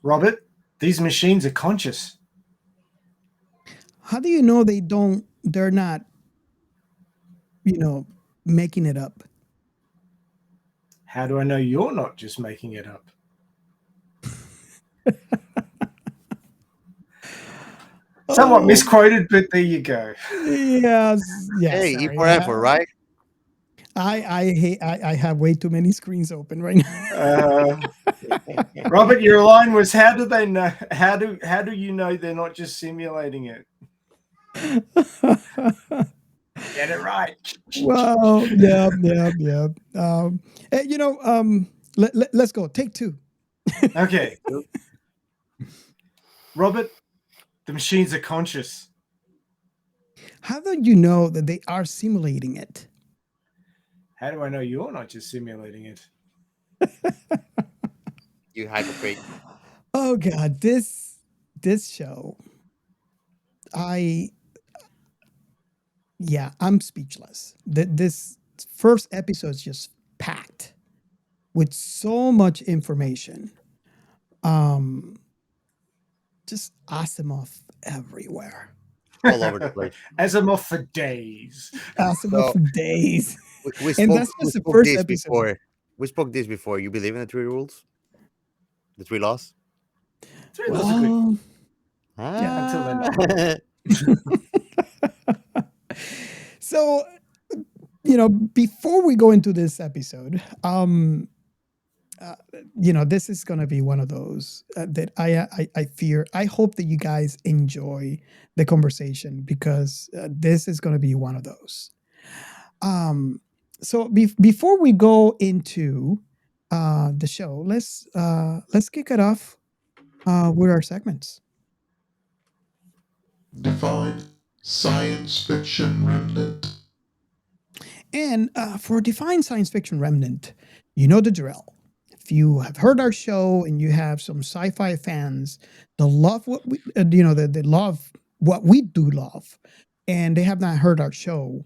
Robert, these machines are conscious. How do you know they're not, you know, making it up? How do I know you're not just making it up? Somewhat Oh, misquoted, but there you go. yes, yes, Hey, E sorry. for effort, right? I have way too many screens open right now. Uh, Robert, your line was, how do they know? How do you know they're not just simulating it? Get it right. Well, yeah, yeah, yeah. Eh, you know, let's go. Take two. Okay, Robert, the machines are conscious. How do you know that they are simulating it? How do I know you're not just simulating it? You hypocrite. Oh God, this show, I yeah, I'm speechless. This first episode is just packed with so much information. Um, just Asimov everywhere. All over the place. As I'm off for days. Asimov So for days, we and spoke that's we just the spoke first this episode. before. We spoke this before. You believe in the three rules? The three laws? Three laws are good Well, yeah. until they're not. Ah. So before we go into this episode, uh, this is going to be one of those that I fear. I hope that you guys enjoy the conversation because this is going to be one of those. Um, so before we go into the show, let's kick it off with our segments. Define science fiction remnant. And for Define Science Fiction Remnant, you know the drill. If you have heard our show and you have some sci-fi fans, they love what we, they love what we do love, and they have not heard our show.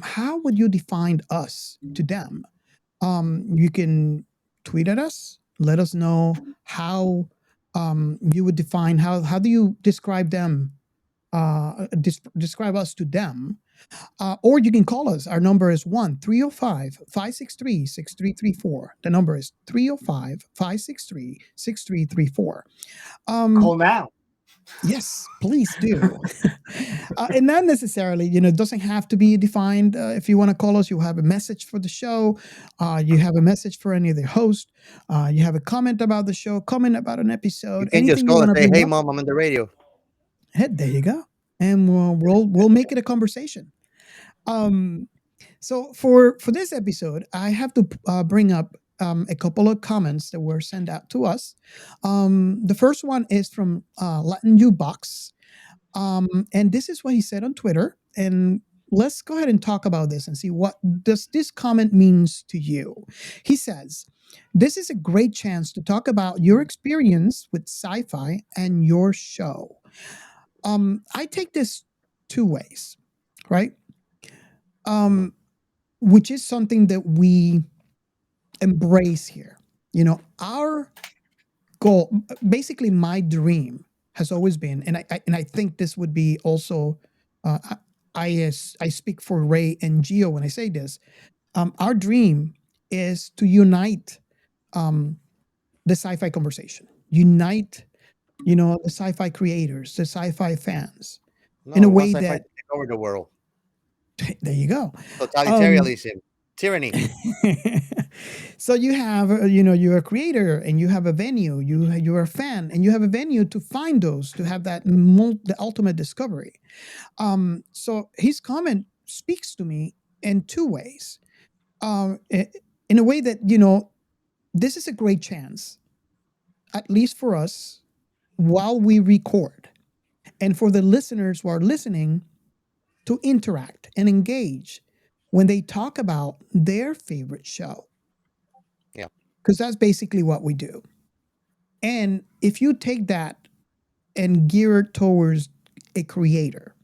How would you define us to them? You can tweet at us, let us know how you would define how do you describe them, describe us to them, or you can call us. Our number is 1-305-563-6334. The number is 305-563-6334. Call now. Yes, please do. And not necessarily, it doesn't have to be defined. If you want to call us, you have a message for the show. You have a message for any of the hosts. You have a comment about the show, comment about an You episode, can just anything you call want and to say, bring "Hey, up. mom, I'm on the radio." Hey, there you go. And we'll make it a conversation. Um, So for this episode, I have to bring up a couple of comments that were sent out to us. The first one is from Latin Jukebox, and this is what he said on Twitter. And let's go ahead and talk about this and see what does this comment means to you. He says, "This is a great chance to talk about your experience with sci-fi and your show." I take this two ways, right? Um, which is something that we embrace here. Our goal, basically, my dream has always been, and I think this would be also, uh, I speak for Ray and Gio when I say this. Our dream is to unite um, the sci-fi conversation, unite, the sci-fi creators, the sci-fi fans, in No, a we want way sci-fi that to take over the world. there you go. Um, Totalitarianism, tyranny. So you have, you're a creator and you have a venue, you're a fan and you have a venue to find those, to have that the ultimate discovery. So his comment speaks to me in two ways. In a way that, this is a great chance, at least for us, while we record, and for the listeners who are listening to interact and engage when they talk about their favorite show, Yeah. because that's basically what we do. And if you take that and gear it towards a creator,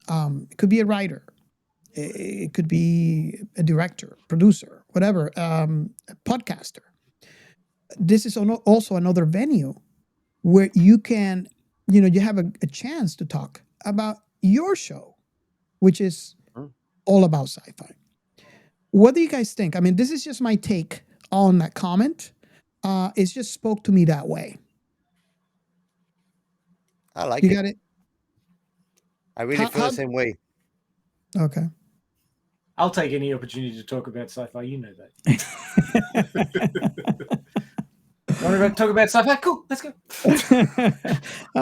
it could be a writer, it could be a director, producer, whatever, a podcaster. this is also another venue where you can, you have a chance to talk about your show, which is Mm. all about sci-fi. What do you guys think? I mean, this is just my take on that comment. It just spoke to me that way. I like You it. got it? I really feel How the same way. okay. I'll take any opportunity to talk about sci-fi. You know that. Want to talk about sci-fi? Cool, let's go.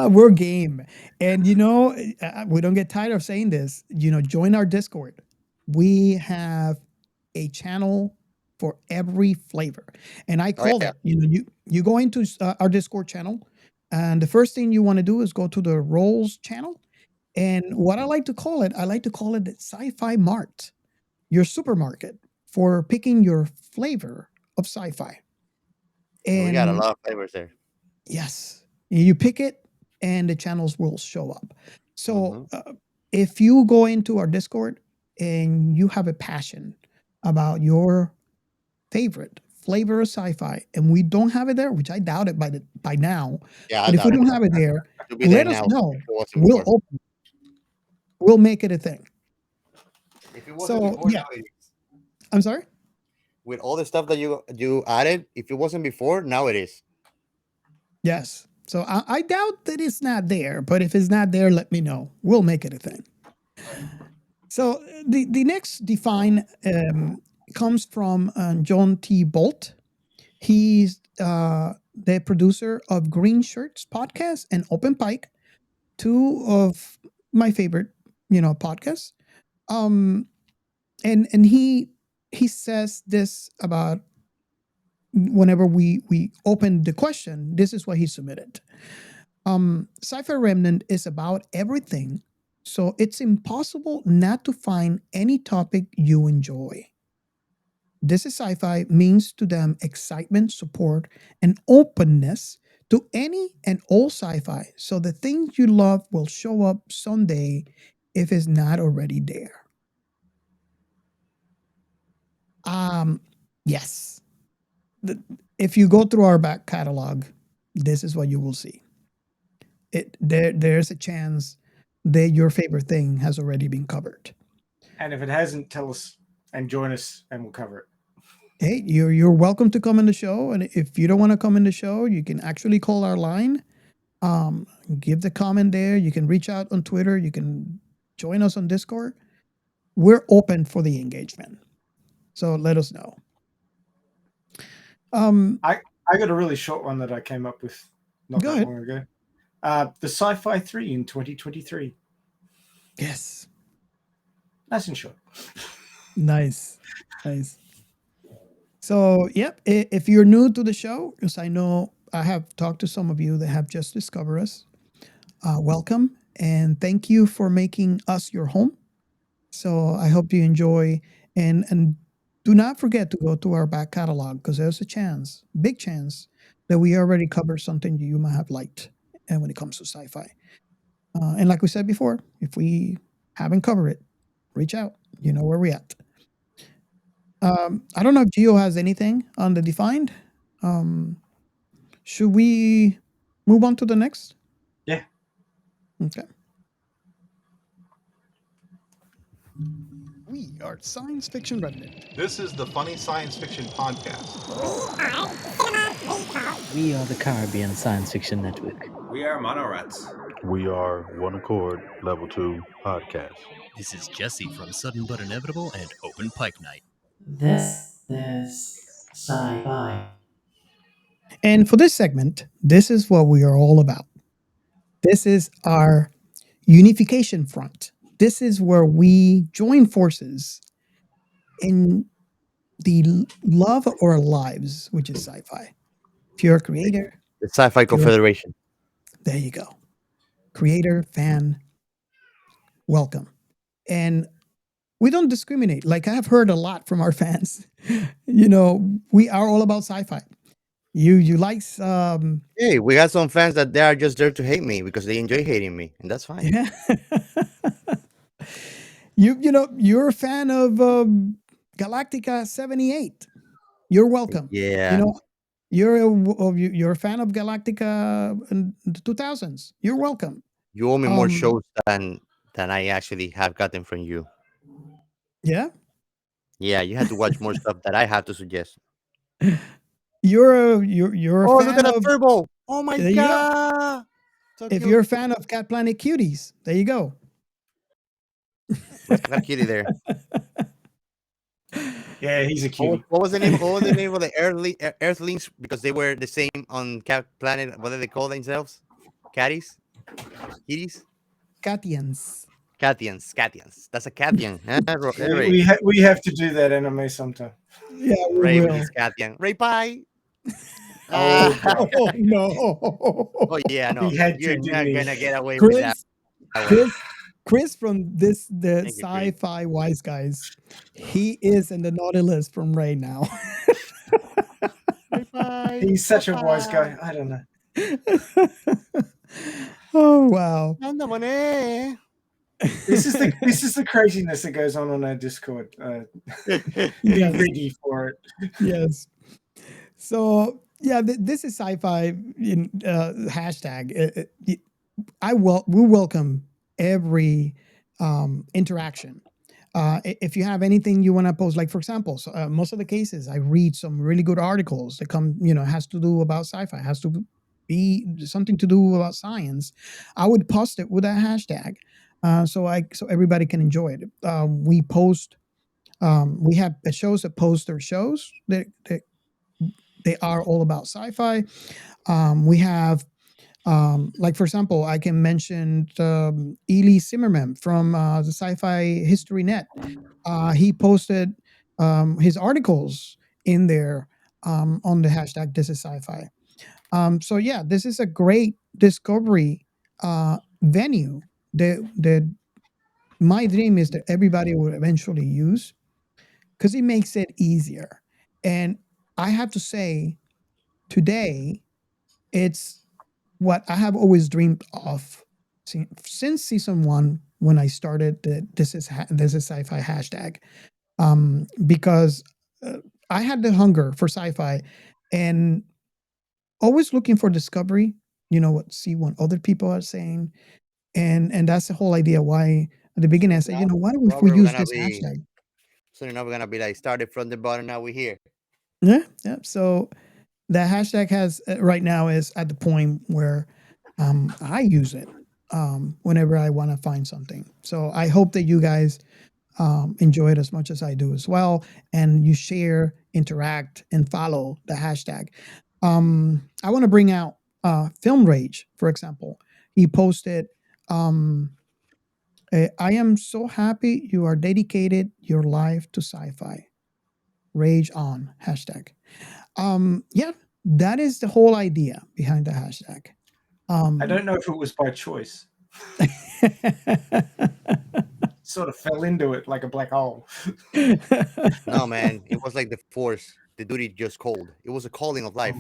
We're game. And we don't get tired of saying this. Join our Discord. We have a channel for every flavor. And I Oh call yeah. it, you go into our Discord channel, and the first thing you want to do is go to the roles channel. And what I like to call it the Sci-Fi Mart, your supermarket for picking your flavor of sci-fi. And we got a And lot of flavors there. yes, you pick it and the channels will show up. So Mhm. if you go into our Discord and you have a passion about your favorite flavor of sci-fi and we don't have it there, which I doubt it by now, Yeah, I but if we doubt it. don't have it there, It'll be there let us now. know. If it wasn't We'll before. open, we'll make it a thing. If it wasn't So before, yeah, now it is. I'm sorry. With all the stuff that you added, if it wasn't before, now it is. Yes. So I doubt that it's not there, but if it's not there, let me know. We'll make it a thing. So the next define comes from John T. Bolt. He's the producer of Green Shirts podcast and Open Pike, two of my favorite, podcasts. Um, and he says this about whenever we open the question. This is what he submitted. Sci-Fi Remnant is about everything, so it's impossible not to find any topic you enjoy. This is sci-fi means to them excitement, support, and openness to any and all sci-fi. So the things you love will show up someday if it's not already there. Um, yes. If you go through our back catalog, this is what you will see. There's a chance that your favorite thing has already been covered. And if it hasn't, tell us and join us, and we'll cover it. Hey, you're welcome to come in the show, and if you don't want to come in the show, you can actually call our line. Give the comment there. You can reach out on Twitter. You can join us on Discord. We're open for the engagement, so let us know. I got a really short one that I came up with not Go that ahead. long ago. The Sci-Fi 3 in 2023. Yes, Nice and short. nice. So, yep. If you're new to the show, because I know I have talked to some of you that have just discovered us, welcome and thank you for making us your home. So I hope you enjoy and do not forget to go to our back catalog because there's a chance, big chance, that we already covered something you might have liked. And when it comes to sci-fi, and like we said before, if we haven't covered it, reach out. You know where we're at. I don't know if Gio has anything on the defined. Should we move on to the next? Yeah. Okay. We are Science Fiction Remnant. This is the Funny Science Fiction Podcast. We are the Caribbean Science Fiction Network. We are Monorats. We are One Accord Level 2 Podcast. This is Jesse from Sudden But Inevitable and Open Pike Night. This is SciFi. And for this segment, this is what we are all about. This is our unification front. This is where we join forces in the love of our lives, which is sci-fi. If you're a creator, The Sci-Fi Confederation. there you go. Creator, fan, welcome. And we don't discriminate. Like I have heard a lot from our fans. We are all about sci-fi. You like Hey, we got some fans that they are just there to hate me because they enjoy hating me, and that's fine. yeah. You're a fan of Galactica 78. You're welcome. Yeah. you're a fan of Galactica in the 2000s. You're welcome. You owe me more Um, shows than I actually have gotten from you. yeah, Yeah, you had to watch more stuff that I have to suggest. you're a Oh, look fan at that of. turbo! Oh my There you go. god! So If cute. you're a fan of Cat Planet Cuties, there you go. Let's got kitty there. Yeah, he's a cutie. What was the name? What was the name of the Earthlings? Because they were the same on Cat Planet. What do they call themselves? Catties? Kitties? Catians. Cathians. That's a Cathian. Huh? We have to do that anime sometime. Yeah, we Ray with will. his Cathian. Ray Pie. Oh, Oh no, Oh yeah, no. He had to, You're didn't not he? gonna get away with that. Chris from the Thank you, Chris. Sci-Fi Wise Guys. He is in the Nautilus from Ray now. Ray Pie. He's such a wise guy. I don't know. Oh wow. This is the craziness that goes on our Discord. Be Yes. ready for it. Yes. So yeah, this is Sci-Fi in hashtag. We welcome every interaction. If you have anything you want to post, like for example, most of the cases I read some really good articles that come, has to do about sci-fi, has to be something to do about science. I would post it with a hashtag, so everybody can enjoy it. We post. We have shows that post their shows that they are all about sci-fi. We have like for example, I can mention Ely Zimmerman from the Sci-Fi History Net. He posted his articles in there on the hashtag This is Sci-Fi. So yeah, this is a great discovery venue that my dream is that everybody will eventually use because it makes it easier. And I have to say, today it's what I have always dreamed of since season 1 when I started the this is sci-fi hashtag, because I had the hunger for sci-fi and always looking for discovery. See what other people are saying, and that's the whole idea. Why at the beginning I said, why don't we Robert, use this hashtag? So now we're gonna be like started from the bottom. Now we're here. Yeah. So the hashtag has right now is at the point where I use it whenever I want to find something. So I hope that you guys enjoy it as much as I do as well, and you share, interact, and follow the hashtag. I want to bring out Film Rage, for example. He posted, "I am so happy you are dedicated your life to sci-fi. Rage on hashtag." Yeah, that is the whole idea behind the hashtag. I don't know if it was by choice. Sort of fell into it like a black hole. No, man, it was like the force. The duty just called. It was a calling of life,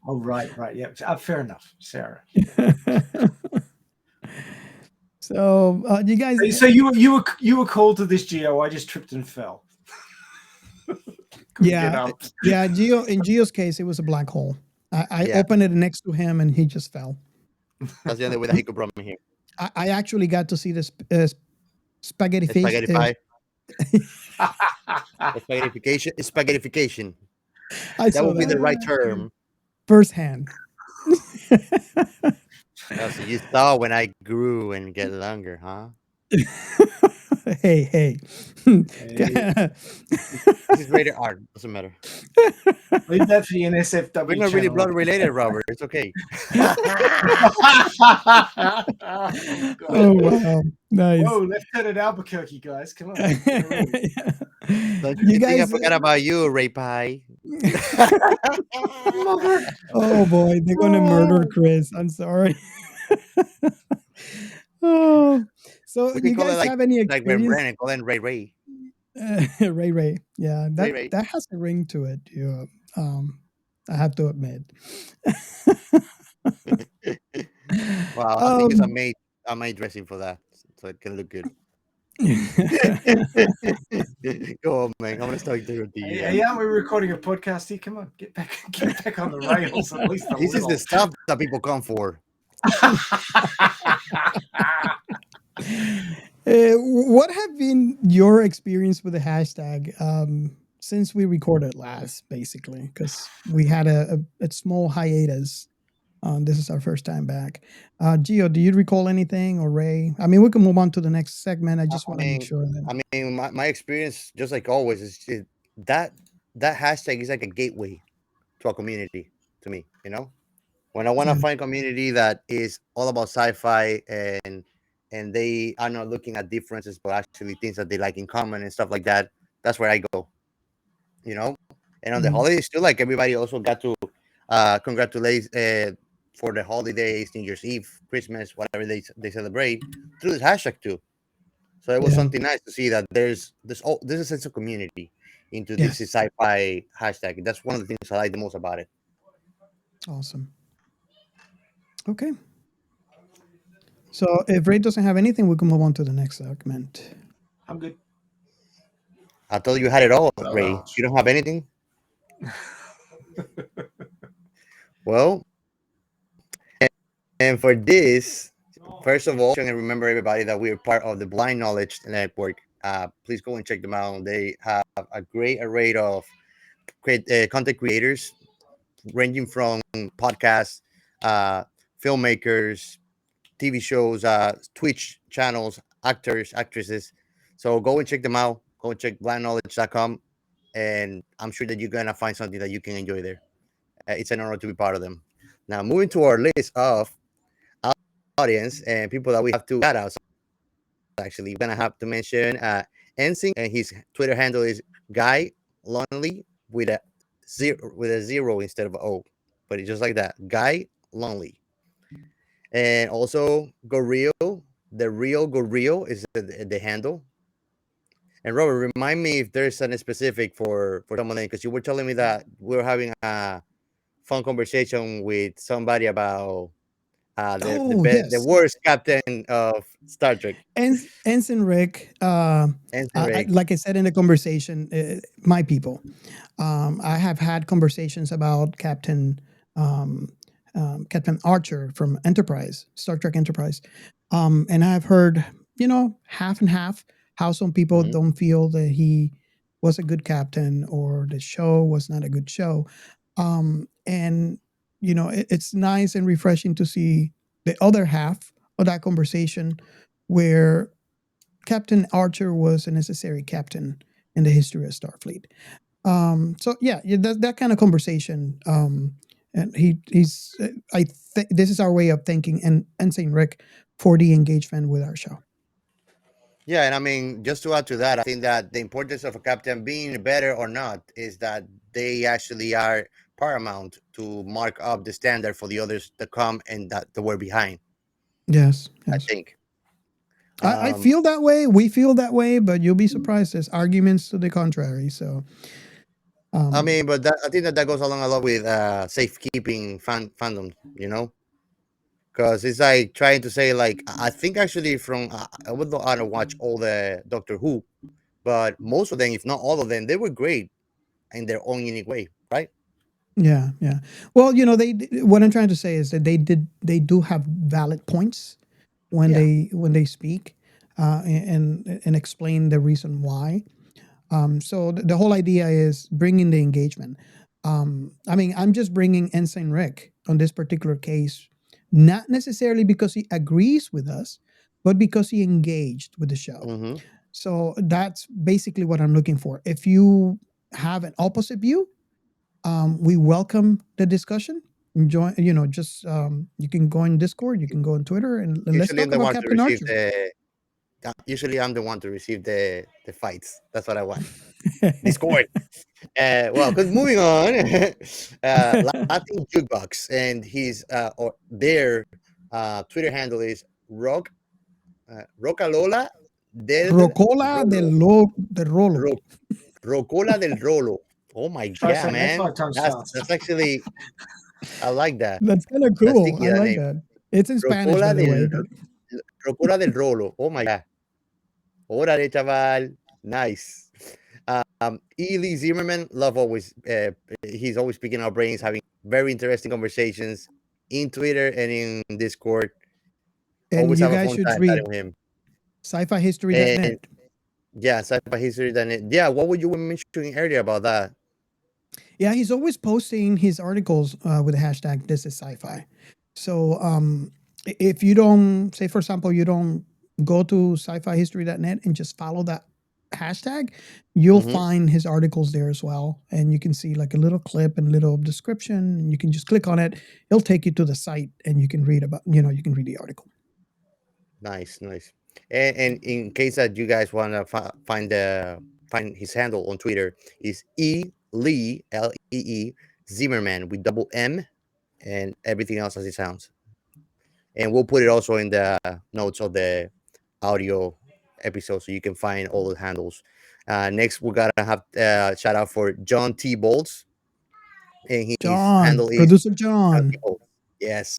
Oh, right, yeah. Fair enough, Sarah. So you guys. So you were called to this Geo. I just tripped and fell. Yeah. In Geo's case, it was a black hole. I opened it next to him, and he just fell. That's the only way that he could bring me here. I actually got to see this spaghetti fish. Spaghetti pie. Spaghettification. That would be the right term. Firsthand. So you saw when I grew and get longer, huh? Hey. This is rated R. Doesn't matter. Leave that for the NSFW. We're not really blood related, Robert. It's okay. Oh wow, nice. Whoa, Lieutenant Albuquerque, guys, come on. Don't you think I forgot about you, Ray Pie? Oh boy, they're gonna murder Chris. I'm sorry. Oh, so you guys have any experience? Like when Brandon call in Ray. Ray. Yeah, that has a ring to it. I have to admit. Wow, I think it's I made dressing for that, so it can look good. Go on, man. I'm gonna start interrupting you. Hey, aren't we recording a podcast here? Come on, get back on the rails at least a This is little. the stuff that people come for. What have been your experience with the hashtag since we recorded last, basically? Because we had a small hiatus. This is our first time back. Gio, do you recall anything, or Ray? I mean, we can move on to the next segment. I just want to make sure that. I mean, my experience, just like always, is that hashtag is like a gateway to a community to me. You know, when I want to Yeah. find community that is all about sci-fi and they are not looking at differences, but actually things that they like in common and stuff like that, that's where I go. You know, and on the Mhm. holidays too, like everybody also got to congratulate for the holidays, New Year's Eve, Christmas, whatever they celebrate through this hashtag too. So it was Yeah. something nice to see that there's a sense of community into this Yes. sci-fi hashtag. That's one of the things I like the most about it. Awesome. Okay. So if Ray doesn't have anything, we can move on to the next segment. I'm good. I thought you had it all, No, Ray. no. You don't have anything? Well, and for this, first of all, and remember everybody that we are part of the Blind Knowledge Network. Please go and check them out. They have a great array of content creators, ranging from podcasts, filmmakers, TV shows, Twitch channels, actors, actresses. So go and check them out. Go and check blindknowledge.com. And I'm sure that you're going to find something that you can enjoy there. It's an honor to be part of them. Now, moving to our list of audience and people that we have to shout out. Actually, we're going to have to mention Ensign, and his Twitter handle is Guy Lonely with a zero instead of O. But it's just like that. Guy Lonely. And also Gorillie, the real Gorillie is the handle. And Robert, remind me if there's any specific for someone, because you were telling me that we were having a fun conversation with somebody about the Yes. worst captain of Star Trek. Ensign Rick, Ensign Rick. like I said in the conversation, my people, I have had conversations about Captain Archer from Enterprise, Star Trek Enterprise, and I've heard, half and half, how some people Mhm. don't feel that he was a good captain or the show was not a good show, and it's nice and refreshing to see the other half of that conversation, where Captain Archer was a necessary captain in the history of Starfleet. So yeah, that kind of conversation. And he's I think this is our way of thanking and Ensign Rick for the engagement with our show. Yeah, and I mean, just to add to that, I think that the importance of a captain being better or not is that they actually are paramount to mark up the standard for the others to come and that we're behind. Yes, I yes. think. I feel that way. We feel that way, but you'll be surprised. There's arguments to the contrary. So, I mean, but I think that goes along a lot with safekeeping fandom, because it's like trying to say, like, I think actually from I would not to watch all the Doctor Who, but most of them, if not all of them, they were great in their own unique way, right? yeah, yeah. Well, what I'm trying to say is that they do have valid points when Yeah. they speak, and explain the reason why. So the whole idea is bringing the engagement. I mean, I'm just bringing Ensign Rick on this particular case, not necessarily because he agrees with us, but because he engaged with the show. Mm-hmm. So that's basically what I'm looking for. If you have an opposite view, we welcome the discussion. Join, just you can go in Discord, you can go on Twitter, and let's Usually, I'm talk the about one to Captain receive Archer. usually I'm the one to receive the fights. That's what I want. Discord. Well, because moving on, Latin Jukebox and his or their Twitter handle is Rocalola del Rocola Rolo. del Rolo. Rocola del Rolo. Oh my Try god, saying that man. 5 times fast. That's actually, I like that. That's kind of That's cool. sticky, I that like name. that. It's in Spanish, by Rocola the way. del But Rocola del Rolo. Oh my god. Órale, chaval. Nice. Ely Zimmerman, love always. He's always picking our brains, having very interesting conversations in Twitter and in Discord. And Always you have a guys fun should time chatting read with him. And sci-fi-history.net. yeah, sci-fi history. Then yeah, what were you mentioning earlier about that? Yeah, he's always posting his articles with the hashtag this is sci-fi. So if you don't, say for example, you don't go to sci-fi-history.net and just follow that hashtag, you'll Mhm. find his articles there as well. And you can see like a little clip and little description, and you can just click on it. It'll take you to the site and you can read about, you can read the article. Nice, nice. And in case that you guys want to find his handle on Twitter is Lee Lee Zimmerman with double M and everything else as it sounds. And we'll put it also in the notes of the audio episode so you can find all the handles. Next, we gotta have shout out for John T. Bolts, and his John, handle is producer John T. John. Bolts. Yes.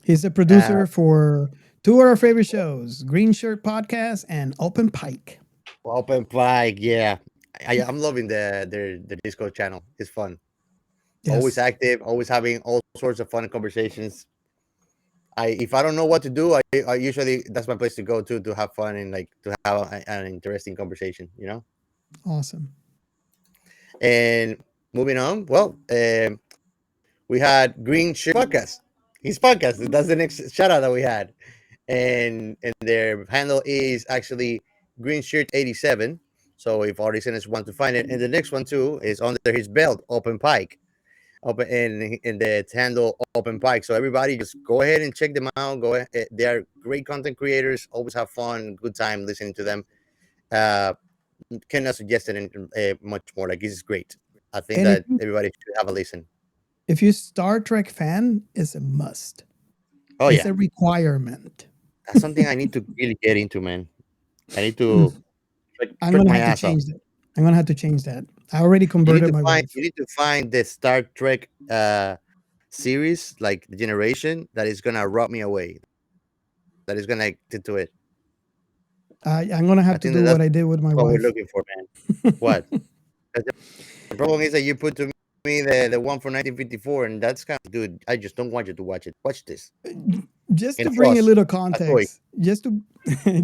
He's the producer for two of our favorite shows, Green Shirt Podcast and Open Pike. Open Pike, yeah. I'm loving the Discord channel. It's fun. Always Yes. active, always having all sorts of fun conversations. If I don't know what to do, I usually that's my place to go to have fun and like to have an interesting conversation, you know. Awesome. And moving on, well, we had Green Shirt Podcast. His podcast. That's the next shout out that we had, and their handle is actually Green Shirt 87. So if our listeners want to find it, and the next one too is under his belt, Open Pike. Open and the handle Open Pike. So everybody just go ahead and check them out. Go ahead. They are great content creators. Always have fun, good time listening to them. Cannot suggest it much more. Like this is great. I think And that everybody should have a listen. if you're Star Trek fan, it's a must. Oh It's yeah, a requirement. that's something I need to really get into, man. I need to I'm trick gonna my have to ass off. change that. I'm gonna have to change that. I already converted my wife. You need to find the Star Trek series, like the generation, that is gonna rub me away. That is gonna get to it. I'm gonna I have to think do that's what I did with my what we're wife. looking for, man. What? 'Cause the problem is that you put to me the one from 1954, and that's kind of, dude. I just don't want you to watch it. Watch this. Just to And bring a Frost. little That's why. context,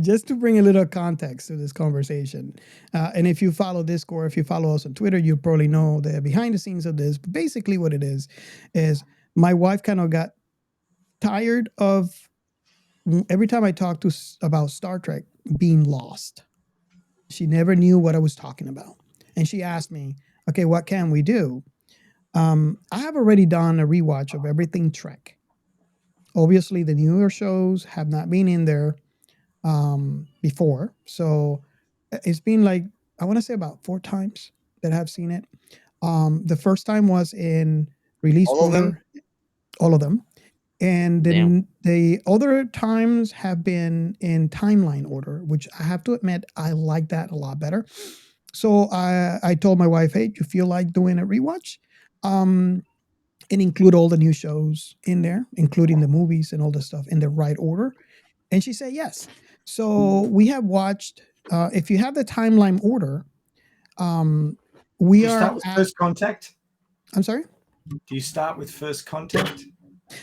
just to bring a little context to this conversation, and if you follow Discord, if you follow us on Twitter, you probably know the behind the scenes of this. But basically, what it is my wife kind of got tired of every time I talked about Star Trek being lost. She never knew what I was talking about, and she asked me, "Okay, what can we do?" I have already done a rewatch of everything Trek. Obviously, the newer shows have not been in there before, so it's been like I want to say about 4 times that I've seen it. The first time was in release All of them. order, all of them, and Damn. then the other times have been in timeline order, which I have to admit I like that a lot better. So I told my wife, "Hey, do you feel like doing a rewatch?" And include all the new shows in there, including the movies and all the stuff in the right order. And she said yes. So we have watched. If you have the timeline order, we Do you are start with First Contact? I'm sorry. Do you start with First Contact?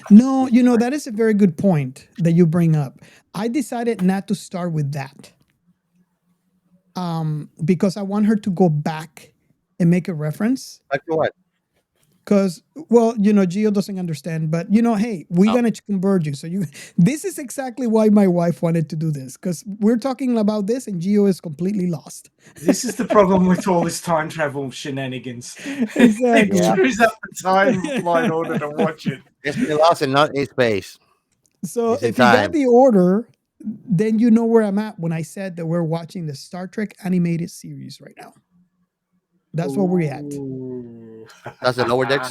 No, that is a very good point that you bring up. I decided not to start with that because I want her to go back and make a reference. Back to what? Because, well, Gio doesn't understand, but hey, we're gonna convert you. So this is exactly why my wife wanted to do this, because we're talking about this and Gio is completely lost. This is the problem with all this time travel shenanigans. Exactly. He screws up the timeline order to watch it. It's in lost and not in space. So It's in if you got time. the order, then you know where I'm at when I said that we're watching the Star Trek animated series right now. That's where we're at. That's the lower decks.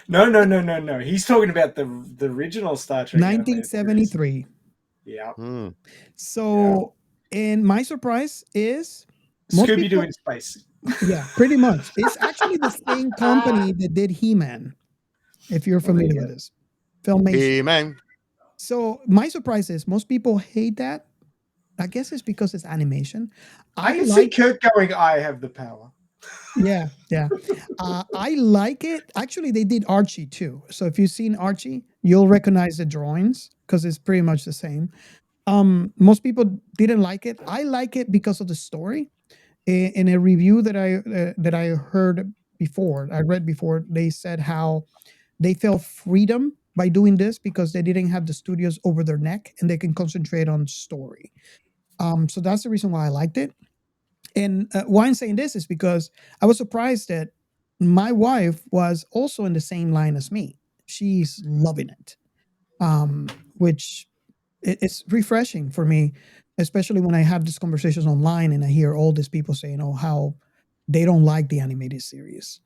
No. He's talking about the original Star Trek. 1973. Yeah. So, and my surprise is Scooby-Doo in space. Yeah, pretty much. It's actually the same company that did He-Man, if you're familiar with this. Filmation. He-Man. So my surprise is most people hate that. I guess it's because it's animation. I can see Kirk going, I have the power. Yeah. I like it. Actually, they did Archie too. So if you've seen Archie, you'll recognize the drawings because it's pretty much the same. Most people didn't like it. I like it because of the story. In a review that I heard before, I read before, they said how they felt freedom by doing this because they didn't have the studios over their neck and they can concentrate on story. So that's the reason why I liked it. And why I'm saying this is because I was surprised that my wife was also in the same line as me. She's loving it, which it's refreshing for me, especially when I have these conversations online and I hear all these people saying, "Oh, how they don't like the animated series."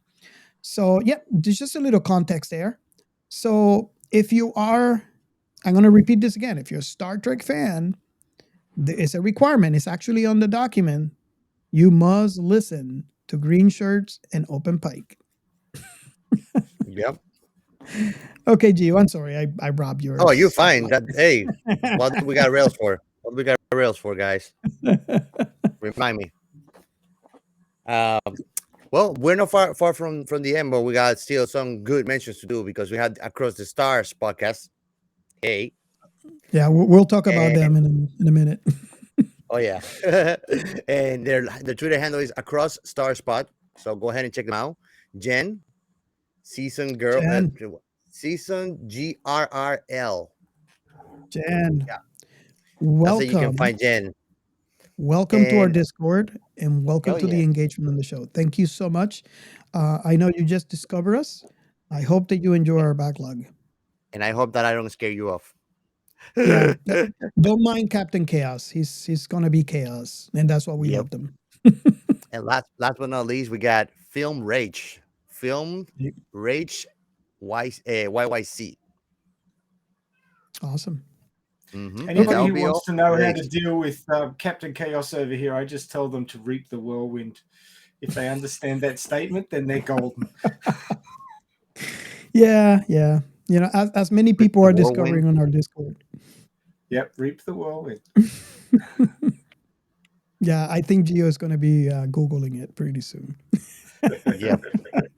So, yeah, there's just a little context there. So, if you are, I'm going to repeat this again. If you're a Star Trek fan, it's a requirement. It's actually on the document. You must listen to Green Shirts and Open Pike. Yep. Okay, Gio, I'm sorry. I robbed your. Oh, you're fine. Hey, what we got rails for? What we got rails for, guys? Remind me. Well, we're not far from the end, but we got still some good mentions to do because we had Across the Stars podcast. Hey. Yeah, we'll talk about them in a minute. Oh yeah, and their Twitter handle is Across Star Spot. So go ahead and check them out. Jenn, Season Girl, Jenn. Season GRRL. Jenn, Yeah, welcome. that's how you can find Jenn. Welcome to our Discord and welcome to yeah. the engagement on the show. Thank you so much. I know you just discovered us. I hope that you enjoy our backlog. And I hope that I don't scare you off. Yeah, don't mind Captain Chaos. He's gonna be chaos, and that's why we love them. And last but not least, we got Film Rage. Film Rage YYC. Awesome. Mm-hmm. Anybody who wants to know how to deal with Captain Chaos over here, I just tell them to reap the whirlwind. If they understand that statement, then they're golden. Yeah. You know, as many people are discovering on our Discord. Yep, reap the whirlwind. Yeah, I think Gio is going to be Googling it pretty soon. Yeah.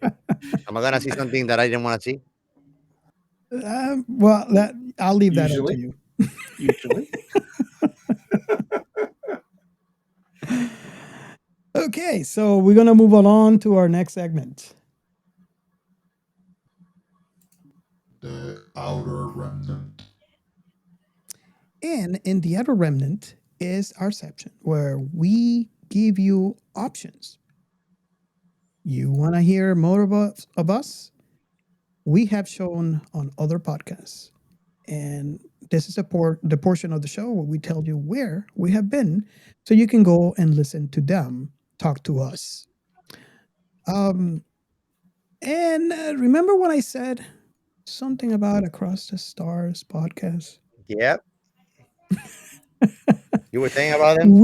Am I going to see something that I didn't want to see? Well, I'll leave that up to you. Usually. Okay, so we're going to move on to our next segment. The Outer Remnant. And in the Outer Remnant is our section where we give you options. You want to hear more of us? We have shown on other podcasts. And this is the portion of the show where we tell you where we have been so you can go and listen to them talk to us. And remember when I said something about Across the Stars podcast? Yep. You were saying about them?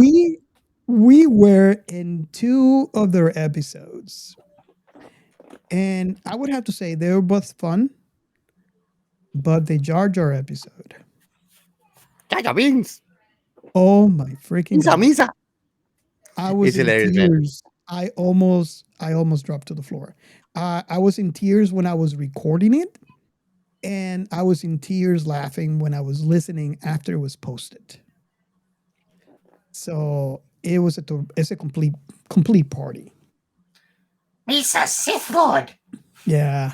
We were in 2 of their episodes. And I would have to say they were both fun, but the Jar Jar episode. Jar Jar Beans. Oh my freaking God. Misa. I was in tears. Man. I almost dropped to the floor. I was in tears when I was recording it, and I was in tears laughing when I was listening after it was posted. So it's a complete party. Misa Sith Lord. Yeah.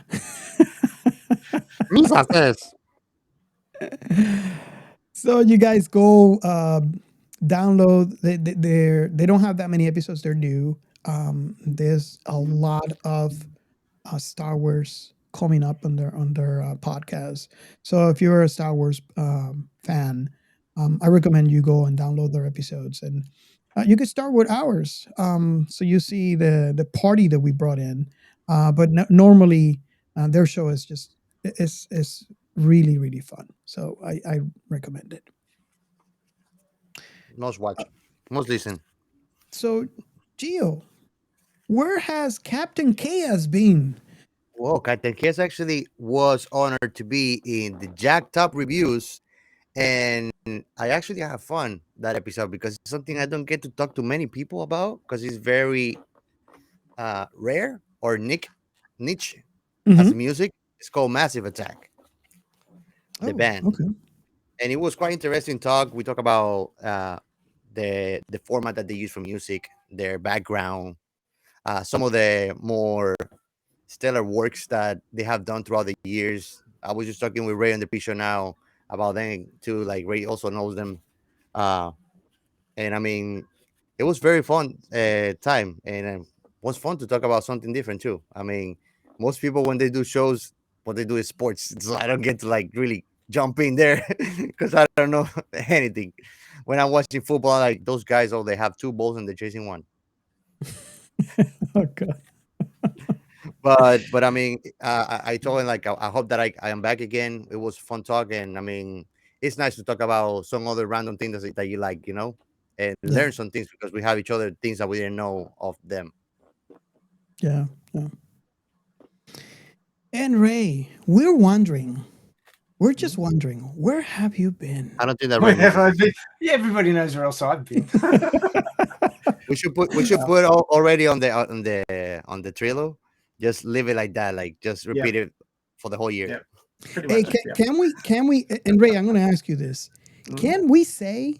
Misa says. So you guys go download. They don't have that many episodes. They're new. There's a lot of Star Wars coming up on their podcast. So if you're a Star Wars fan, I recommend you go and download their episodes, and you can start with ours. So you see the party that we brought in, but normally their show is just it's really, really fun. So I recommend it. Must watch. Must listen. So, Gio, where has Captain Chaos been? Well, Captain Chaos actually was honored to be in the Jacked Up reviews, and I actually have fun. that episode because it's something I don't get to talk to many people about because it's very rare or niche as Mm-hmm. music. It's called Massive Attack, the Oh, band, okay. and it was quite interesting talk. We talk about the format that they use for music, their background, some of the more stellar works that they have done throughout the years. I was just talking with Ray on the pre-show now about them too. Like Ray also knows them, uh, and I mean, it was very fun time, and was fun to talk about something different too. I mean, most people when they do shows, what they do is sports, so I don't get to like really jump in there because I don't know anything. When I'm watching football, like those guys, oh, they have two balls and they're chasing one. Oh God. But I mean, I told him like I hope that I am back again. It was fun talking. I mean, it's nice to talk about some other random things that you like, and Yeah. learn some things because we have each other things that we didn't know of them. Yeah. Yeah. And Ray, we're just wondering, where have you been? I don't think that Ray Where knows have I this. been? Yeah, everybody knows where else I've been. We should put already on the Trello. Just leave it like that. Like just Yeah, repeat it for the whole year. yeah, pretty Hey, much. Yeah. can we, and Ray, I'm going to ask you this. Mhm. Can we say,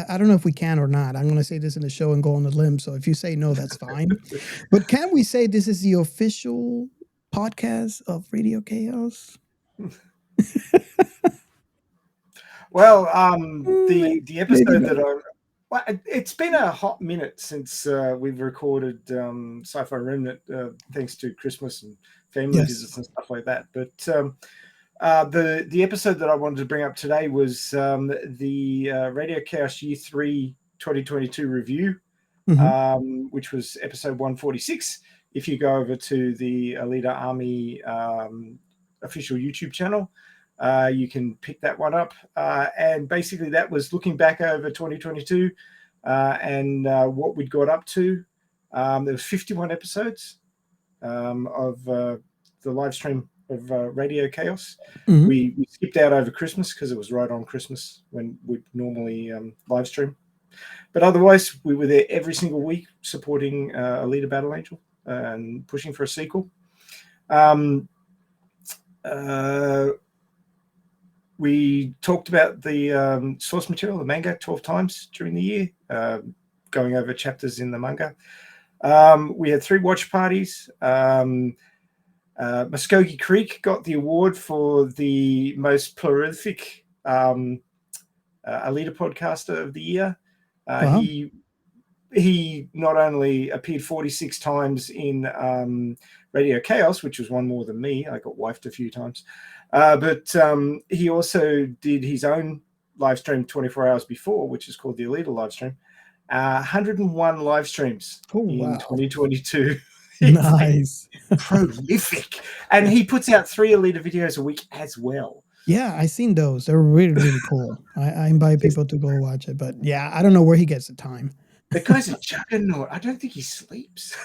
I don't know if we can or not. I'm going to say this in the show and go on the limb. So if you say no, that's fine. But can we say this is the official podcast of Radio Chaos? Well, Maybe the episode not. that it's been a hot minute since we've recorded Sci-Fi Remnant, thanks to Christmas and family Yes. visits and stuff like that. But the episode that I wanted to bring up today was the Radio Chaos Year 3 2022 review, which was episode 146. If you go over to the Alita Army official YouTube channel, you can pick that one up. And basically that was looking back over 2022 and what we'd got up to. There was 51 episodes of the live stream of Radio Chaos. We skipped out over Christmas because it was right on Christmas when we'd normally live stream. But otherwise, we were there every single week supporting Alita Battle Angel and pushing for a sequel. We talked about the source material, the manga, 12 times during the year, going over chapters in the manga. We had 3 watch parties. Muskogee Creek got the award for the most prolific Alita podcaster of the year. Wow. He not only appeared 46 times in Radio Chaos, which was one more than me. I got wifed a few times. But he also did his own live stream 24 hours before, which is called the Alita live stream. 101 live streams in 2022. Nice. Prolific. And he puts out 3 Alita videos a week as well. Yeah, I seen those. They're really, really cool. I invite people to go watch it. But yeah, I don't know where he gets the time. The guy's a juggernaut. I don't think he sleeps.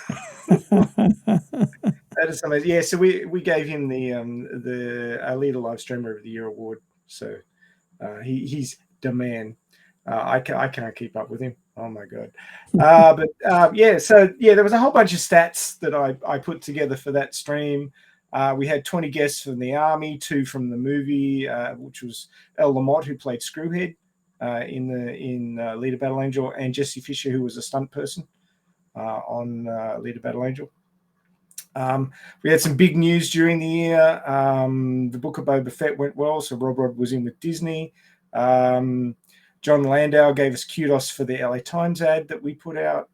That is amazing. Yeah, so we gave him the Alita Live Streamer of the Year award. So he's the man. I can't keep up with him. Oh my god. Yeah, so yeah, there was a whole bunch of stats that I put together for that stream. We had 20 guests from the Army, 2 from the movie, which was El Lamont, who played Screwhead in Alita Battle Angel, and Jesse Fisher, who was a stunt person on Alita Battle Angel. We had some big news during the year. The Book of Boba Fett went well, so Rob Rod was in with Disney. John Landau gave us kudos for the LA Times ad that we put out.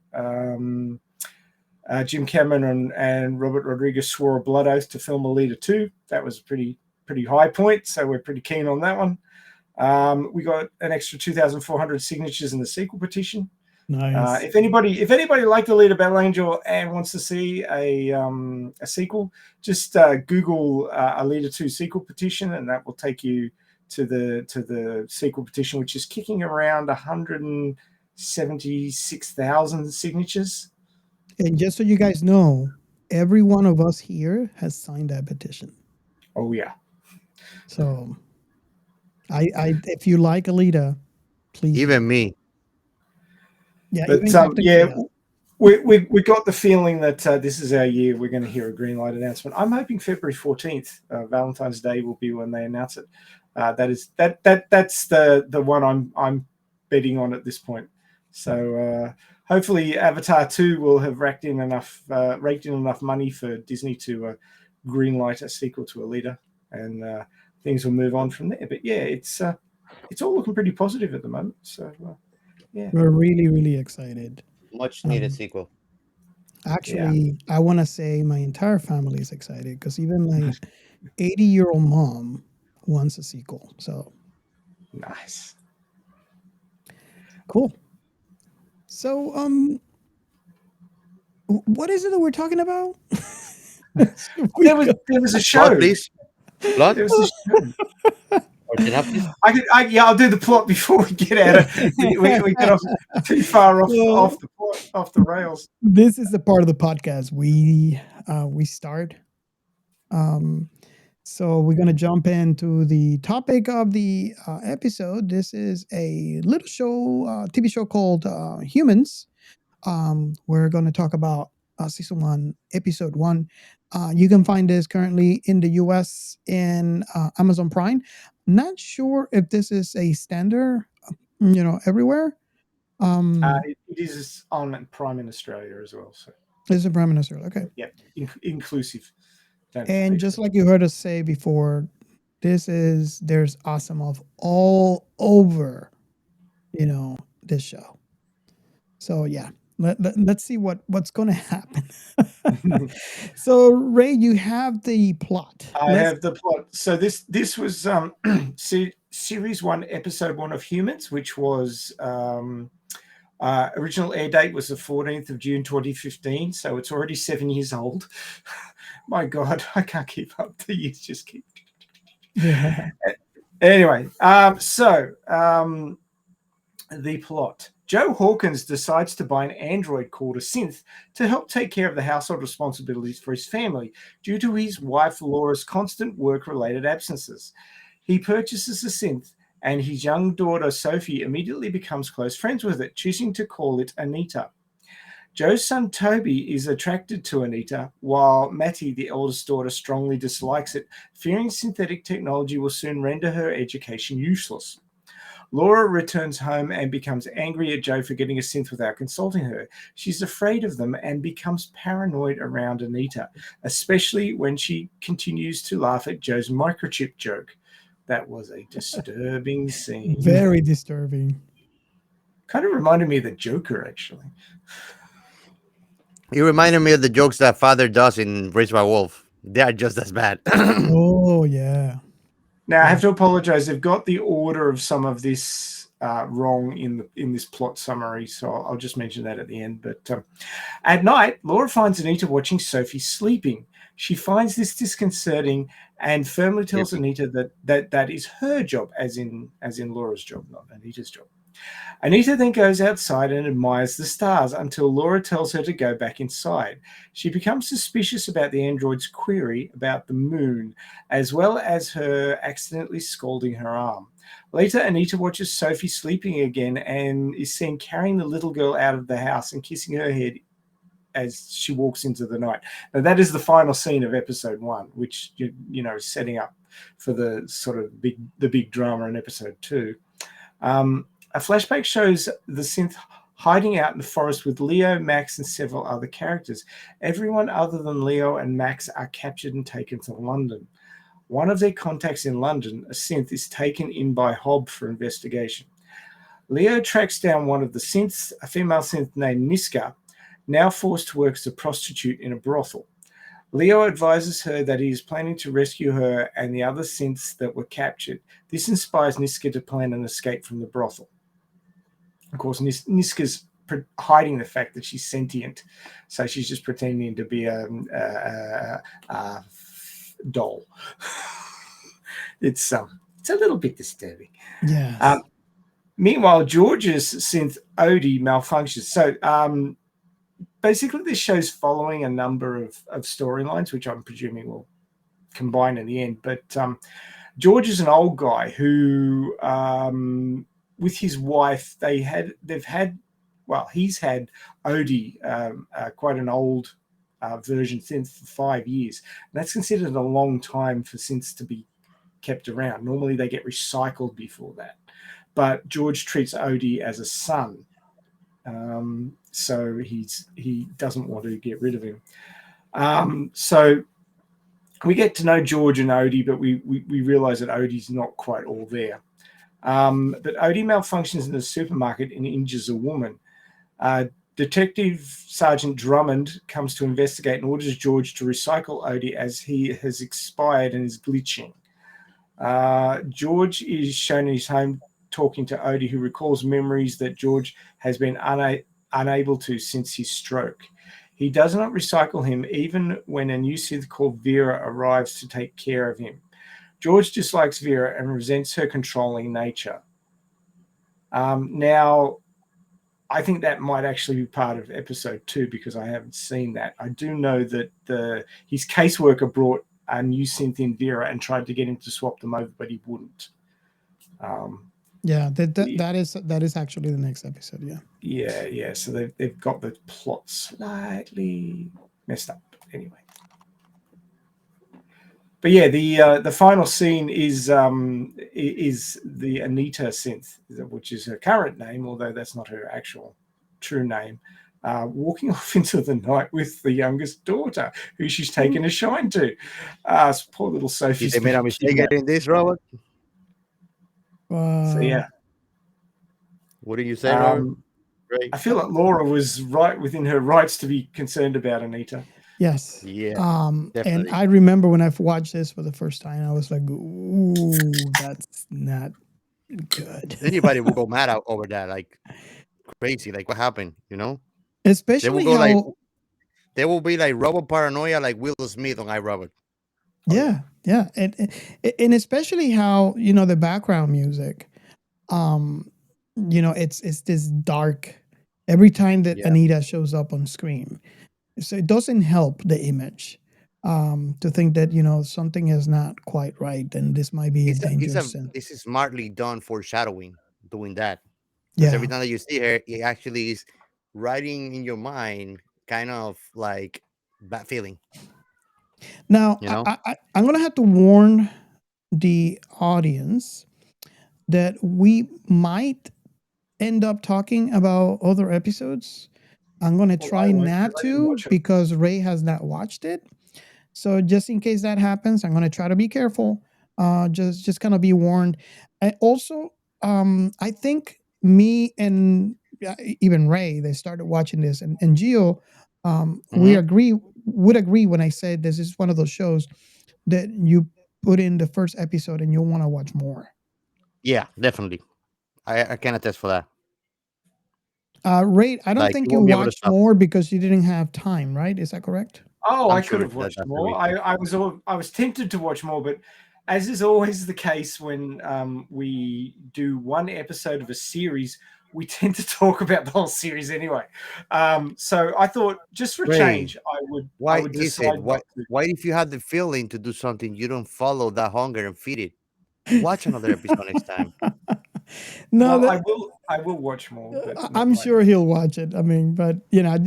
Jim Cameron and Robert Rodriguez swore a blood oath to film Alita 2. That was a pretty high point, so we're pretty keen on that one. We got an extra 2,400 signatures in the sequel petition. Nice. If anybody liked Alita Battle Angel and wants to see a sequel, just Google Alita 2 sequel petition, and that will take you to the sequel petition, which is kicking around 176,000 signatures. And just so you guys know, every one of us here has signed that petition. Oh yeah. So, I if you like Alita, please. Even me. Yeah, But even Captain Chaos. we got the feeling that this is our year. We're going to hear a green light announcement. I'm hoping February 14th, Valentine's Day, will be when they announce it. That's the one I'm betting on at this point. So hopefully Avatar 2 will have raked in enough money for Disney to greenlight a sequel to Alita, and things will move on from there. But yeah, it's all looking pretty positive at the moment. So yeah, We're really, really excited. Much needed sequel. Actually, I want to say my entire family is excited because even my 80-year-old mom wants a sequel. So nice. Cool. So, what is it that we're talking about? There was a show. Plot, please. Plot. There was a show. I'll do the plot before we get out of we get off too far off the rails. This is the part of the podcast we start. So we're going to jump into the topic of the episode. This is a little show, TV show called Humans. We're going to talk about season 1, episode 1. You can find this currently in the US in Amazon Prime. Not sure if this is a standard, everywhere. It is on Prime in Australia as well. So it's a Prime in Australia. Okay. Yeah, inclusive. And just like you heard us say before, there's awesome of all over, this show. So yeah. Let's see what's going to happen. So Ray, you have the plot. I have the plot. So this was series 1, episode 1 of Humans, which was original air date was the 14th of June 2015. So it's already 7 years old. My God, I can't keep up. The years just keep. Yeah. Anyway, the plot. Joe Hawkins decides to buy an android called a Synth to help take care of the household responsibilities for his family due to his wife Laura's constant work-related absences. He purchases a Synth, and his young daughter Sophie immediately becomes close friends with it, choosing to call it Anita. Joe's son Toby is attracted to Anita, while Mattie, the eldest daughter, strongly dislikes it, fearing synthetic technology will soon render her education useless. Laura returns home and becomes angry at Joe for getting a Synth without consulting her. She's afraid of them and becomes paranoid around Anita, especially when she continues to laugh at Joe's microchip joke. That was a disturbing scene. Very disturbing. Kind of reminded me of the Joker, actually. It reminded me of the jokes that Father does in Raised by a Wolf. They are just as bad. Oh, yeah. Now, I have to apologize. They've got the order of some of this wrong in this plot summary, so I'll just mention that at the end. But at night, Laura finds Anita watching Sophie sleeping. She finds this disconcerting and firmly tells Anita that is her job, as in Laura's job, not Anita's job. Anita then goes outside and admires the stars until Laura tells her to go back inside. She becomes suspicious about the android's query about the moon, as well as her accidentally scalding her arm. Later, Anita watches Sophie sleeping again and is seen carrying the little girl out of the house and kissing her head as she walks into the night. Now, that is the final scene of episode 1, which is setting up for the sort of big drama in episode 2. A flashback shows the Synth hiding out in the forest with Leo, Max, and several other characters. Everyone other than Leo and Max are captured and taken to London. One of their contacts in London, a Synth, is taken in by Hobb for investigation. Leo tracks down one of the Synths, a female Synth named Niska, now forced to work as a prostitute in a brothel. Leo advises her that he is planning to rescue her and the other Synths that were captured. This inspires Niska to plan an escape from the brothel. Of course, Niska's hiding the fact that she's sentient, so she's just pretending to be a doll. It's a little bit disturbing. Yeah. Meanwhile, George's Synth Odie malfunctions. So basically, this show's following a number of storylines, which I'm presuming will combine in the end. But George is an old guy who, with his wife, they've had well, he's had Odie, quite an old version synth for 5 years. And that's considered a long time for synths to be kept around. Normally they get recycled before that. But George treats Odie as a son. So he doesn't want to get rid of him. So we get to know George and Odie, but we realize that Odie's not quite all there. But Odie malfunctions in the supermarket and injures a woman. Detective Sergeant Drummond comes to investigate and orders George to recycle Odie as he has expired and is glitching. George is shown in his home talking to Odie, who recalls memories that George has been unable to since his stroke. He does not recycle him even when a new synth called Vera arrives to take care of him. George dislikes Vera and resents her controlling nature. Now, I think that might actually be part of episode 2 because I haven't seen that. I do know that his caseworker brought a new synth in Vera and tried to get him to swap them over, but he wouldn't. That is actually the next episode. Yeah. So they've got the plot slightly messed up. Anyway. But yeah, the final scene is the Anita synth, which is her current name, although that's not her actual true name, walking off into the night with the youngest daughter, who she's taken a shine to. Poor little Sophie. They made a mistake getting this, Robert. So yeah. What do you say, Robert? I feel that Laura was right within her rights to be concerned about Anita. Yes. Yeah. And I remember when I've watched this for the first time, I was like, "Ooh, that's not good." Anybody will go mad out over that, like crazy. Like, what happened? You know? Especially they will be like Robot paranoia, like Will Smith on iRobot. Yeah, and especially how the background music, it's this dark every time that Anita shows up on screen. So it doesn't help the image to think that something is not quite right, and this might be dangerous. This is smartly done foreshadowing, doing that. Yeah. Every time that you see her, it actually is writing in your mind, kind of like bad feeling. Now, I'm gonna have to warn the audience that we might end up talking about other episodes. I'm going to try not to because Ray has not watched it. So just in case that happens, I'm going to try to be careful. Just kind of be warned. And also, I think me and even Ray, they started watching this, and Gio, would agree when I said this is one of those shows that you put in the first episode and you'll want to watch more. Yeah, definitely. I can attest for that. Ray, I don't think you watched more because you didn't have time, right? Is that correct? Oh, I could have watched more. I was tempted to watch more, but as is always the case when we do one episode of a series, we tend to talk about the whole series anyway. So I thought, just for change, I would. Why if you have the feeling to do something, you don't follow that hunger and feed it? Watch another episode next time. No, well, I will watch more. But I'm sure he'll watch it. I mean, but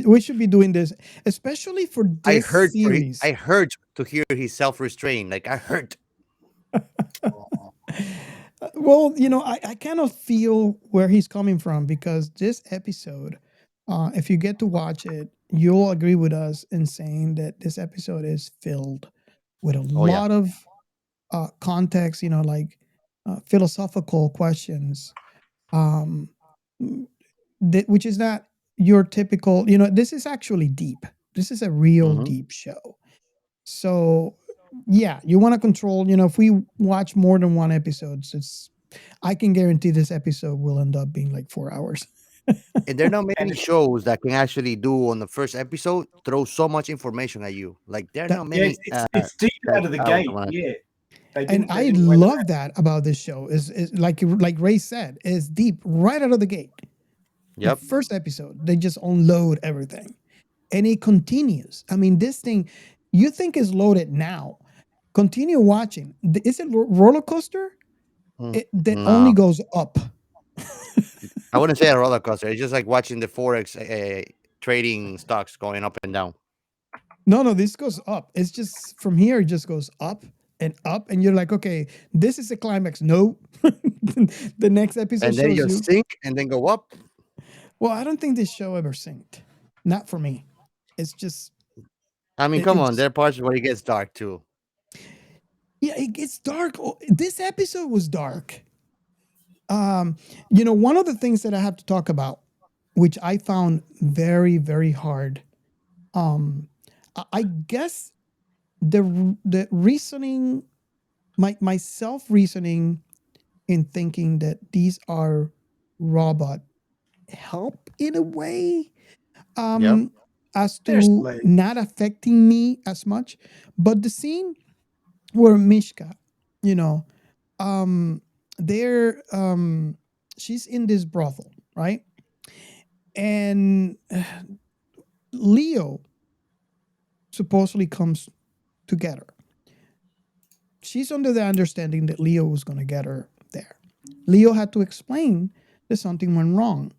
we should be doing this, especially for this series. I hurt to hear his self-restraint. Like I hurt. Well, I kind of feel where he's coming from because this episode, if you get to watch it, you'll agree with us in saying that this episode is filled with a lot of context, like philosophical questions, which is not your typical, this is actually deep. This is a real deep show. So yeah, you want to control, if we watch more than one episode, I can guarantee this episode will end up being like 4 hours. And there are not many shows that can actually do on the first episode throw so much information at you. Like there are not many. It's deep out of the gate. Yeah. And I love that about this show is like Ray said, is deep right out of the gate. Yep. The first episode, they just unload everything. And it continues. I mean, this thing you think is loaded now. Continue watching. Is it roller coaster? That only goes up. I wouldn't say a roller coaster. It's just like watching the forex trading stocks going up and down. No, this goes up. It's just from here, it just goes up, and you're like, okay, this is the climax. No, the next episode And then shows you you. sink and then go up. Well, I don't think this show ever synced. Not for me. It's just I mean, come on. it's There are parts where it gets dark too. yeah, it gets dark. This episode was dark. One of the things that I have to talk about, which I found very, very hard. I guess the reasoning, my self reasoning in thinking that these are robot help in a way, Yep. as There's to legs. not affecting me as much. But the scene where Mishka, you know, they're she's in this brothel, right? And Leo supposedly comes to get her. She's under the understanding that Leo was going to get her there. Leo had to explain that something went wrong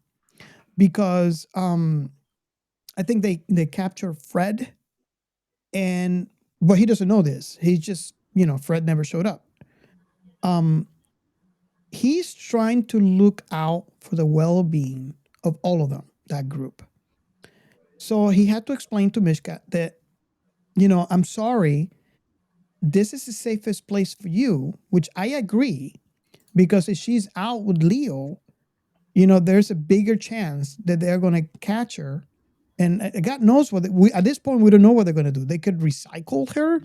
because I think they capture Fred, but he doesn't know this. He's just Fred never showed up. He's trying to look out for the well-being of all of them, that group. So he had to explain to Mishka that, I'm sorry, this is the safest place for you, which I agree, because if she's out with Leo, there's a bigger chance that they're going to catch her. And God knows what at this point, we don't know what they're going to do. They could recycle her,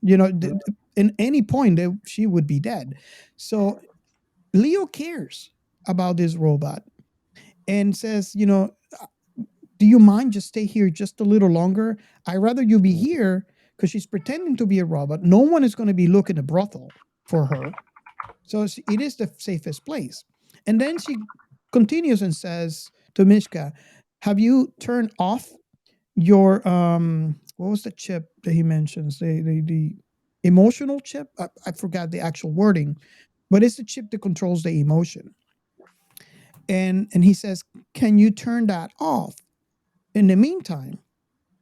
in any point she would be dead. So Leo cares about this robot and says, do you mind just stay here just a little longer? I'd rather you be here because she's pretending to be a robot. No one is going to be looking a brothel for her. So it is the safest place. And then she continues and says to Mishka, have you turned off your, what was the chip that he mentions? The emotional chip? I forgot the actual wording, but it's the chip that controls the emotion. And he says, can you turn that off in the meantime?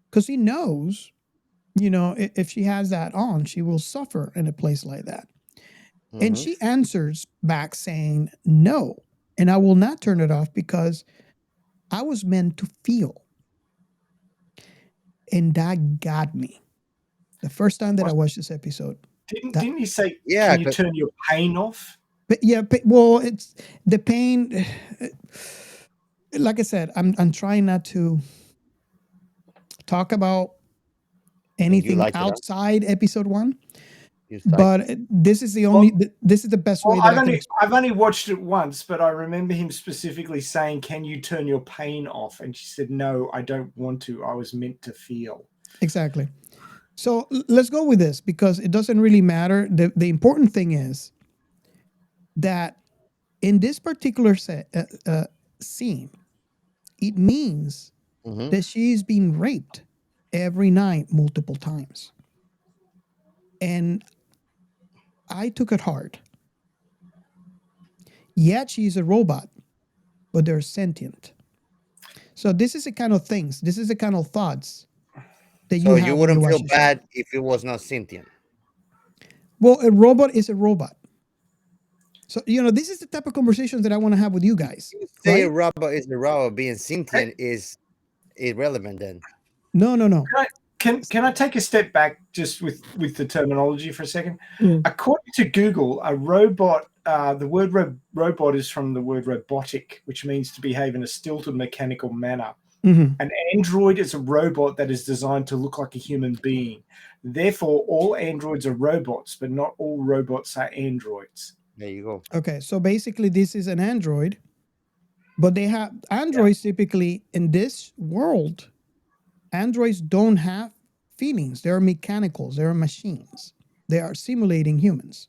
Because he knows, if she has that on, she will suffer in a place like that. And she answers back saying, no, and I will not turn it off because I was meant to feel. And that got me. The first time that I watched this episode. Didn't he say, Yeah, can you turn your pain off? But yeah, well, it's the pain. Like I said, I'm trying not to talk about anything outside episode 1. But this is the only. This is the best way that I can. I've only watched it once, but I remember him specifically saying, "Can you turn your pain off?" And she said, "No, I don't want to. I was meant to feel." Exactly. So let's go with this because it doesn't really matter. The important thing is that in this particular scene, it means that she's being raped every night, multiple times, and I took it hard. Yet she's a robot, but they're sentient. So this is the kind of things. This is the kind of thoughts that you have. So you wouldn't feel bad if it was not sentient. Well, a robot is a robot. So this is the type of conversations that I want to have with you guys. Say a robot is a robot, being sentient is irrelevant then. No. Can I take a step back just with the terminology for a second? According to Google, a robot, the word robot is from the word robotic, which means to behave in a stilted mechanical manner. An android is a robot that is designed to look like a human being. Therefore, all androids are robots, but not all robots are androids. There you go. Okay, so basically this is an android, but they have androids typically in this world. Androids don't have feelings. They're mechanicals. They're machines. They are simulating humans.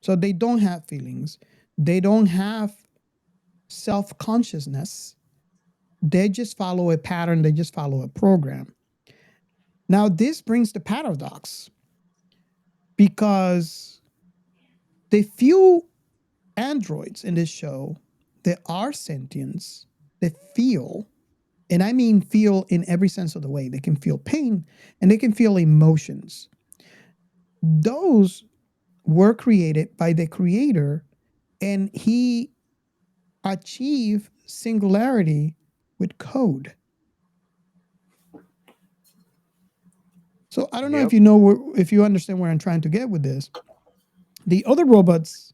So they don't have feelings. They don't have self-consciousness. They just follow a pattern. They just follow a program. Now, this brings the paradox because the few androids in this show that are sentients, that feel, and I mean feel in every sense of the way. They can feel pain and they can feel emotions. Those were created by the creator, and he achieved singularity with code. So I don't know if Yep. you know if you understand where I'm trying to get with this. The other robots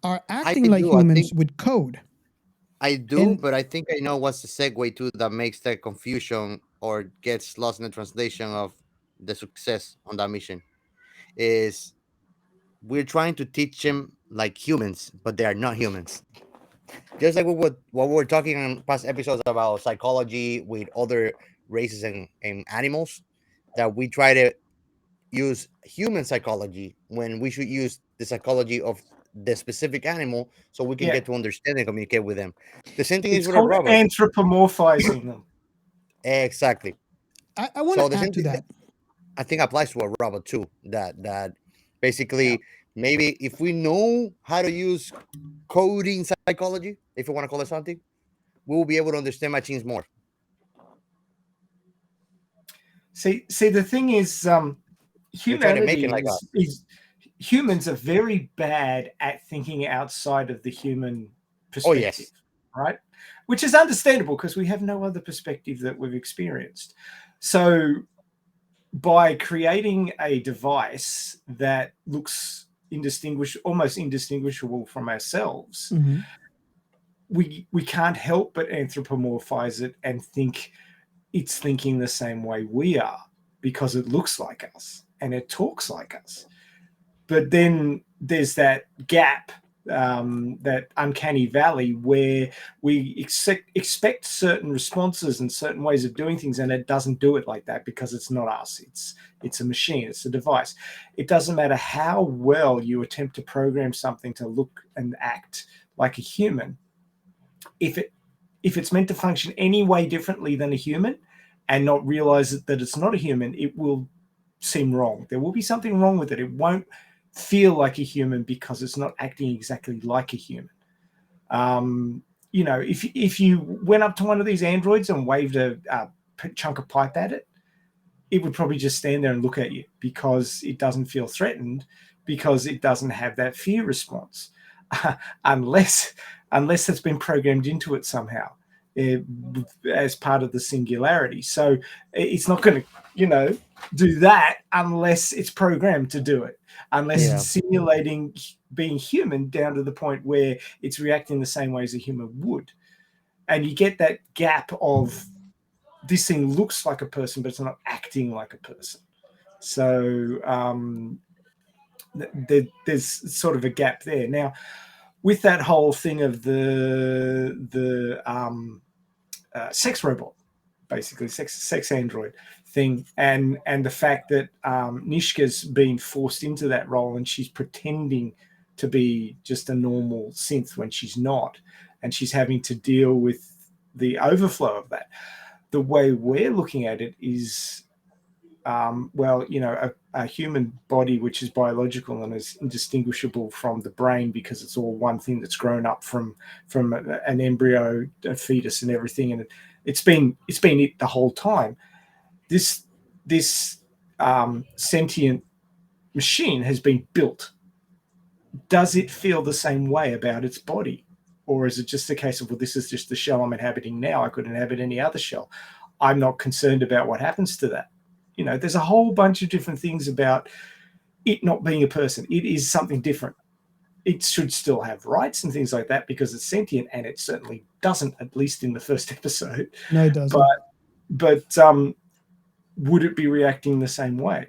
are acting I like do. I think humans with code. I do, And but I think I know what's the segue to that makes the confusion or gets lost in the translation of the success on that mission. Is we're trying to teach them like humans, but they are not humans. Just like what we were talking in past episodes about psychology with other races and animals, that we try to use human psychology when we should use the psychology of the specific animal so we can Yeah, get to understand and communicate with them. The same thing is it's with a called robot. anthropomorphizing them. Exactly. I want So to the add same to thing that. I think applies to a robot too. That basically maybe if we know how to use coding psychology, if you want to call it something, we will be able to understand machines more. See, the thing is, We try to make it humanity like us. is humans are very bad at thinking outside of the human Oh perspective, yes. right? Which is understandable because we have no other perspective that we've experienced. So by creating a device that looks almost indistinguishable from ourselves, Mhm. we can't help but anthropomorphize it and think it's thinking the same way we are because it looks like us and it talks like us. But then there's that gap, that uncanny valley where we expect certain responses and certain ways of doing things, and it doesn't do it like that because it's not us. It's a machine. It's a device. It doesn't matter how well you attempt to program something to look and act like a human. If it's meant to function any way differently than a human and not realize that it's not a human, it will seem wrong. There will be something wrong with it. It won't feel like a human because it's not acting exactly like a human. If you went up to one of these androids and waved a chunk of pipe at it, it would probably just stand there and look at you because it doesn't feel threatened, because it doesn't have that fear response, unless it's been programmed into it somehow, as part of the singularity. So it's not going to, do that unless it's programmed to do it, unless Yeah. it's simulating being human down to the point where it's reacting the same way as a human would. And you get that gap of this thing looks like a person, but it's not acting like a person. So there's sort of a gap there. Now, with that whole thing of the sex robot, basically sex android thing, and the fact that Nishka's been forced into that role and she's pretending to be just a normal synth when she's not, and she's having to deal with the overflow of that. The way we're looking at it is, a human body which is biological and is indistinguishable from the brain because it's all one thing that's grown up from an embryo, a fetus, and everything, and it's been it the whole time. This sentient machine has been built. Does it feel the same way about its body? Or is it just a case of, well, this is just the shell I'm inhabiting now. I could inhabit any other shell. I'm not concerned about what happens to that. There's a whole bunch of different things about it not being a person. It is something different. It should still have rights and things like that because it's sentient, and it certainly doesn't, at least in the first episode. No, it doesn't. But would it be reacting the same way?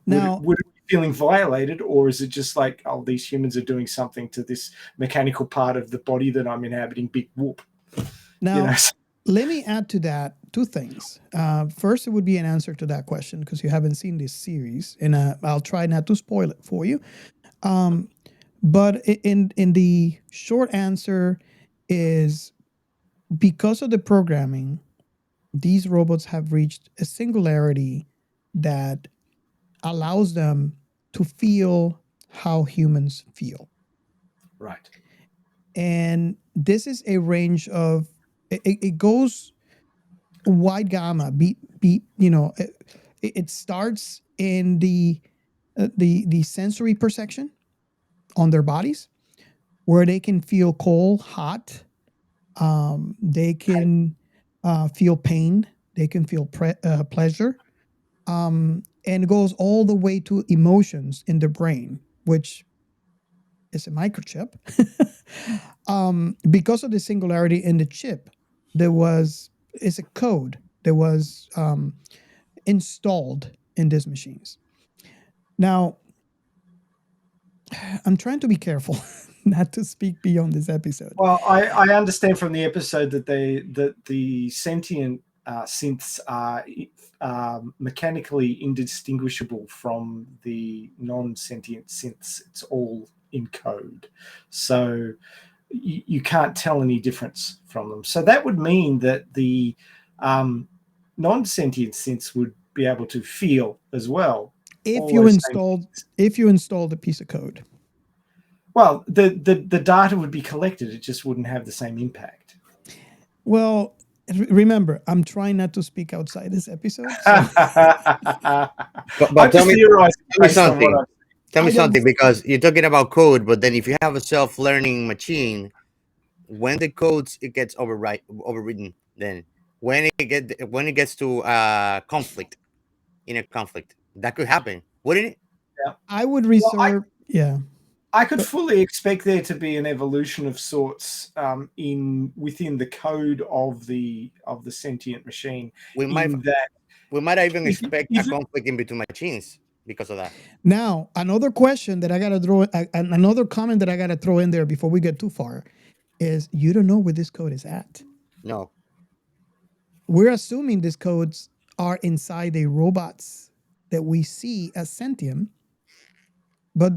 Now, would it be feeling violated, or is it just like, oh, these humans are doing something to this mechanical part of the body that I'm inhabiting? Big whoop. now, let me add to that two things. First, it would be an answer to that question because you haven't seen this series, and I'll try not to spoil it for you. But in the short answer is, because of the programming, these robots have reached a singularity that allows them to feel how humans feel. Right. and this is a range of it goes wide gamma. It starts in the sensory perception on their bodies, where they can feel cold, hot. They can feel pain. They can feel pleasure. And it goes all the way to emotions in the brain, which is a microchip. Because of the singularity in the chip, it's a code that was installed in these machines. Now, I'm trying to be careful not to speak beyond this episode. Well, I understand from the episode that the sentient synths are mechanically indistinguishable from the non-sentient synths. It's all in code, so you can't tell any difference from them. So that would mean that the non-sentient synths would be able to feel as well. If you installed a piece of code. Well, the data would be collected. It just wouldn't have the same impact. Well, remember, I'm trying not to speak outside this episode. So. but tell me something. Tell me something, because you're talking about code, but then if you have a self-learning machine, when the codes it gets overridden, then when it gets to conflict, that could happen, wouldn't it? Yeah. I would reserve. I could fully expect there to be an evolution of sorts within the code of the sentient machine. We might even expect a conflict in between machines because of that. Now, another question that I got to throw, another comment that I got to throw in there before we get too far, is you don't know where this code is at. No. We're assuming these codes are inside the robots that we see as sentient, but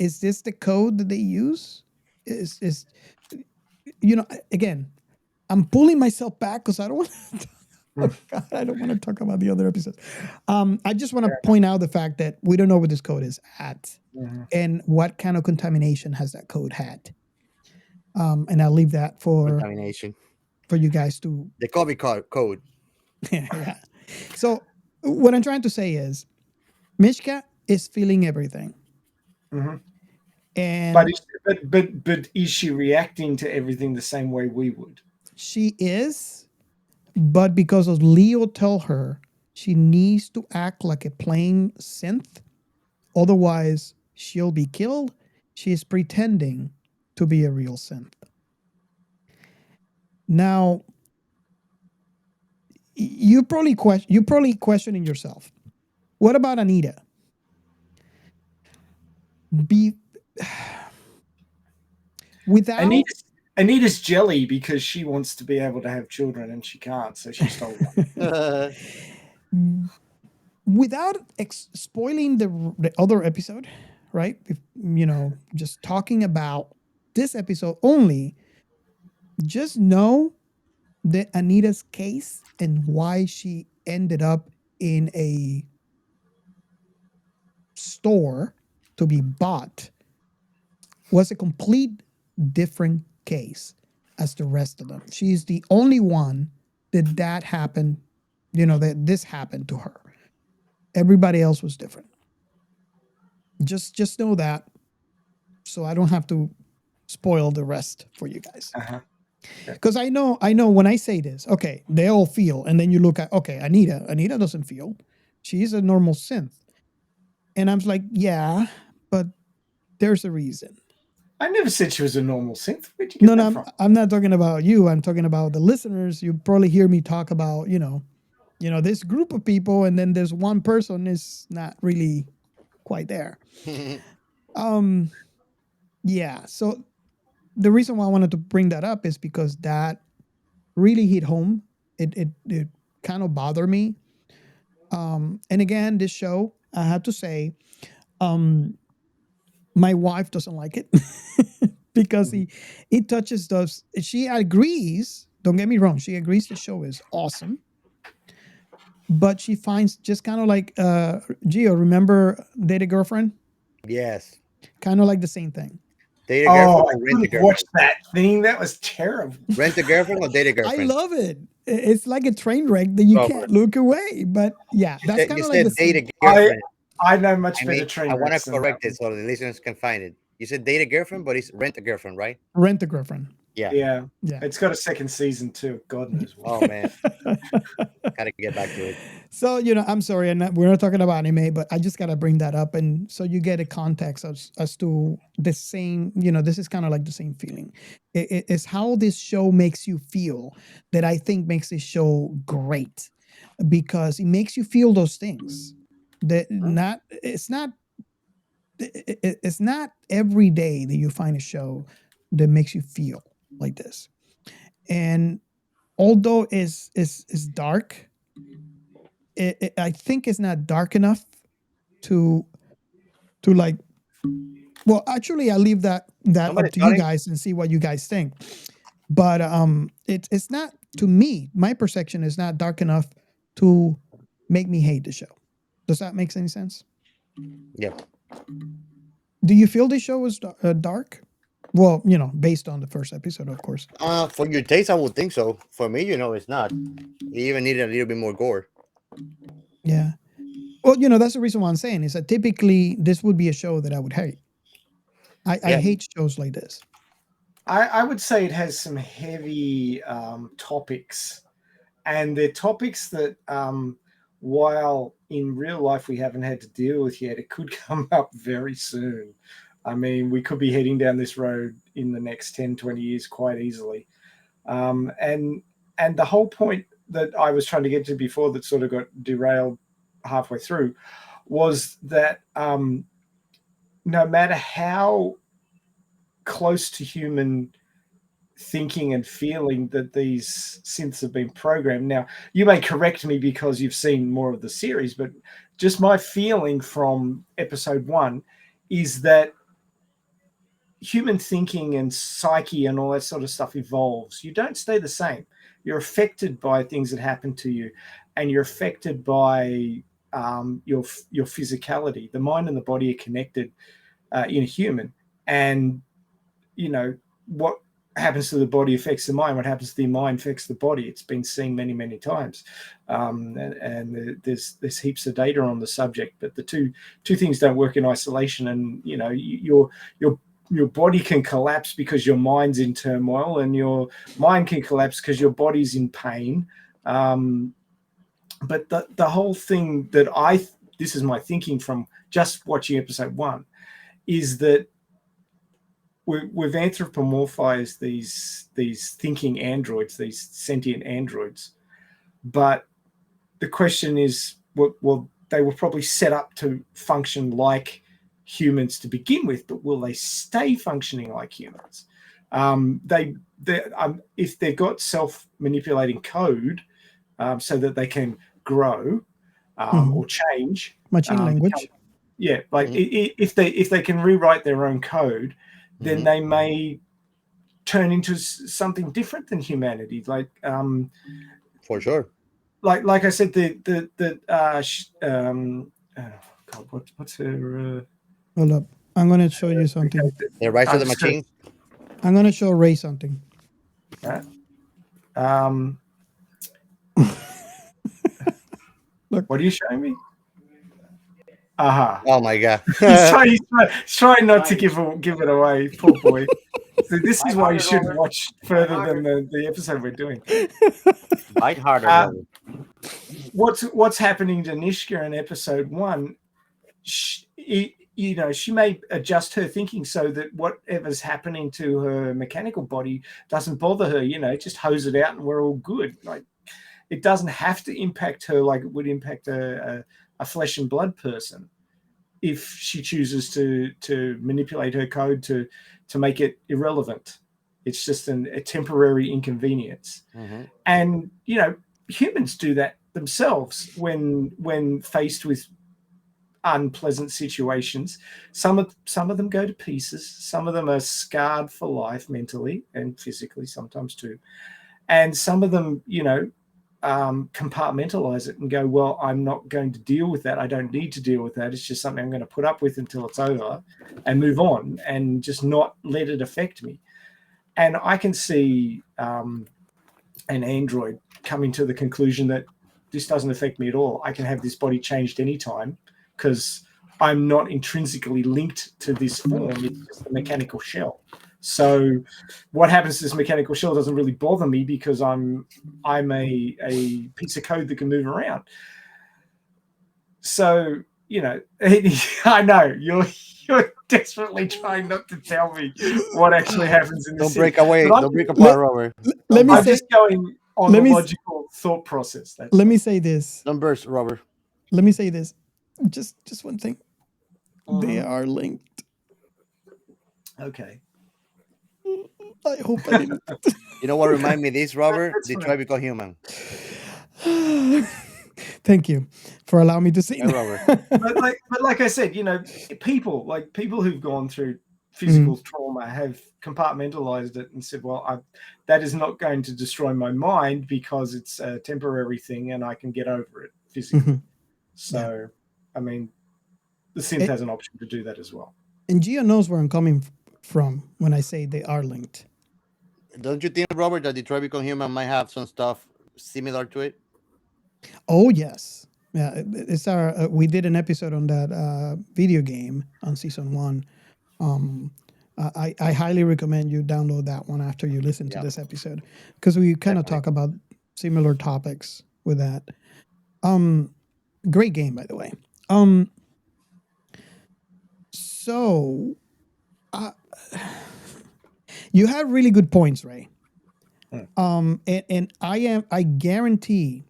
is this the code that they use? Is again, I'm pulling myself back because I don't want to. Oh God, I don't want to talk about the other episodes. I just want to point out the fact that we don't know where this code is at, and what kind of contamination has that code had. And I'll leave that for contamination for you guys to the COVID code. Yeah. So what I'm trying to say is, Mishka is feeling everything. And but is she reacting to everything the same way we would? She is. But because of Leo tell her she needs to act like a plain synth, otherwise she'll be killed, she is pretending to be a real synth. Now, you probably questioning yourself. What about Anita? Without Anita's jelly because she wants to be able to have children and she can't, so she stole one. Without spoiling the other episode, right? Just talking about this episode only, just know that Anita's case and why she ended up in a store to be bought was a complete different case as the rest of them. She's the only one that happened, that this happened to her. Everybody else was different. Just know that, so I don't have to spoil the rest for you guys. Because I know when I say this, okay, they all feel, and then you look at, okay, Anita doesn't feel. She's a normal synth. And I'm like, yeah, but there's a reason. I never said she was a normal synth. Where'd you get that from? I'm not talking about you. I'm talking about the listeners. You probably hear me talk about, this group of people, and then there's one person is not really quite there. Yeah. So the reason why I wanted to bring that up is because that really hit home. It kind of bothered me. And again, this show, I have to say, my wife doesn't like it because it touches those. She agrees. Don't get me wrong. She agrees the show is awesome, but she finds just kind of like Gio. Remember Date a Girlfriend? Yes. Kind of like the same thing. Date a girlfriend I or rent a couldn't girlfriend? watch that thing. That was terrible. Rent a girlfriend or date a I girlfriend? love it. It's like a train wreck that you Oh, can't look away. But yeah, that's kind you of like the said date same. a girlfriend. I know much I better mean, train I want to wrecks than that correct one. it so the listeners can find it. You said date a girlfriend, but it's rent a girlfriend, right? Rent a girlfriend. Yeah. Yeah. Yeah. It's got a second season too. God knows why. Oh man, gotta get back to it. So, I'm sorry, we're not talking about anime, but I just got to bring that up. And so you get a context as to the same, this is kind of like the same feeling. It's how this show makes you feel that I think makes this show great, because it makes you feel those things that it's not every day that you find a show that makes you feel like this. And although it's dark, I think it's not dark enough to like. Well, actually, I leave that Somebody up to you calling? guys and see what you guys think. But it's not, to me. My perception is not dark enough to make me hate the show. Does that make any sense? Yeah. Do you feel the show is dark? Well, based on the first episode, of course. For your taste, I would think so. For me, it's not. You even need a little bit more gore. Yeah. Well, that's the reason why I'm saying is that typically this would be a show that I would hate. I hate shows like this. I would say it has some heavy topics, and they're topics that, while in real life we haven't had to deal with yet, it could come up very soon. I mean, we could be heading down this road in the next 10, 20 years quite easily. And the whole point that I was trying to get to before that sort of got derailed halfway through was that no matter how close to human thinking and feeling that these synths have been programmed. Now, you may correct me because you've seen more of the series, but just my feeling from episode 1 is that human thinking and psyche and all that sort of stuff evolves. You don't stay the same. You're affected by things that happen to you, and you're affected by your physicality. The mind and the body are connected in a human, and what happens to the body affects the mind. What happens to the mind affects the body. It's been seen many, many times, and there's heaps of data on the subject. But the two things don't work in isolation. And your body can collapse because your mind's in turmoil, and your mind can collapse because your body's in pain. But the whole thing that this is my thinking from just watching episode 1, is that we've anthropomorphized these thinking androids, these sentient androids. But the question is, well, they were probably set up to function like humans to begin with, but will they stay functioning like humans? If they've got self-manipulating code, so that they can grow or change, machine language. if they can rewrite their own code, then they may turn into something different than humanity. For sure. Like I said, what's her? Hold up, I'm going to show you something. The Rise of the Machine. I'm going to show Ray something. Right. Look. What are you showing me? Aha. Oh my god. he's trying not to give it away. Poor boy. So this is why you shouldn't watch further than the episode we're doing. Bite harder. What's happening to Nishka in episode 1? She may adjust her thinking so that whatever's happening to her mechanical body doesn't bother her. Just hose it out and we're all good. Like, it doesn't have to impact her like it would impact a flesh and blood person if she chooses to manipulate her code to make it irrelevant. It's just a temporary inconvenience. And humans do that themselves when faced with unpleasant situations. Some of them go to pieces. Some of them are scarred for life, mentally and physically, sometimes too. And some of them compartmentalize it and go, well, I'm not going to deal with that. I don't need to deal with that. It's just something I'm going to put up with until it's over and move on and just not let it affect me. And I can see an android coming to the conclusion that this doesn't affect me at all. I can have this body changed anytime because I'm not intrinsically linked to this form. It's just a mechanical shell. So what happens to this mechanical shell doesn't really bother me because I'm a piece of code that can move around. So, you know, I know you're desperately trying not to tell me what actually happens in the Don't break away. Don't break apart, Robert. I'm just going on the logical thought process. Let me say this. Don't burst, Robert. Let me say this. Just one thing. They are linked. Okay. I hope I didn't. You know what remind me of this, Robert? Detroit Become Human. Thank you for allowing me to say that. Robert. but like I said, you know, people who've gone through physical trauma have compartmentalized it and said, well, that is not going to destroy my mind because it's a temporary thing and I can get over it physically. So, I mean, the synth has an option to do that as well. And Gio knows where I'm coming from when I say they are linked. Don't you think, Robert, that Detroit Become Human might have some stuff similar to it? Oh, yes. Yeah, it's our. We did an episode on that video game on season 1. I highly recommend you download that one after you listen to this episode because we kind of talk about similar topics with that. Great game, by the way. So, you have really good points, Ray. And I guarantee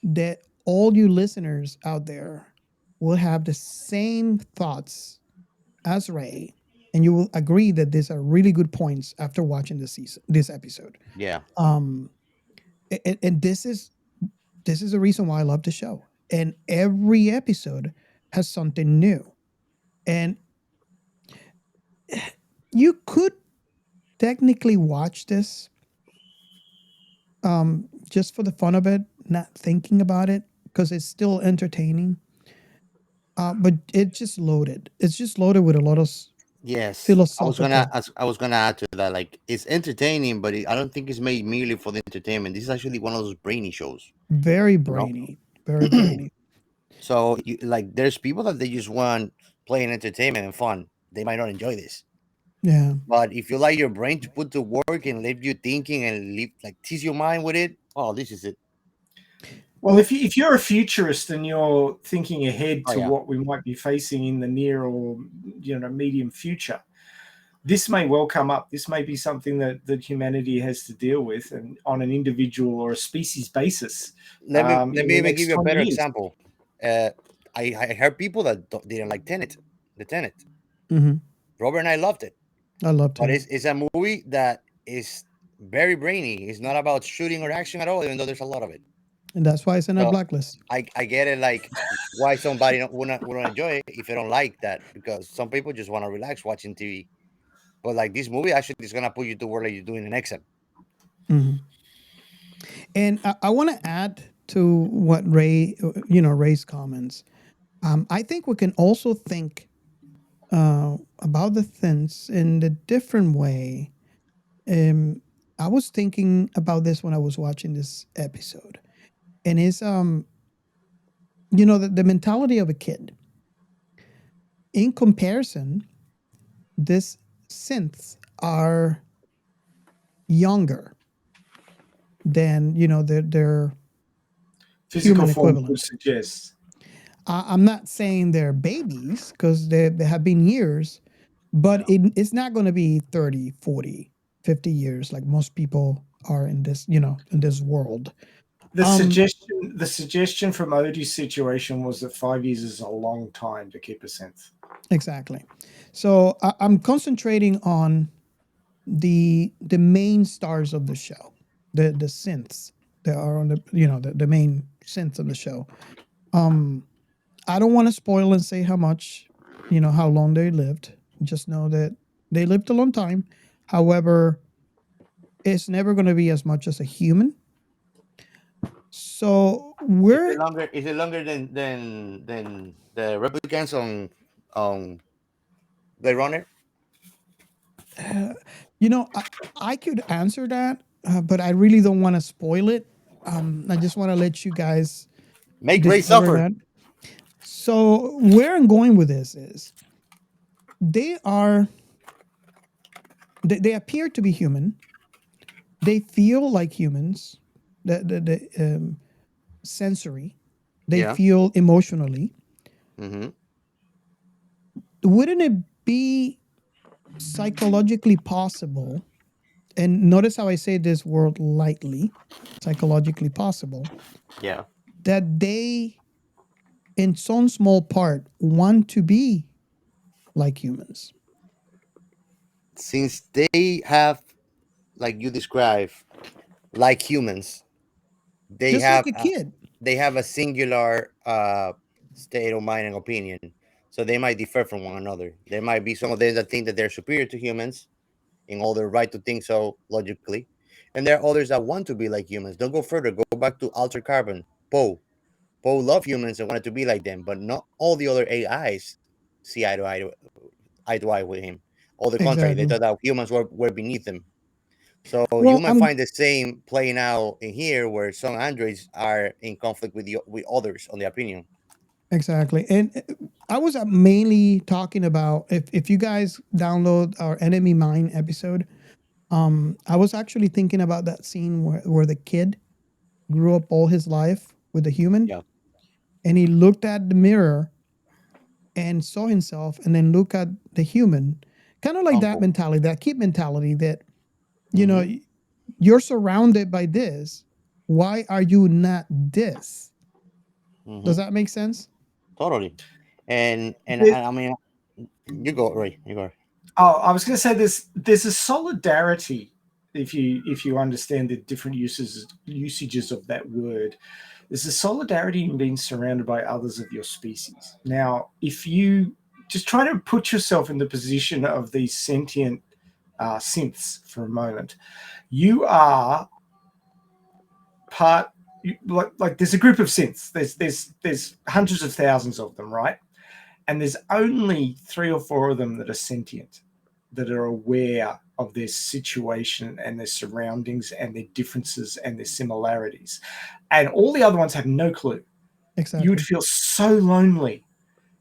that all you listeners out there will have the same thoughts as Ray, and you will agree that these are really good points after watching this episode. Yeah. And this is the reason why I love the show. And every episode has something new. And you could technically watch this just for the fun of it, not thinking about it, because it's still entertaining. But it's just loaded. It's just loaded with a lot of philosophical. I was gonna add to that. Like, it's entertaining, but I don't think it's made merely for the entertainment. This is actually one of those brainy shows. Very brainy, very brainy. So, there's people that they just want playing entertainment and fun. They might not enjoy this. Yeah. But if you like your brain to put to work and leave you thinking and tease your mind with it, oh, this is it. Well, if you're a futurist and you're thinking ahead to what we might be facing in the near or medium future, this may well come up. This may be something that humanity has to deal with, and on an individual or a species basis. Let me even give you a better example. I heard people that didn't like Tenet, the Tenet. Mm-hmm. Robert and I loved it. I loved it. But it's a movie that is very brainy. It's not about shooting or action at all, even though there's a lot of it. And that's why it's in a blacklist. I get it, why somebody wouldn't enjoy it if they don't like that, because some people just want to relax watching TV. But this movie actually is gonna put you to work like you're doing an exam. Mm-hmm. And I want to add to what Ray's comments. I think we can also think about the things in a different way. I was thinking about this when I was watching this episode. And it's, the mentality of a kid. In comparison, these synths are younger than, their physical form would suggest. I'm not saying they're babies because they have been years, but it's not going to be 30, 40, 50 years like most people are in this, in this world. The suggestion from Odie's situation was that 5 years is a long time to keep a synth. Exactly. So I'm concentrating on the main stars of the show, the synths that are on the main synths of the show. I don't want to spoil and say how much, how long they lived. Just know that they lived a long time. However, it's never going to be as much as a human. So Is we're it longer? Is it longer than the replicants on Blade Runner? uh, I could answer that, but I really don't want to spoil it. I just want to let you guys Make Ray discover suffer. that. So where I'm going with this is they are they appear to be human. They feel like humans. The sensory. They Yeah. feel emotionally. Mm-hmm. Wouldn't it be psychologically possible? And notice how I say this word lightly, psychologically possible, Yeah. that they, in some small part, want to be like humans. Since they have, like you describe, like humans, they Just have like a kid. they have a singular state of mind and opinion. So they might differ from one another. There might be some of them that think that they're superior to humans in all their right to think so logically. And there are others that want to be like humans. Don't go further. Go back to Alter Carbon. Poe. Poe loved humans and wanted to be like them, but not all the other AIs see eye to eye with him. All the contrary, they Exactly. thought that humans were beneath them. So you Well, might find the same playing out in here, where some androids are in conflict with others on the opinion. exactly. And I was mainly talking about if you guys download our Enemy Mine episode, I was actually thinking about that scene where the kid grew up all his life with a human Yeah. and he looked at the mirror and saw himself and then look at the human, kind of like that Uncle. mentality, that kid mentality that, you know, Mm-hmm. you're surrounded by this. Why are you not this? Mm-hmm. Does that make sense? Totally. And There- I mean, you go, Ray. You go. Oh, I was going to say there's a solidarity if you understand the different usages of that word. There's a solidarity in being surrounded by others of your species. Now, if you just try to put yourself in the position of these sentient synths for a moment, you are part like there's a group of synths. There's hundreds of thousands of them, right? And there's only 3 or 4 of them that are sentient, that are aware of their situation and their surroundings and their differences and their similarities. And all the other ones have no clue. Exactly. You would feel so lonely.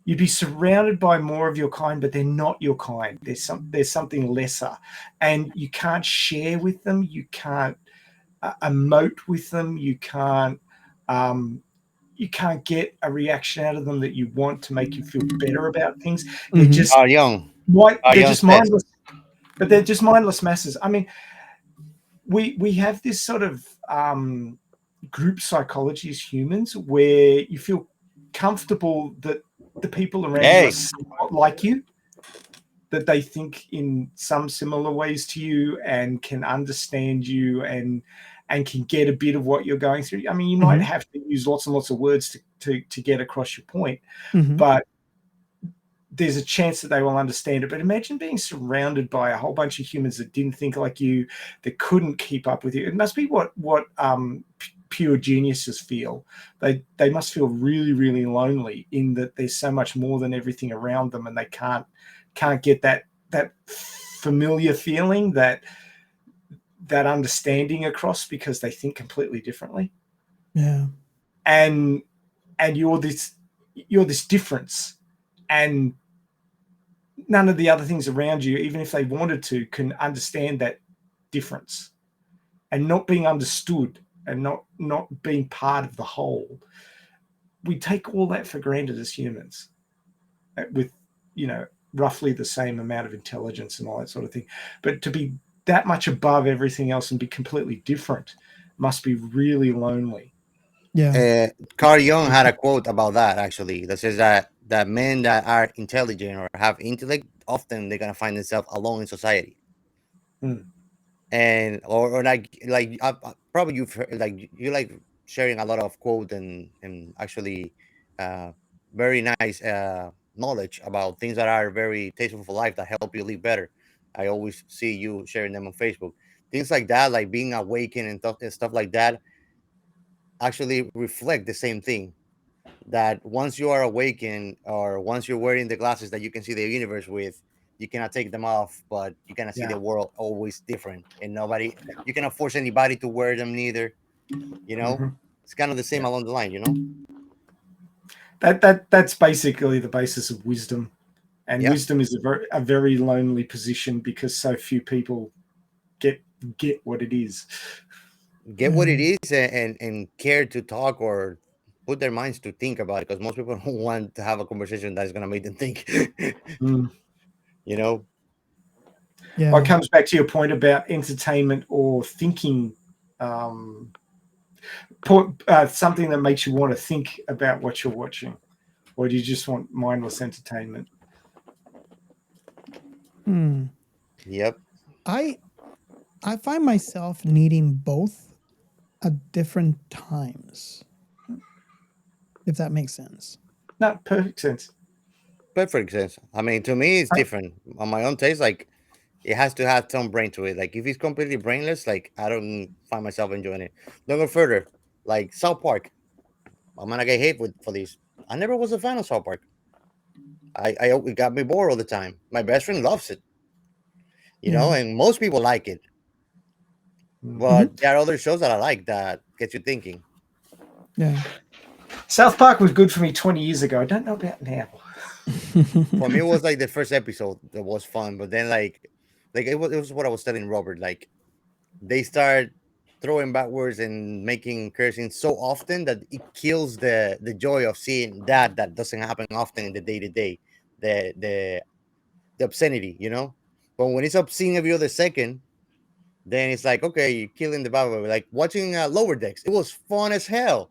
You'd be surrounded by more of your kind, but they're not your kind. There's something lesser, and you can't share with them. You can't emote with them. You can't get a reaction out of them that you want to make you feel better about things. They're Mhm. just Young. they're Young just says. mindless, but they're just mindless masses. I mean, we have this sort of group psychology as humans where you feel comfortable that the people around you are Hey. somewhat like you, that they think in some similar ways to you and can understand you and can get a bit of what you're going through. I mean, you might Mhm. have to use lots and lots of words to get across your point, Mhm. but there's a chance that they will understand it. But imagine being surrounded by a whole bunch of humans that didn't think like you, that couldn't keep up with you. It must be what pure geniuses feel. They must feel really, really lonely in that there's so much more than everything around them, and they can't get that familiar feeling, that understanding across, because they think completely differently. Yeah. And you're this difference, and none of the other things around you, even if they wanted to, can understand that difference. And not being understood and not being part of the whole, we take all that for granted as humans, with roughly the same amount of intelligence and all that sort of thing. But to be that much above everything else and be completely different must be really lonely. Yeah. Carl Jung had a quote about that actually that says that men that are intelligent or have intellect often they're gonna find themselves alone in society. Mm. And or like probably you've heard, like you like sharing a lot of quote and actually uh very nice knowledge about things that are very tasteful for life that help you live better. I always see you sharing them on Facebook, things like that, like being awakened and stuff like that. actually reflect the same thing. That once you are awakened, or once you're wearing the glasses that you can see the universe with, you cannot take them off, but you cannot see the world always different, and nobody, you cannot force anybody to wear them neither. It's kind of the same along the line. That's basically the basis of wisdom, and Yeah. wisdom is a very lonely position because so few people get what it is. Get what it is, and care to talk or put their minds to think about it, because most people don't want to have a conversation that's going to make them think. You know. Yeah. Well, it comes back to your point about entertainment or thinking, something that makes you want to think about what you're watching, or do you just want mindless entertainment? Yep. I find myself needing both at different times, if that makes sense. No, perfect sense. Perfect sense. I mean, to me, it's different. On my own taste, like, it has to have some brain to it. Like, if it's completely brainless, like, I don't find myself enjoying it. Don't go further. Like South Park. I'm gonna get hate for this. I never was a fan of South Park. It got me bored all the time. My best friend loves it. And most people like it. But there are other shows that I like that get you thinking. Yeah. South Park was good for me 20 years ago. I don't know about now. For me, it was like the first episode that was fun, but then like it was what I was telling Robert. Like, they start throwing backwards and making cursing so often that it kills the joy of seeing that doesn't happen often in the day to day. The obscenity, But when it's obscene every other second, then it's like, okay, you're killing the Bible. Like watching Lower Decks, it was fun as hell.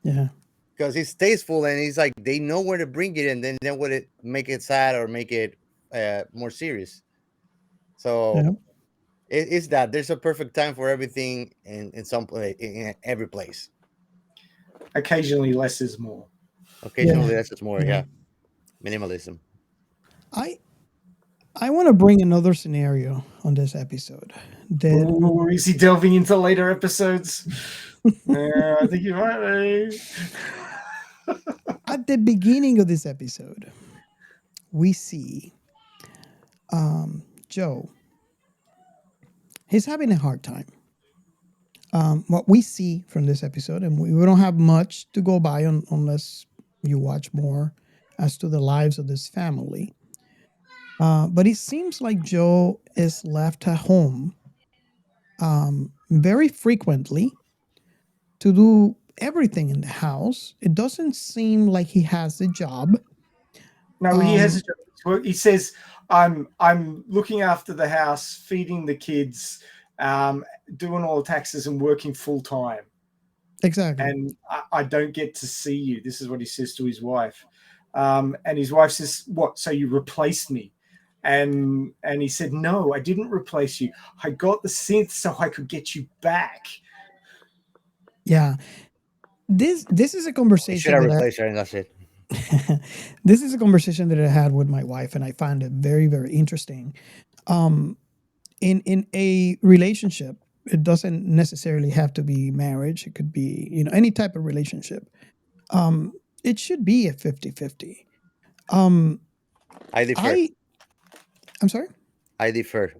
Yeah. Because it's tasteful, and it's like they know where to bring it, and then would it make it sad or make it more serious. So it's that there's a perfect time for everything in some place, in every place. Occasionally, less is more. Occasionally, less is more. Yeah, minimalism. I want to bring another scenario on this episode. Is he delving into later episodes? Yeah, I think you might be. At the beginning of this episode, we see Joe. He's having a hard time. What we see from this episode, and we don't have much to go by unless you watch more as to the lives of this family. But it seems like Joe is left at home very frequently to do everything in the house. It doesn't seem like he has a job. No, he has a job. He says, I'm looking after the house, feeding the kids, doing all the taxes and working full time. Exactly. And I don't get to see you. This is what he says to his wife. And his wife says, what? So you replaced me? And he said, no, I didn't replace you. I got the synth so I could get you back. Yeah. This is a conversation. Should I replace her, and that's it. This is a conversation that I had with my wife, and I find it very, very interesting. In a relationship, it doesn't necessarily have to be marriage. It could be, any type of relationship. It should be a 50-50. I defer. I'm sorry? I defer.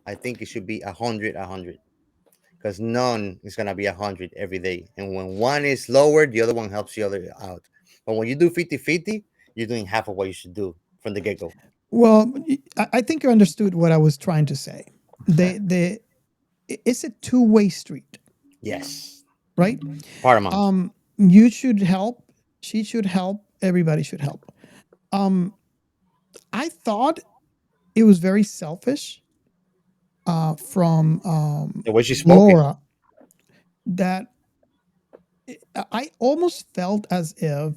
I think it should be 100, because none is gonna be 100 every day. And when one is lower, the other one helps the other out. But when you do 50-50, you're doing half of what you should do from the get-go. Well, I think you understood what I was trying to say. It's a two-way street. Yes. Right? Paramount. You should help. She should help. Everybody should help. I thought it was very selfish from the way she spoke Laura, that I almost felt as if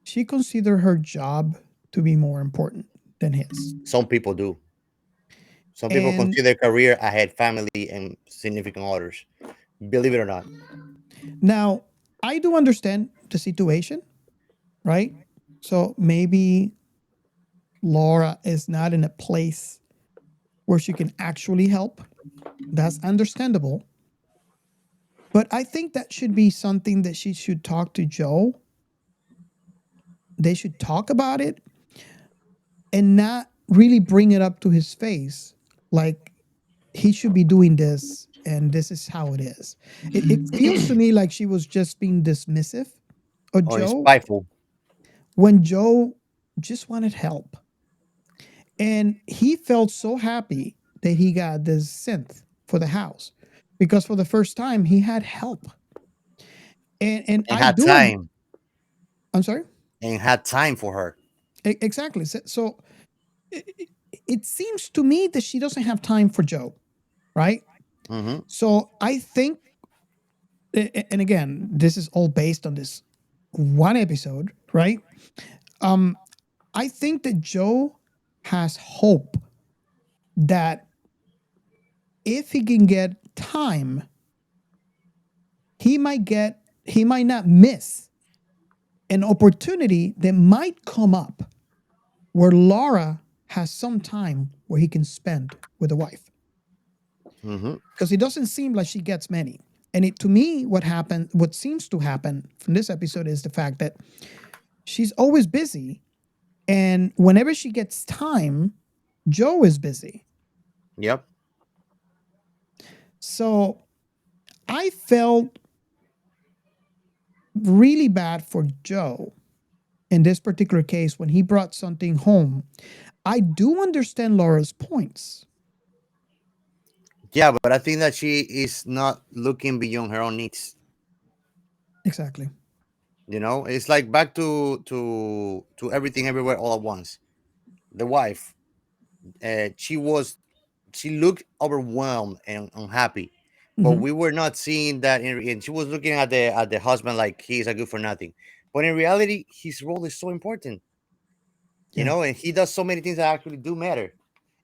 she considered her job to be more important than his. Some people do. Some people consider career ahead family and significant others. Believe it or not. Now, I do understand the situation, right? So maybe Laura is not in a place where she can actually help. That's understandable. But I think that should be something that she should talk to Joe. They should talk about it and not really bring it up to his face. Like he should be doing this and this is how it is. It feels to me like she was just being dismissive of Or Joe spiteful. when Joe just wanted help. And he felt so happy that he got this synth for the house because for the first time he had help. And And I had do. time. I'm sorry. And had time for her. Exactly. So it seems to me that she doesn't have time for Joe, right? Mm-hmm. So I think, and again, this is all based on this one episode, right? Um, I think that Joe has hope that if he can get time, he might not miss an opportunity that might come up where Laura has some time where he can spend with the wife. Mm-hmm. Because it doesn't seem like she gets many. And to me, what seems to happen from this episode is the fact that she's always busy. And whenever she gets time, Joe is busy. Yep. So I felt really bad for Joe in this particular case when he brought something home. I do understand Laura's points. Yeah, but I think that she is not looking beyond her own needs. Exactly. It's like back to everything everywhere all at once. The wife, she looked overwhelmed and unhappy, but Mm-hmm. we were not seeing that. And she was looking at the husband like he's a good for nothing. But in reality, his role is so important, Yeah. and he does so many things that actually do matter.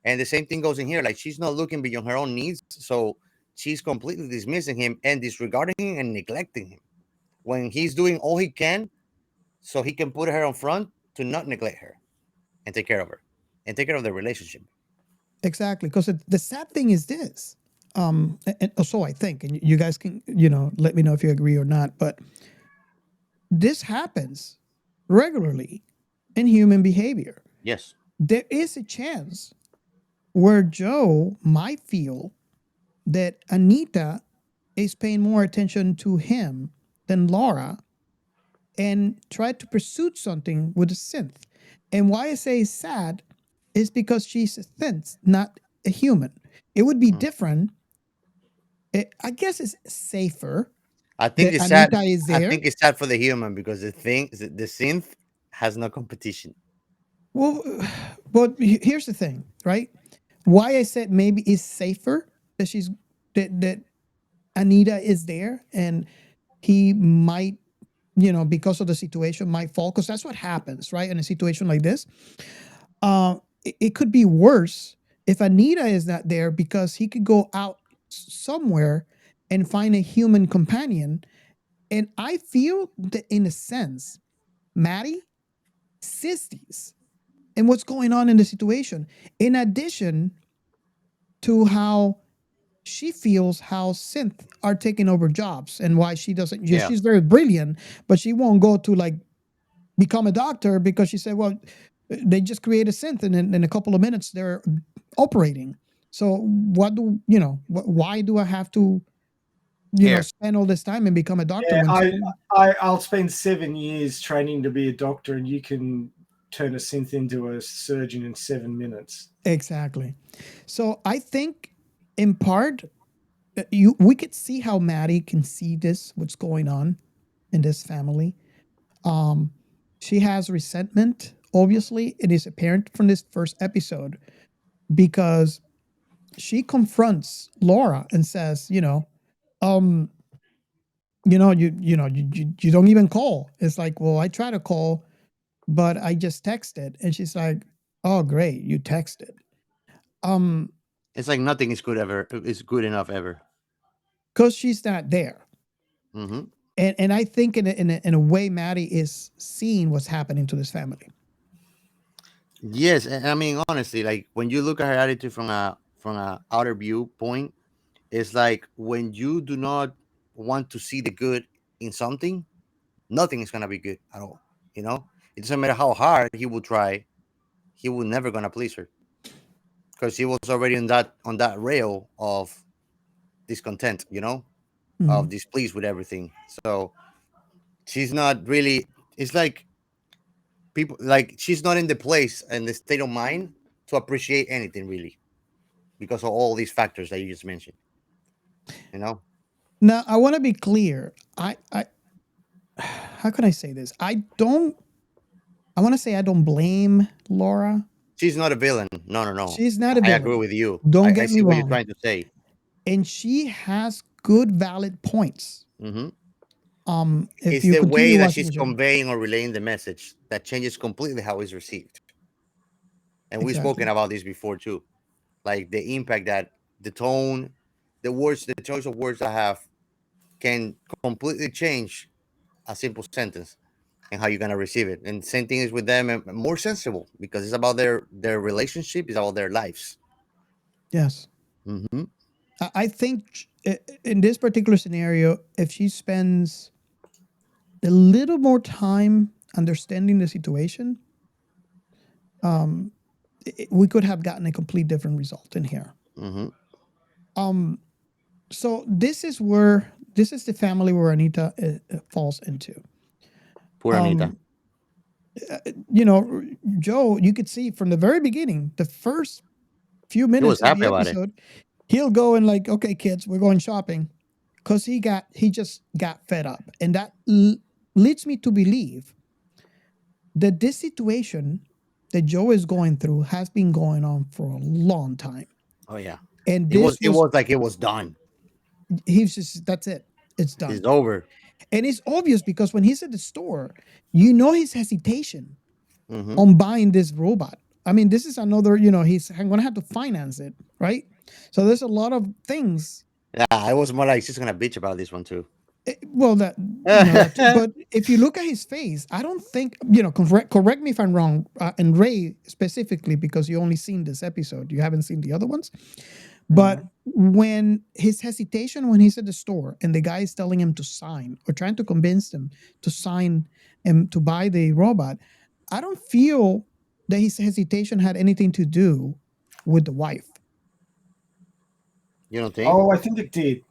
And the same thing goes in here. Like she's not looking beyond her own needs, so she's completely dismissing him and disregarding him and neglecting him when he's doing all he can so he can put her on front to not neglect her and take care of her and take care of the relationship. Exactly. Because the sad thing is this. And so I think, and you guys can, let me know if you agree or not, but this happens regularly in human behavior. Yes. There is a chance where Joe might feel that Anita is paying more attention to him than Laura and try to pursue something with a synth. And why I say sad is because she's a synth, not a human. It would be different. I guess it's safer I think that it's sad. Anita is I there. think it's sad for the human because the synth has no competition. Well, but here's the thing, right? Why I said maybe it's safer that that Anita is there and he might, because of the situation, might fall because that's what happens, right? In a situation like this, it could be worse if Anita is not there because he could go out somewhere and find a human companion. And I feel that in a sense, Maddie sees these and what's going on in the situation. In addition to how she feels how synth are taking over jobs and why she doesn't. Yeah. She's very brilliant, but she won't go to like become a doctor because she said, well, they just create a synth and in a couple of minutes they're operating. So what do why do I have to Here. spend all this time and become a doctor Yeah, when I'll spend 7 years training to be a doctor, and you can turn a synth into a surgeon in 7 minutes. Exactly. So I think in part we could see how Maddie can see this, what's going on in this family. She has resentment. Obviously, it is apparent from this first episode because she confronts Laura and says, um, you don't even call. It's like, well, I try to call, but I just texted, and she's like, oh, great, you texted. It's like nothing is good enough ever. Because she's not there. Mm-hmm. And I think in a way, Maddie is seeing what's happening to this family. Yes, and I mean honestly, like when you look at her attitude from a outer viewpoint, it's like when you do not want to see the good in something, nothing is gonna be good at all. You know, it doesn't matter how hard he will try, he will never gonna please her because he was already on that rail of discontent. You know, of Mhm. displeased with everything. So she's not really. It's like people like she's not in the place and the state of mind to appreciate anything really because of all these factors that you just mentioned. You know, Now, I want to be clear. How can I say this? I want to say I don't blame Laura. she's not a villain. No, no, no. She's not a I agree villain. with you. Don't I get me see what you're wrong. trying to say. And she has good, valid points. Hmm. If It's you the way continue that watching she's the show. conveying or relaying the message that changes completely how it's received. And we've spoken Exactly. about this before too, like the impact that the tone, the words, the choice of words I have can completely change a simple sentence and how you're gonna receive it. And same thing is with them, and more sensible because it's about their relationship, it's about their lives. Yes. Hmm. I think in this particular scenario, if she spends a little more time understanding the situation, we could have gotten a complete different result in here. Hmm. So this is the family where Anita falls into. Poor Anita. You know, Joe, you could see from the very beginning, the first few He was minutes of happy the about it. episode, he'll go and like, okay, kids, we're going shopping, because he just got fed up, and that leads me to believe that this situation that Joe is going through has been going on for a long time, Oh yeah. and It was like it was done. he's just that's it, it's It's done, over. and it's obvious because when he's at the store, you know his hesitation Hmm. on buying this robot. I mean, this is another, he's going to have to finance it, right? So there's a lot of things. Yeah, I was more like she's gonna bitch about this one too. Well, that that too. But if you look at his face, I don't think correct me if I'm wrong, and Ray specifically, because you only seen this episode, you haven't seen the other ones. But when his hesitation when he's at the store and the guy is telling him to sign or trying to convince him to sign and to buy the robot, I don't feel that his hesitation had anything to do with the wife. You don't think? Oh, I think it did.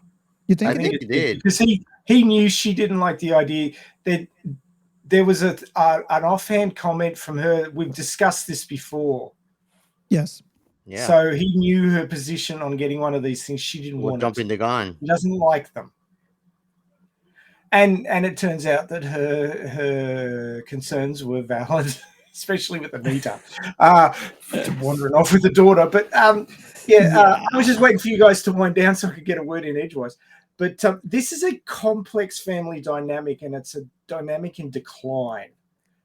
You I think it think think did? he it did did. because he knew she didn't like the idea that there was an offhand comment from her. We've discussed this before. Yes. Yeah. So he knew her position on getting one of these things. She didn't Or want jumping it. the gun. She doesn't like them. And it turns out that her concerns were valid, especially with Anita wandering off with the daughter. But I was just waiting for you guys to wind down so I could get a word in edgewise. But this is a complex family dynamic, and it's a dynamic in decline.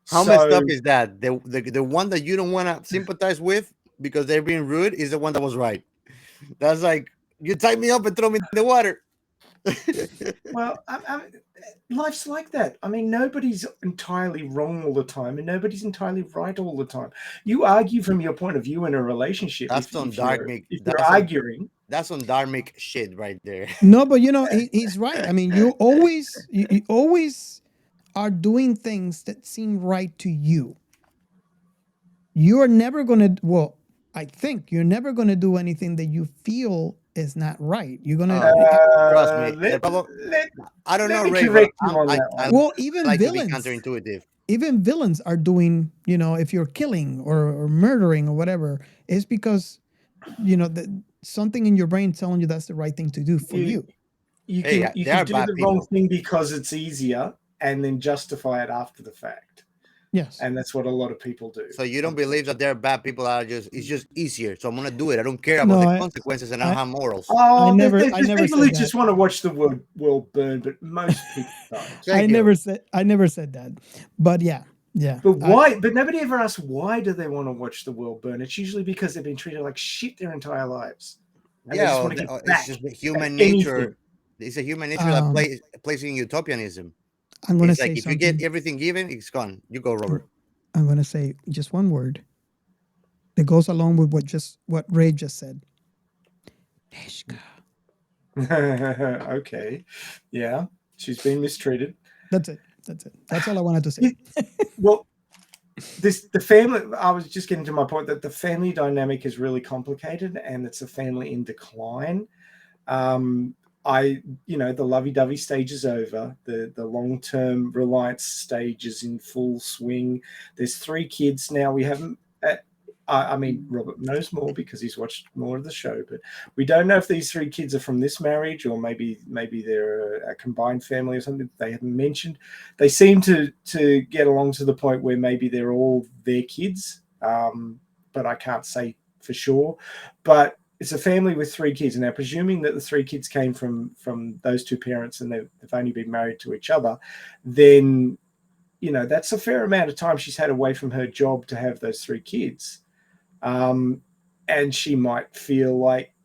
How messed up is that? The one that you don't want to sympathize with because they're being rude is the one that was right. That's like you tie me up and throw me in the water. Well, life's like that. I mean, nobody's entirely wrong all the time, and nobody's entirely right all the time. You argue from your point of view in a relationship. That's If some you're arguing, that's some dharmic shit right there. No, but he's right. I mean, you always are doing things that seem right to you. You are never going to, well, I think you're never going to do anything that you feel is not right. You're going to, Trust me. I don't know, me Ray, but correct you on that one. well, I like to be counterintuitive. even villains are doing, if you're killing or murdering or whatever, it's because, something in your brain telling you that's the right thing to do for you. You Hey, can there are do bad the wrong people. thing because it's easier, and then justify it after the fact. Yes. And that's what a lot of people do. So you don't believe that there are bad people that are it's just easier. So I'm gonna do it. I don't care about the consequences, and I don't have morals. Oh, there's people who just want to watch the world burn, but most people don't. I never said that. But yeah. But why? But nobody ever asks why do they want to watch the world burn? It's usually because they've been treated like shit their entire lives. And Yeah, it's just human nature. It's a human nature that plays in utopianism. I'm going to it's say like if something. you get everything given, it's gone. You go, Robert. I'm going to say just one word that goes along with what Ray just said. Nishka. Okay. Yeah. She's been mistreated. That's it. That's all I wanted to say. Well, the family, I was just getting to my point that the family dynamic is really complicated, and it's a family in decline. The lovey-dovey stage is over. The long-term reliance stage is in full swing. There's 3 kids now. We haven't. I mean, Robert knows more because he's watched more of the show, but we don't know if these 3 kids are from this marriage or maybe they're a combined family or something they haven't mentioned. They seem to get along to the point where maybe they're all their kids, but I can't say for sure. But it's a family with 3 kids, and now presuming that the 3 kids came from those 2 parents and they've only been married to each other, then that's a fair amount of time she's had away from her job to have those 3 kids. And she might feel like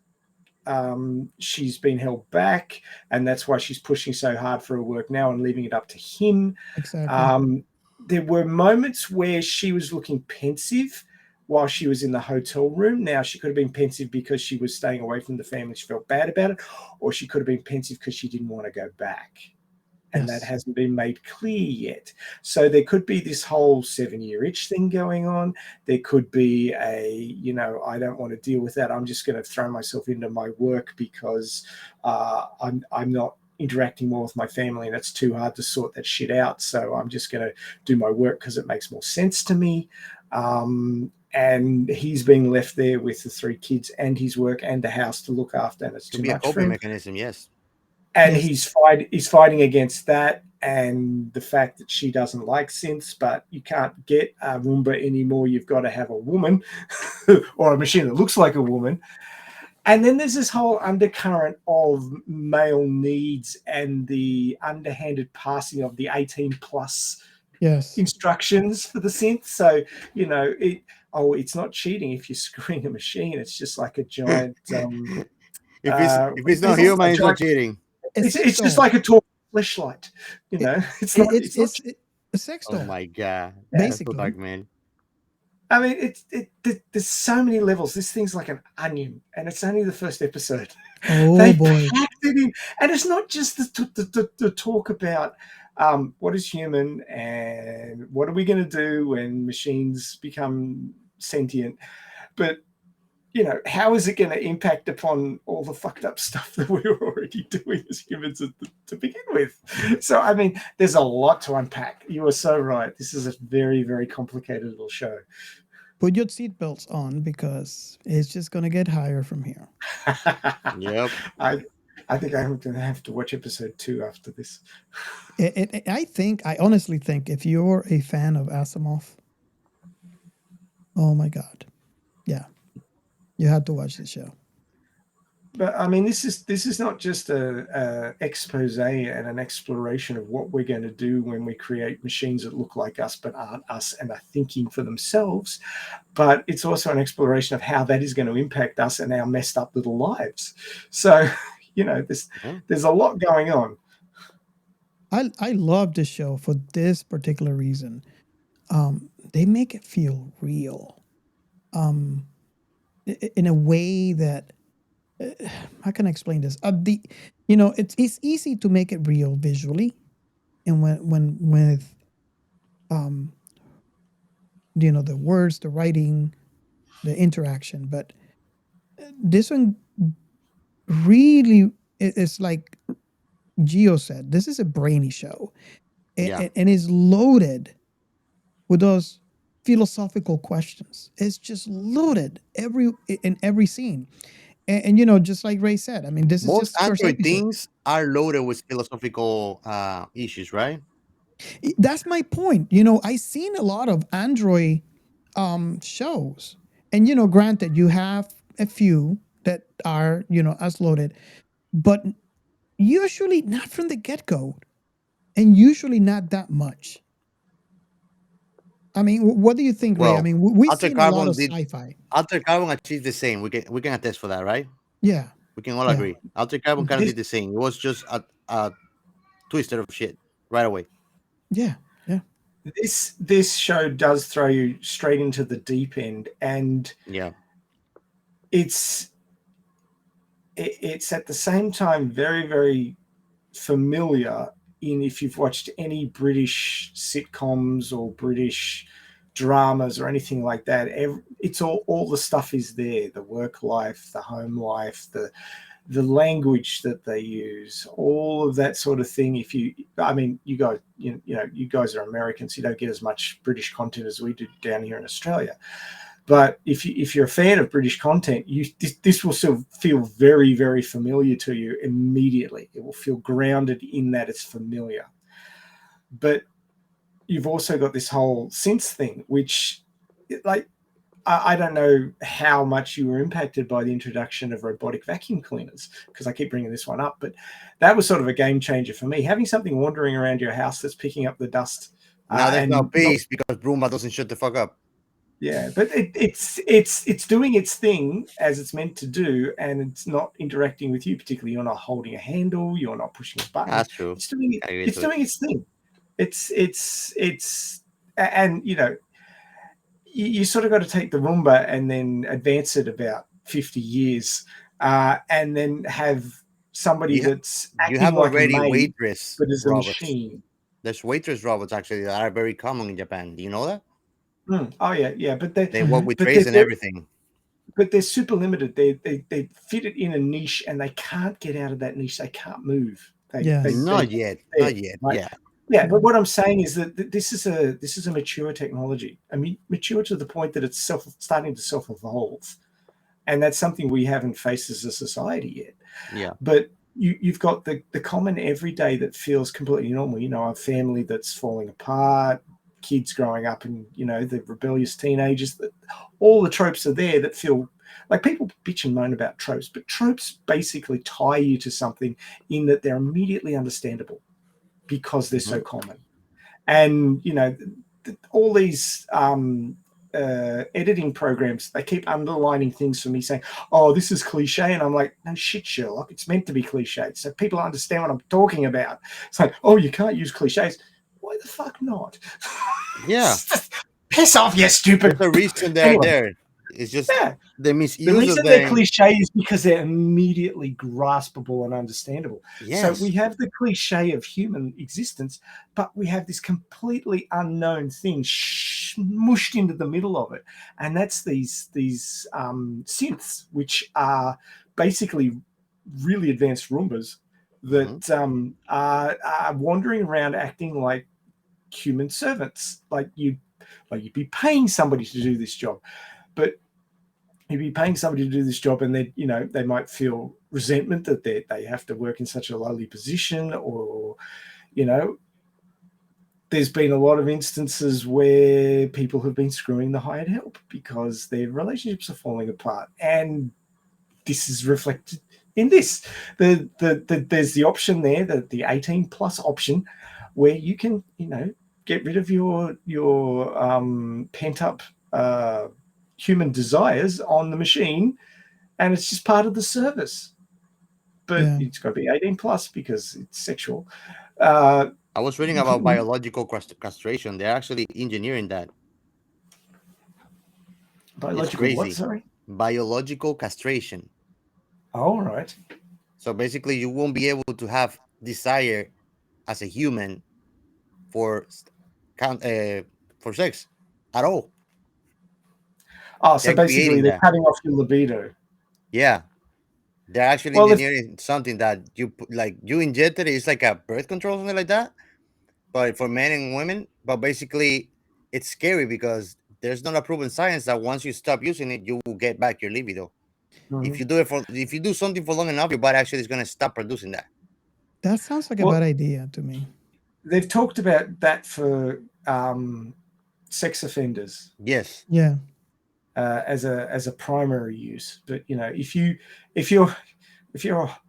she's been held back, and that's why she's pushing so hard for her work now and leaving it up to him. Exactly. There were moments where she was looking pensive while she was in the hotel room. Now, she could have been pensive because she was staying away from the family. She felt bad about it, or she could have been pensive because she didn't want to go back. And that hasn't been made clear yet. So there could be this whole 7-year itch thing going on. There could be I don't want to deal with that. I'm just going to throw myself into my work because I'm not interacting more with my family, and it's too hard to sort that shit out. So I'm just going to do my work because it makes more sense to me. And he's being left there with the 3 kids and his work and the house to look after, and it's too much for him. Mechanism, yes. And he's fighting against that, and the fact that she doesn't like synths, but you can't get a Roomba anymore. You've got to have a woman or a machine that looks like a woman. And then there's this whole undercurrent of male needs and the underhanded passing of the 18 plus instructions for the synth. So, it's not cheating if you're screwing a machine. It's just like a giant... if it's not human, it's not cheating. It's just like a talk fleshlight, It's a sex doll. Oh my god, basically, dark, man. I mean, there's so many levels. This thing's like an onion, and it's only the first episode. Oh boy! Packed it in, and it's not just the talk about what is human and what are we going to do when machines become sentient, but how is it going to impact upon all the fucked up stuff that we were already doing as humans to begin with? So, I mean, there's a lot to unpack. You are so right. This is a very, very complicated little show. Put your seatbelts on because it's just going to get higher from here. Yep. I think I'm going to have to watch episode 2 after this. I honestly think if you're a fan of Asimov, oh my God. Yeah. You had to watch the show. But I mean, this is not just a expose and an exploration of what we're going to do when we create machines that look like us but aren't us and are thinking for themselves. But it's also an exploration of how that is going to impact us and our messed up little lives. So, there's a lot going on. I love this show for this particular reason. They make it feel real. In a way that how can I explain this? It's easy to make it real visually, and when with the words, the writing, the interaction, but this one really is like Gio said. This is a brainy show, and is loaded with those philosophical questions. It's just loaded in every scene. And just like Ray said, I mean, this is just Android things are loaded with philosophical issues, right? That's my point. I've seen a lot of Android shows, and granted, you have a few that are as loaded, but usually not from the get-go, and usually not that much. I mean, what do you think, Ray? I mean, we've seen a lot of sci-fi. Altered Carbon achieved the same. We can attest for that, right? Yeah. We can all agree. Altered Carbon kind of did the same. It was just a twister of shit right away. Yeah. This show does throw you straight into the deep end, and yeah, it's it's at the same time very, very familiar in if you've watched any British sitcoms or British dramas or anything like that. It's all the stuff is there: the work life, the home life, the language that they use, all of that sort of thing. You guys, you guys are Americans, you don't get as much British content as we do down here in Australia. But if you're a fan of British content, this will still feel very, very familiar to you immediately. It will feel grounded in that it's familiar. But you've also got this whole synth thing, which, like, I don't know how much you were impacted by the introduction of robotic vacuum cleaners, because I keep bringing this one up, but that was sort of a game changer for me. Having something wandering around your house that's picking up the dust. Now there's no peace because Roomba doesn't shut the fuck up. Yeah, but it's doing its thing as it's meant to do, and it's not interacting with you particularly. You're not holding a handle. You're not pushing a button. That's true. It's doing its thing. And you sort of got to take the Roomba and then advance it about 50 years, and then have somebody that's acting you have like already a maid, waitress but is a robots. machine. There's waitress robots actually that are very common in Japan. Do you know that? Oh yeah, but they work with trays and everything. But they're super limited. They fit it in a niche, and they can't get out of that niche. They can't move. Not yet. Right? Yeah. Yeah, but what I'm saying is that this is a mature technology. I mean, mature to the point that it's starting to self-evolve, and that's something we haven't faced as a society yet. Yeah. But you've got the common everyday that feels completely normal. A family that's falling apart, kids growing up, and the rebellious teenagers. That all the tropes are there that feel like people bitch and moan about tropes, but tropes basically tie you to something in that they're immediately understandable, because they're so common. And all these editing programs, they keep underlining things for me, saying, oh, this is cliche, and I'm like, no shit, Sherlock, it's meant to be cliche so people understand what I'm talking about. It's like, oh, you can't use cliches. Why the fuck not? Yeah. Piss off, you stupid. There's a reason they're there. It's just the misuse the reason of they're cliche is because they're immediately graspable and understandable. Yes. So we have the cliche of human existence, but we have this completely unknown thing smushed into the middle of it, and that's these synths, which are basically really advanced Roombas that are wandering around acting like human servants, like you'd be paying somebody to do this job. But you'd be paying somebody to do this job, and they might feel resentment that they have to work in such a lowly position, or there's been a lot of instances where people have been screwing the hired help because their relationships are falling apart, and this is reflected in this. There's the option there, the 18 plus option, where you can get rid of your pent up human desires on the machine, and it's just part of the service. But it's got to be 18 plus because it's sexual. I was reading about biological castration. They're actually engineering that. Biological what? Sorry? Biological castration. All right. So basically, you won't be able to have desire as a human for sex at all. Oh, so basically they're cutting off your libido. Yeah. They're actually engineering something that you injected it. It's like a birth control, something like that, but for men and women. But basically, it's scary because there's not a proven science that once you stop using it, you will get back your libido. If you do something for long enough, your body actually is going to stop producing that. That sounds like a bad idea to me. They've talked about that for sex offenders. Yes. Yeah. As a primary use, but if you're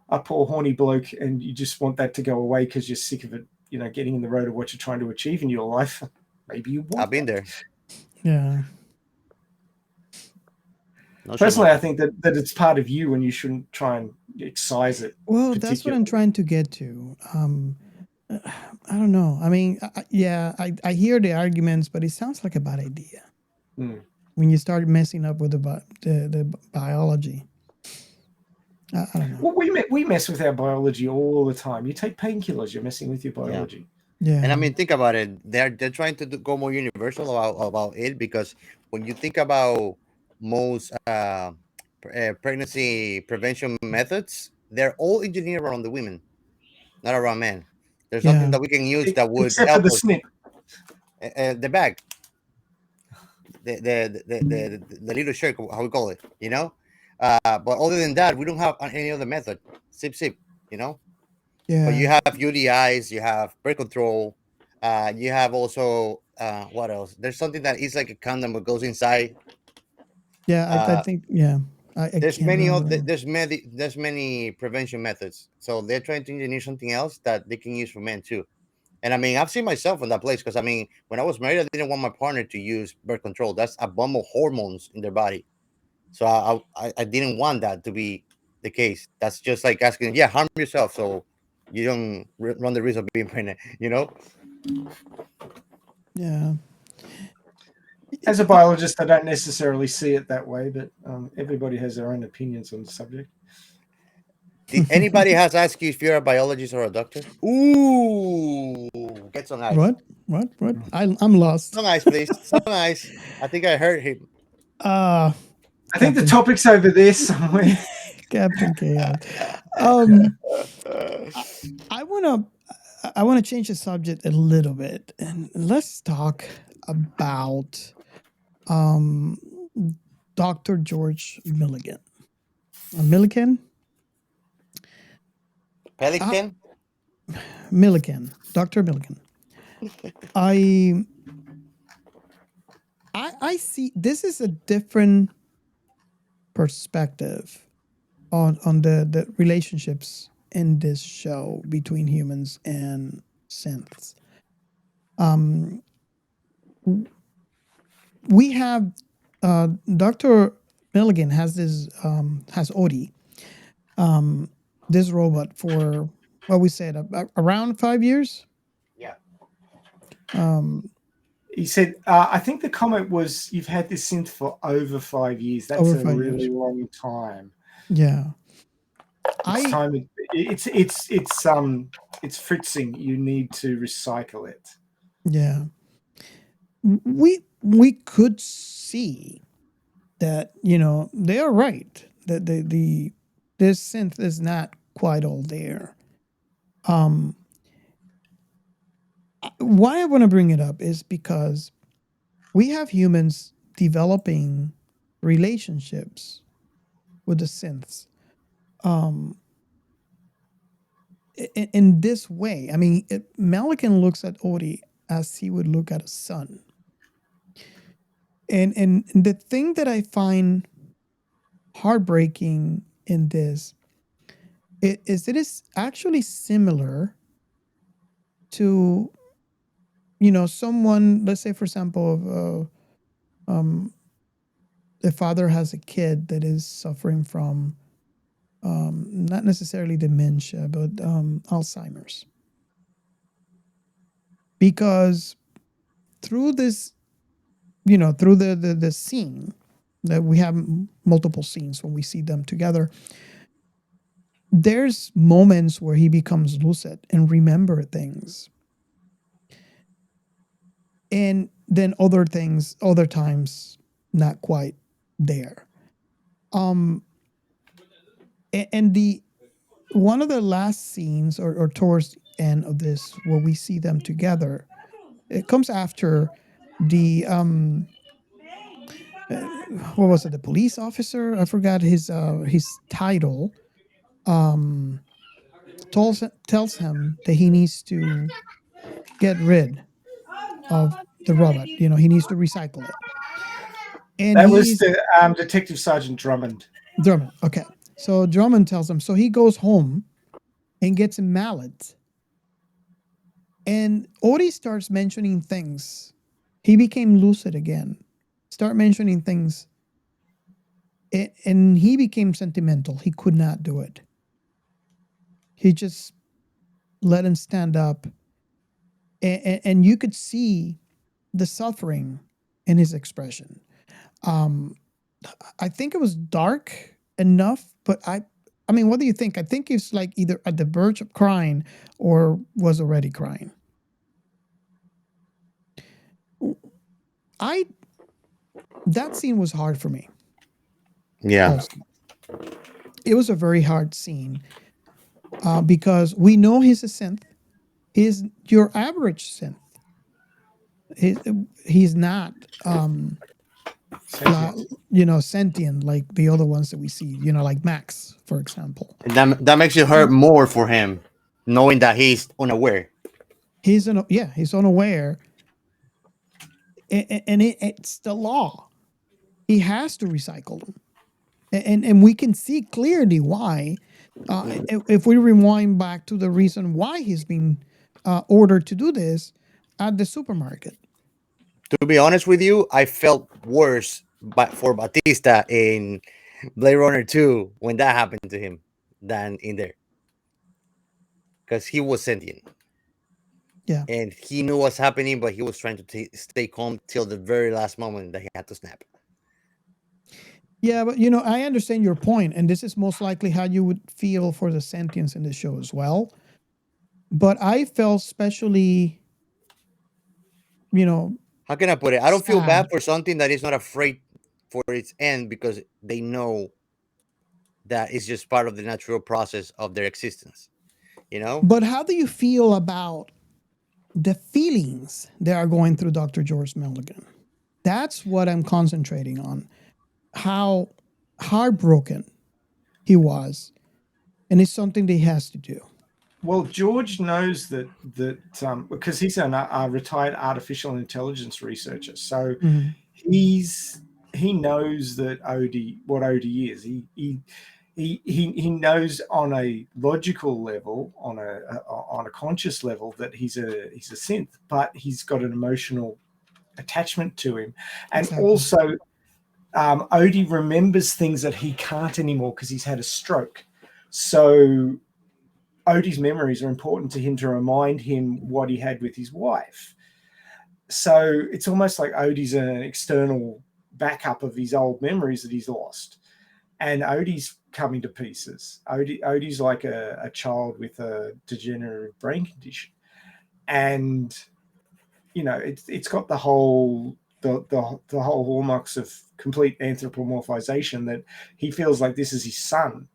a poor horny bloke and you just want that to go away because you're sick of it, getting in the road of what you're trying to achieve in your life, maybe you want. I've been there. Yeah. Personally, I think that it's part of you, and you shouldn't try and excise it. Well, that's what I'm trying to get to. I don't know. I mean, I hear the arguments, but it sounds like a bad idea. When you start messing up with the biology. I don't know. Well, we mess with our biology all the time. You take painkillers, you're messing with your biology. Yeah. And I mean, think about it. They're trying to go more universal about it, because when you think about most pregnancy prevention methods, they're all engineered around the women, not around men. There's nothing Yeah. that we can use that would Except for help the us. snip. The bag, the little shirt, how we call it, you know. But other than that, we don't have any other method. Sip, sip, you know. But you Yeah. have UDIs, you have birth control, you have also what else? There's something that is like a condom but goes inside. Yeah. I Uh, think. Yeah. I can't remember. there's many prevention methods. So they're trying to engineer something else that they can use for men too. And I mean, I've seen myself in that place, because I mean, when I was married, I didn't want my partner to use birth control. That's a bomb of hormones in their body. So I didn't want that to be the case. That's just like asking, yeah, harm yourself so you don't run the risk of being pregnant, you know? Yeah. As a biologist, I don't necessarily see it that way, but everybody has their own opinions on the subject. Did anybody has asked you if you're a biologist or a doctor? Ooh, get some ice. What? I'm lost. Some ice, please. Some ice. I think I heard him. I think the Captain topic's over there somewhere. Captain Chaos. I wanna change the subject a little bit, and let's talk about Dr. George Milligan. Milligan? Pelican? Milligan. Dr. Milligan. I see this is a different perspective on the relationships in this show between humans and synths. We have Dr. Milligan has this has Odie, this robot for what we said around 5 years. Yeah. He said, I think the comment was, you've had this synth for over 5 years. That's Over a 5 really years. long time. Yeah. It's fritzing. You need to recycle it. Yeah. We could see that, they are right, that this synth is not quite all there. Why I want to bring it up is because we have humans developing relationships with the synths in this way. I mean, Malikan looks at Odie as he would look at a son. And the thing that I find heartbreaking in this it is actually similar to someone, let's say for example, the father has a kid that is suffering from not necessarily dementia but Alzheimer's, because through this through the scene that we have multiple scenes when we see them together, there's moments where he becomes lucid and remember things, and then other times not quite there. And the one of the last scenes or towards the end of this where we see them together, it comes after the what was it, the police officer, I forgot his title, tells him that he needs to get rid of the robot. He needs to recycle it. And that was the Detective Sergeant Drummond. Okay. So Drummond tells him. So he goes home and gets a mallet. And Odie starts mentioning things. He became lucid again. Start mentioning things. And he became sentimental. He could not do it. He just let him stand up. And you could see the suffering in his expression. I think it was dark enough, but I mean, what do you think? I think he's like either at the verge of crying or was already crying. That scene was hard for me. Yeah. Also. It was a very hard scene because we know he's a synth. He's your average synth. He's not, sentient like the other ones that we see. Like Max, for example. And that makes it hurt more for him, knowing that he's unaware. He's unaware, and it's the law. He has to recycle them, and we can see clearly why. If we rewind back to the reason why he's been ordered to do this at the supermarket. To be honest with you, I felt worse for Batista in Blade Runner 2 when that happened to him than in there. Because he was sentient. Yeah. And he knew what's happening, but he was trying to stay calm till the very last moment that he had to snap. Yeah, but I understand your point, and this is most likely how you would feel for the sentience in the show as well. But I felt especially, how can I put it? I don't feel bad for something that is not afraid for its end because they know that it's just part of the natural process of their existence. But how do you feel about the feelings that are going through Dr. George Milligan? That's what I'm concentrating on. How heartbroken he was, and it's something that he has to do. Well, George knows that because he's a retired artificial intelligence researcher, so he knows that what Odie is. He knows on a logical level, on a conscious level, that he's a synth, but he's got an emotional attachment to him, and also Odie remembers things that he can't anymore because he's had a stroke. So Odie's memories are important to him to remind him what he had with his wife. So it's almost like Odie's an external backup of his old memories that he's lost. And Odie's coming to pieces. Odie's like a child with a degenerative brain condition. And, it's got the whole hallmarks of complete anthropomorphization that he feels like this is his son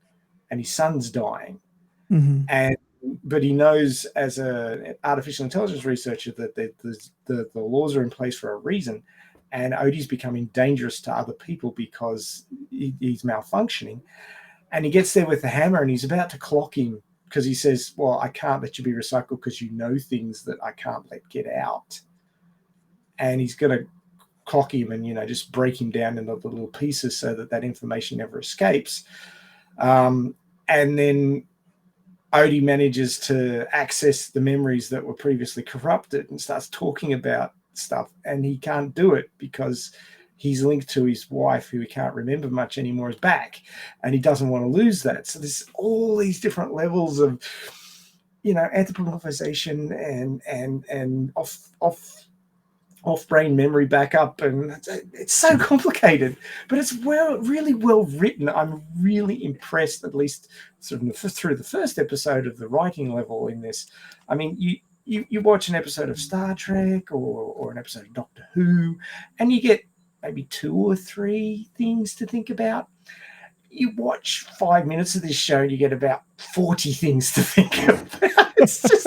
and his son's dying. But he knows as an artificial intelligence researcher that the laws are in place for a reason, and Odie's becoming dangerous to other people because he's malfunctioning. And he gets there with the hammer and he's about to clock him because he says, well, I can't let you be recycled because you know things that I can't let get out. And he's going to clock him and, just break him down into the little pieces so that information never escapes. And then Odie manages to access the memories that were previously corrupted and starts talking about stuff, and he can't do it because he's linked to his wife, who he can't remember much anymore, is back, and he doesn't want to lose that. So there's all these different levels of, anthropomorphization and off-brain memory backup, and it's so complicated, but it's really well written. I'm really impressed, at least sort of through the first episode, of the writing level in this. I mean, you watch an episode of Star Trek or an episode of Doctor Who, and you get maybe 2 or 3 things to think about. You watch 5 minutes of this show and you get about 40 things to think about. It's just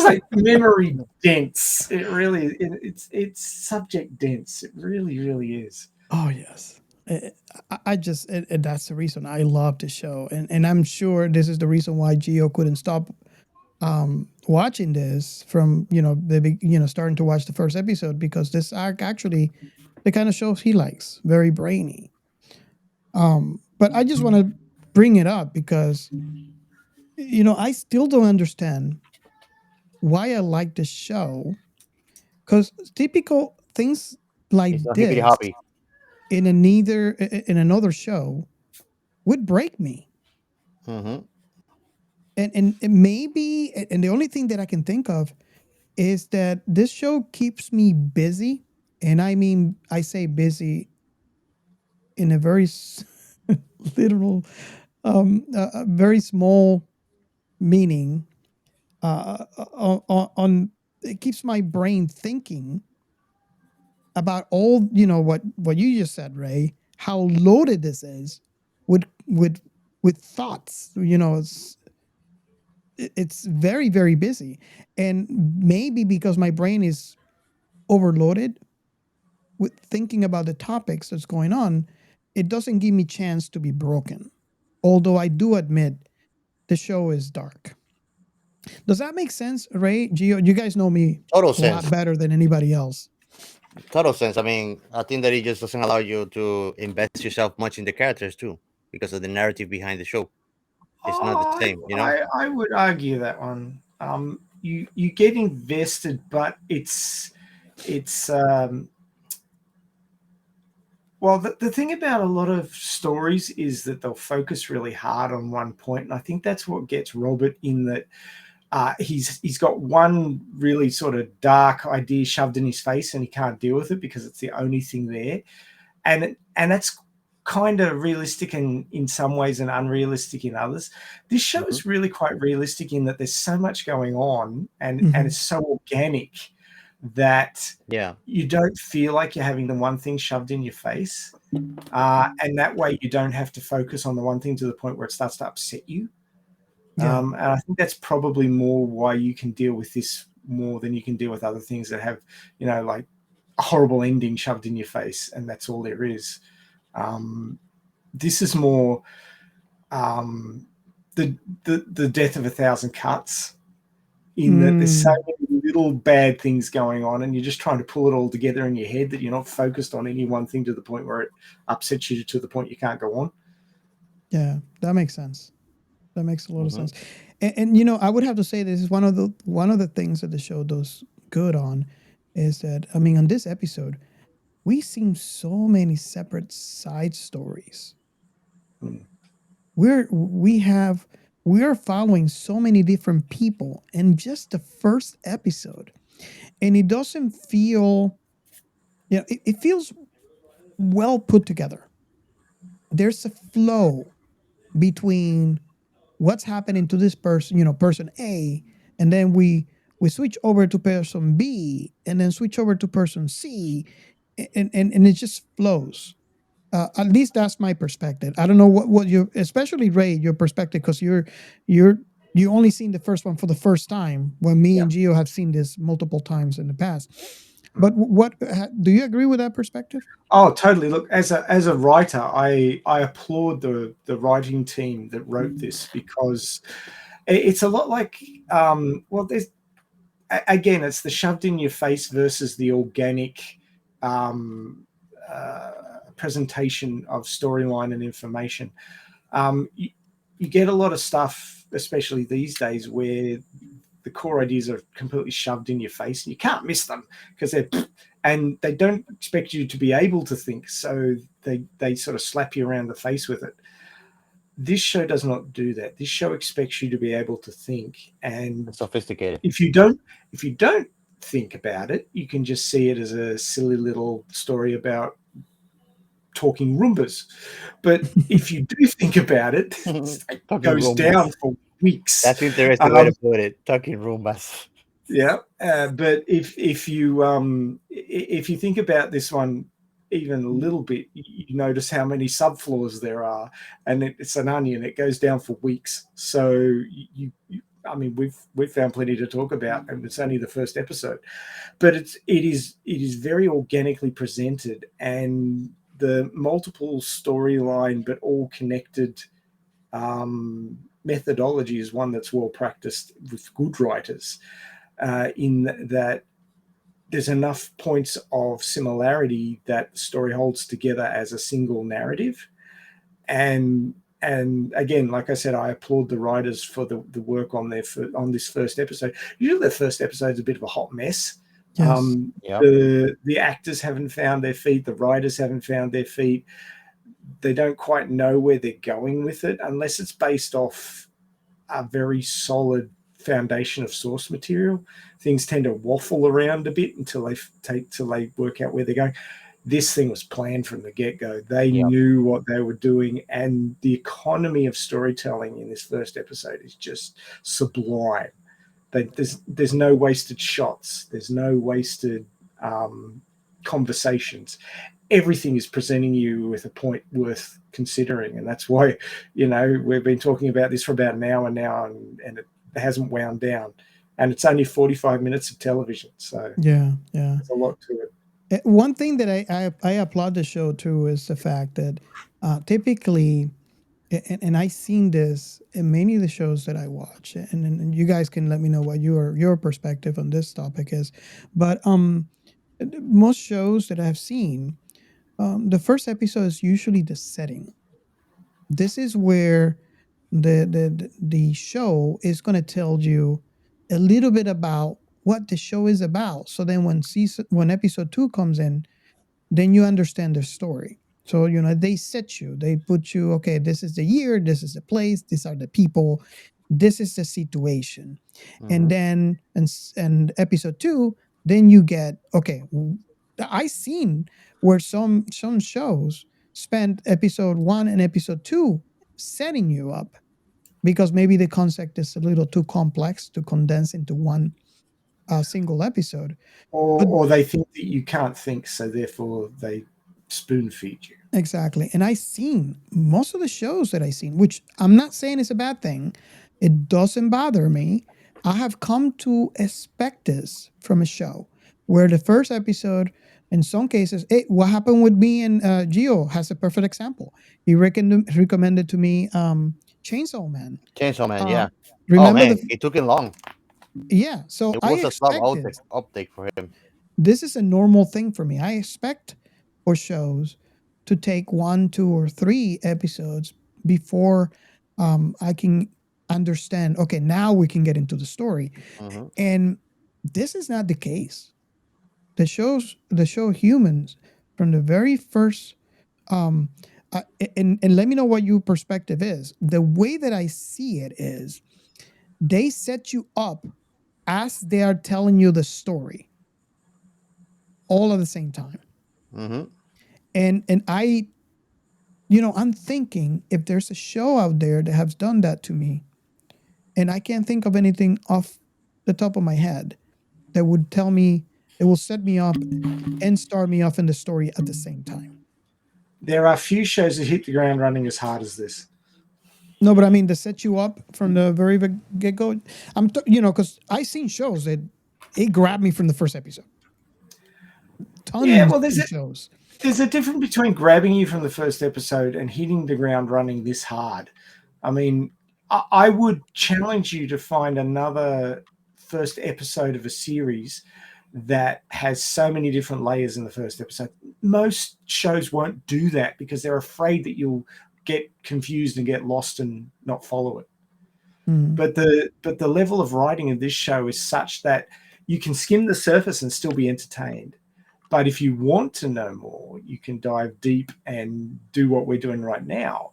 like memory dense. It really it's subject dense. It really, really is. Oh yes. And that's the reason I love the show, and I'm sure this is the reason why Gio couldn't stop watching this from starting to watch the first episode, because this actually the kind of shows he likes, very brainy. But I just want to bring it up because I still don't understand why I like the show, because typical things like this in another show would break me. And maybe, and the only thing that I can think of is that this show keeps me busy, and I say busy in a very literal a very small meaning on it keeps my brain thinking about all what you just said, Ray. How loaded this is with thoughts. It's very very busy, and maybe because my brain is overloaded with thinking about the topics that's going on, it doesn't give me chance to be broken. Although I do admit the show is dark. Does that make sense, Ray? Gio, you guys know me Total a lot sense. better than anybody else. Total sense. I mean, I think that it just doesn't allow you to invest yourself much in the characters too, because of the narrative behind the show. It's not the same, you know. I would argue that one. You get invested, but it's well, the thing about a lot of stories is that they'll focus really hard on one point, and I think that's what gets Robert in that. He's got one really sort of dark idea shoved in his face, and he can't deal with it because it's the only thing there, and that's kind of realistic in some ways and unrealistic in others. This show is really quite realistic in that there's so much going on, and it's so organic that you don't feel like you're having the one thing shoved in your face, and that way you don't have to focus on the one thing to the point where it starts to upset you. And I think that's probably more why you can deal with this more than you can deal with other things that have, like a horrible ending shoved in your face, and that's all there is. This is more the death of 1,000 cuts, in that there's so many little bad things going on, and you're just trying to pull it all together in your head that you're not focused on any one thing to the point where it upsets you to the point you can't go on. Yeah, that makes sense. That makes a lot of sense. And I would have to say this is one of the things that the show does good on is that, I mean, on this episode, we've seen so many separate side stories. We are following so many different people in just the first episode, and it doesn't feel, it feels well put together. There's a flow between what's happening to this person, person A, and then we switch over to person B, and then switch over to person C, and it just flows. At least that's my perspective. I don't know what you, especially Ray, your perspective, because you only seen the first one for the first time, when me and Gio have seen this multiple times in the past. But what do you agree with that perspective? Oh, totally. Look, as a writer, I applaud the writing team that wrote this, because it's a lot like there's again, it's the shoved in your face versus the organic presentation of storyline and information. You get a lot of stuff, especially these days, where the core ideas are completely shoved in your face and you can't miss them because they don't expect you to be able to think, so they sort of slap you around the face with it. This show does not do that. This show expects you to be able to think, and it's sophisticated. If you don't think about it, you can just see it as a silly little story about talking Roombas. But if you do think about it, it goes down for weeks. That's an interesting way to put it. Talking Roombas. Yeah, but if you think about this one even a little bit, you notice how many subfloors there are, and it's an onion. It goes down for weeks. So I mean, we've found plenty to talk about, and it's only the first episode, but it is very organically presented, and the multiple storyline but all connected methodology is one that's well practiced with good writers, in that there's enough points of similarity that the story holds together as a single narrative. And again, like I said, I applaud the writers for the work on this first episode. Usually the first episode is a bit of a hot mess. Yes. The actors haven't found their feet. The writers haven't found their feet. They don't quite know where they're going with it unless it's based off a very solid foundation of source material. Things tend to waffle around a bit until they work out where they're going. This thing was planned from the get-go. They Yeah. knew what they were doing, and the economy of storytelling in this first episode is just sublime. There's no wasted shots. There's no wasted conversations. Everything is presenting you with a point worth considering, and that's why we've been talking about this for about an hour now, and it hasn't wound down, and it's only 45 minutes of television, so yeah. there's a lot to it. One thing that I applaud the show too is the fact that typically, and I've seen this in many of the shows that I watch, and you guys can let me know what your perspective on this topic is, but most shows that I've seen, the first episode is usually the setting. This is where the show is going to tell you a little bit about what the show is about. So then when episode 2 comes in, then you understand the story. So they set you, they put you, okay, this is the year, this is the place, these are the people, this is the situation. And then and episode 2, then you get, okay, I seen where some shows spend episode 1 and episode 2 setting you up because maybe the concept is a little too complex to condense into one single episode. Or they think that you can't think, so therefore they spoon feed you. Exactly. And I seen most of the shows that I seen, which I'm not saying is a bad thing. It doesn't bother me. I have come to expect this from a show where the first episode, in some cases, what happened with me and Gio has a perfect example. He recommended to me Chainsaw Man. Yeah. Remember it took him long. Yeah. So It I was a slow expected uptake for him. this is a normal thing for me. I expect for shows to take 1, 2, or 3 episodes before I can understand, okay, now we can get into the story. And this is not the case. The show Humans, from the very first and let me know what your perspective is. The way that I see it is they set you up as they are telling you the story all at the same time. And I, I'm thinking if there's a show out there that has done that to me, and I can't think of anything off the top of my head that would tell me, it will set me up and start me off in the story at the same time. There are few shows that hit the ground running as hard as this. No, but I mean, to set you up from the very get-go. Because I seen shows that it grabbed me from the first episode. Tons of shows. There's a difference between grabbing you from the first episode and hitting the ground running this hard. I mean, I would challenge you to find another first episode of a series that has so many different layers in the first episode. Most shows won't do that because they're afraid that you'll get confused and get lost and not follow it. But the level of writing of this show is such that you can skim the surface and still be entertained. But if you want to know more, you can dive deep and do what we're doing right now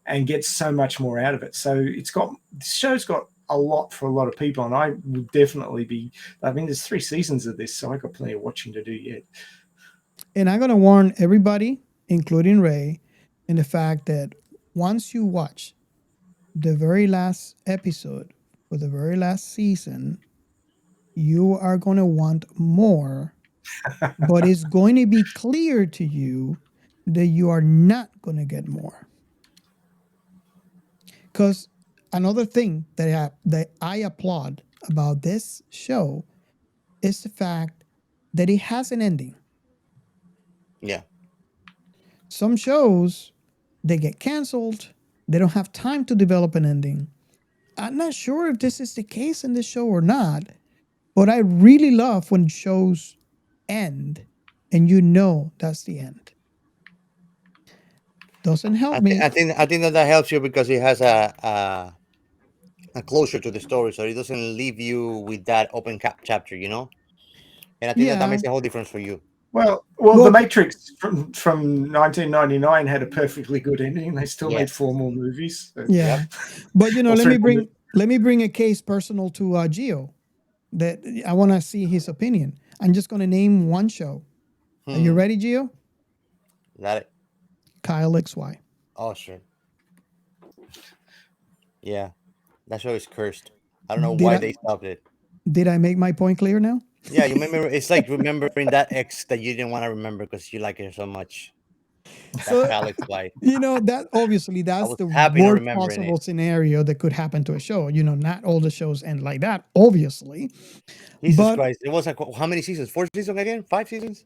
and get so much more out of it. So this show's got a lot for a lot of people, and I would definitely be, I mean, there's 3 seasons of this, so I got plenty of watching to do yet. And I'm going to warn everybody, including Ray, in the fact that once you watch the very last episode for the very last season, you are going to want more, but it's going to be clear to you that you are not going to get more. Because another thing that I applaud about this show is the fact that it has an ending. Yeah. Some shows, they get canceled. They don't have time to develop an ending. I'm not sure if this is the case in this show or not, but I really love when shows end and that's the end. Doesn't help me. I think that helps you because it has a closure to the story, so it doesn't leave you with that open chapter, And I think that makes a whole difference for you. Well, The Matrix from 1999 had a perfectly good ending. They still made 4 more movies. So. Yeah, but let me bring a case personal to Gio that I want to see his opinion. I'm just going to name one show. Are you ready, Gio? That it? Kyle XY. Oh shit. Yeah, that show is cursed. I don't know Did why I they stopped it. did I make my point clear now? Yeah, you remember? It's like remembering that ex that you didn't want to remember because you like her so much. That's So Alex White. that obviously I that's was the happy to worst remembering possible it. scenario that could happen to a show. Not all the shows end like that, obviously. Jesus But Christ! It was like how many seasons? 4 seasons again? 5 seasons?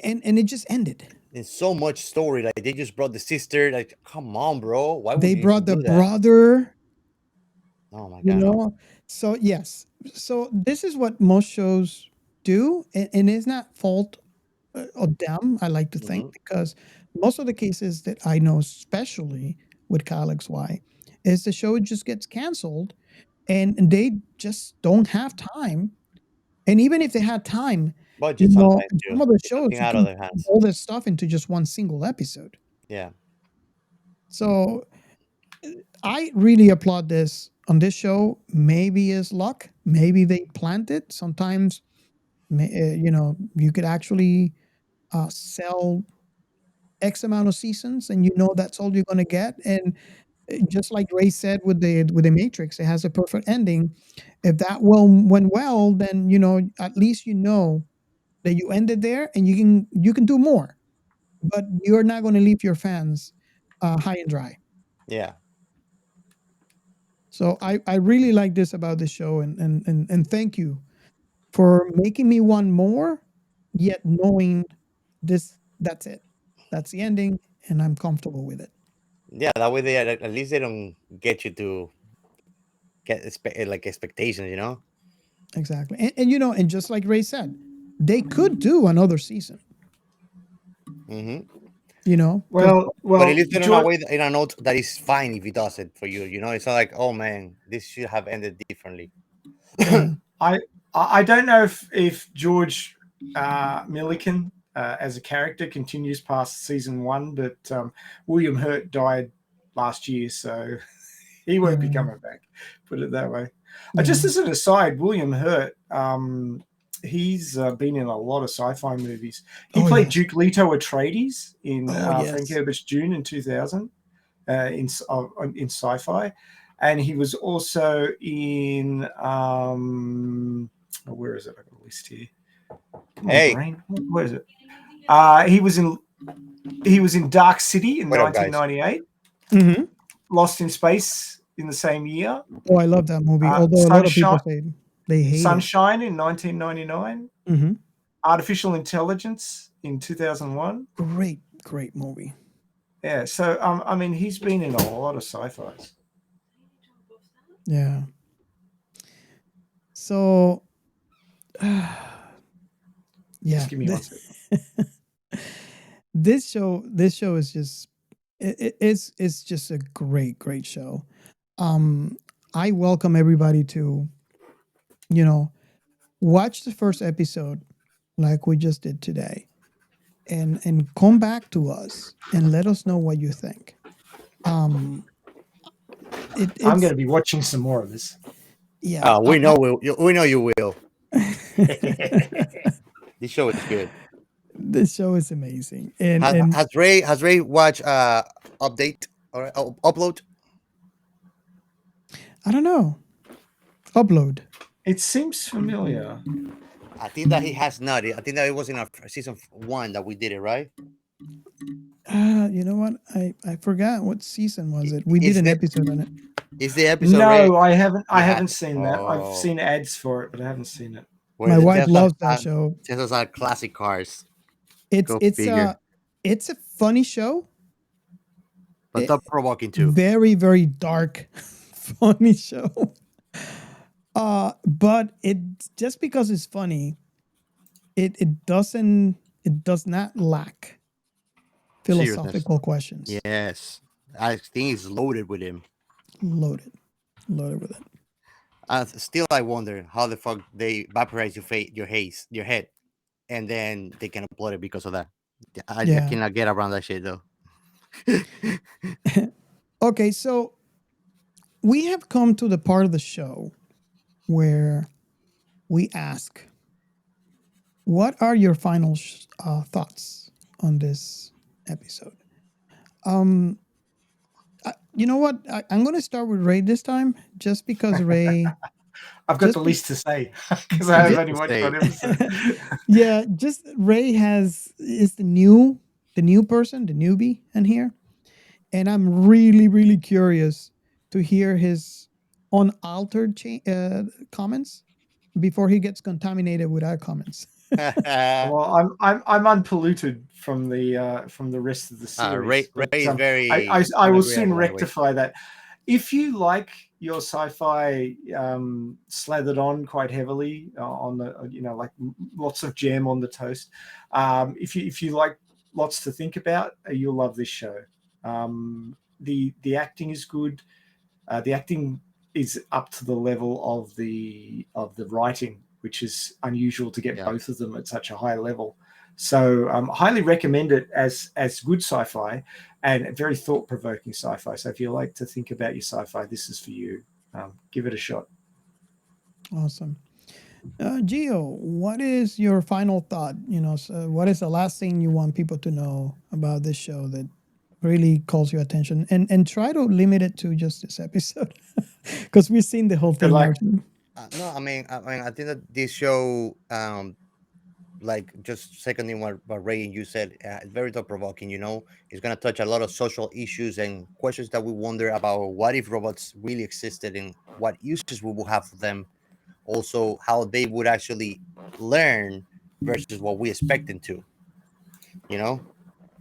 and it just ended. And so much story. Like they just brought the sister. Like, come on, bro. Why would They you even brought the do that? brother, Oh my you god. know. So yes. So this is what most shows do, and it's not fault of them, I like to think, Hmm. because most of the cases that I know, especially with Kyle XY, is the show just gets canceled and they just don't have time. And even if they had time, Budget sometimes in too. some of the It's shows, something you out of can their put hands. all this stuff into just one single episode. Yeah. So I really applaud this on this show. Maybe it's luck. Maybe they planned it. Sometimes, you could actually sell X amount of seasons, and that's all you're going to get. And just like Ray said with the Matrix, it has a perfect ending. If that went well, then at least that you ended there, and you can do more. But you're not going to leave your fans high and dry. Yeah. So I really like this about the show, and thank you for making me want more, yet knowing that's it. That's the ending, and I'm comfortable with it. Yeah. That way they at least they don't get you to get like expectations. You know. Exactly. And just like Ray said, they could do another season, Hmm. because But at Well, least in a George, way, in a note that is fine if he does it for you. You know, it's not like, oh man, this should have ended differently. yeah. I don't know if George Milliken as a character continues past season 1, but William Hurt died last year, so he won't be Yeah. coming back. Put it that way. Yeah. Just as an aside, William Hurt, he's been in a lot of sci-fi movies. He Oh, played yes. Duke Leto Atreides in Oh, Frank yes. Herbert's Dune in 2000 in Sci-Fi, and he was also in where is it? I got a list here. Come on, Hey, brain. Where is it? He was in Dark City in what up, guys? 1998. Mm-hmm. Lost in Space in the same year. Oh, I love that movie. Although a lot of people say they hate Sunshine in 1999. it. Mm-hmm. Artificial Intelligence in 2001. Great movie. Yeah, so I mean, he's been in a lot of sci-fis. Yeah. So, yeah. Just give me one second. This show is just it's just a great show. I welcome everybody to watch the first episode like we just did today, and come back to us and let us know what you think. I'm going to be watching some more of this. Yeah, we know you will. This show is good. This show is amazing. Has Ray watched update or upload? I don't know. Upload. It seems familiar. I think that he has not. I think that it was in our season 1 that we did it, right? You know what? I forgot what season was it. We did an episode on it. Is the episode? No, Ray? I haven't. I Yeah. haven't seen that. I've Oh. seen ads for it, but I haven't seen it. My wife loves that show. Those are classic cars. It's Go it's figure. it's a funny show, But thought provoking too. very very dark, funny show. But it just because it's funny, it does not lack philosophical questions. Yes, I think it's loaded with him. Loaded with it. Still, I wonder how the fuck they vaporize your head, and then they can upload it because of that. I cannot get around that shit though. Okay, so we have come to the part of the show where we ask, what are your final thoughts on this episode. You know what? I'm going to start with Ray this time, just because Ray. I've got Just the be- least to say because I have Least only to watched say. one episode. yeah, just Ray is the new person, the newbie in here, and I'm really curious to hear his unaltered comments before he gets contaminated with our comments. Well, I'm unpolluted from the rest of the Ray series, but is I very I will soon unagreeable anyway. rectify that. If you like your sci-fi slathered on quite heavily on the like lots of jam on the toast, if you like lots to think about, you'll love this show. The acting is good. The acting is up to the level of the writing, which is unusual to get both of them at such a high level. So highly recommend it as good sci-fi and very thought-provoking sci-fi. So if you like to think about your sci-fi, this is for you. Give it a shot. Awesome. Gio, what is your final thought? So what is the last thing you want people to know about this show that really calls your attention? And try to limit it to just this episode, because we've seen the whole Good thing. luck. No, I mean, I think that this show, like just seconding what Ray and you said, it's very thought provoking. It's gonna touch a lot of social issues and questions that we wonder about. What if robots really existed, and what uses we will have for them? Also, how they would actually learn versus what we expect them to. You know,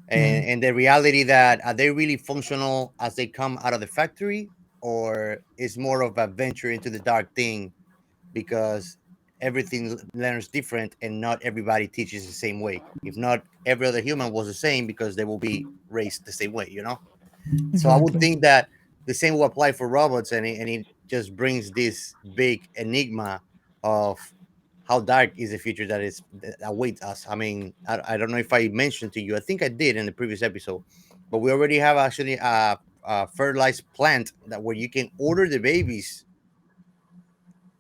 and the reality that are they really functional as they come out of the factory, or is more of a venture into the dark thing because everything learns different and not everybody teaches the same way. If not, every other human was the same because they will be raised the same way. So I would Exactly. think that the same will apply for robots, and it just brings this big enigma of how dark is the future that awaits us. I mean, I don't know if I mentioned to you. I think I did in the previous episode, but we already have actually a fertilized plant that where you can order the babies.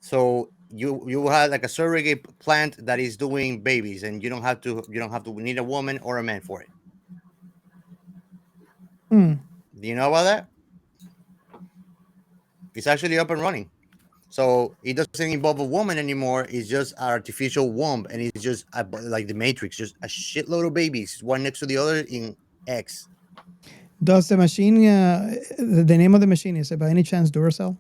So you will have like a surrogate plant that is doing babies, and you don't have to need a woman or a man for it. Mm. Do you know about that? It's actually up and running. So it doesn't involve a woman anymore. It's just an artificial womb, and it's just like the Matrix, just a shitload of babies, one next to the other in X. Does the machine? The name of the machine is it by any chance Duracell?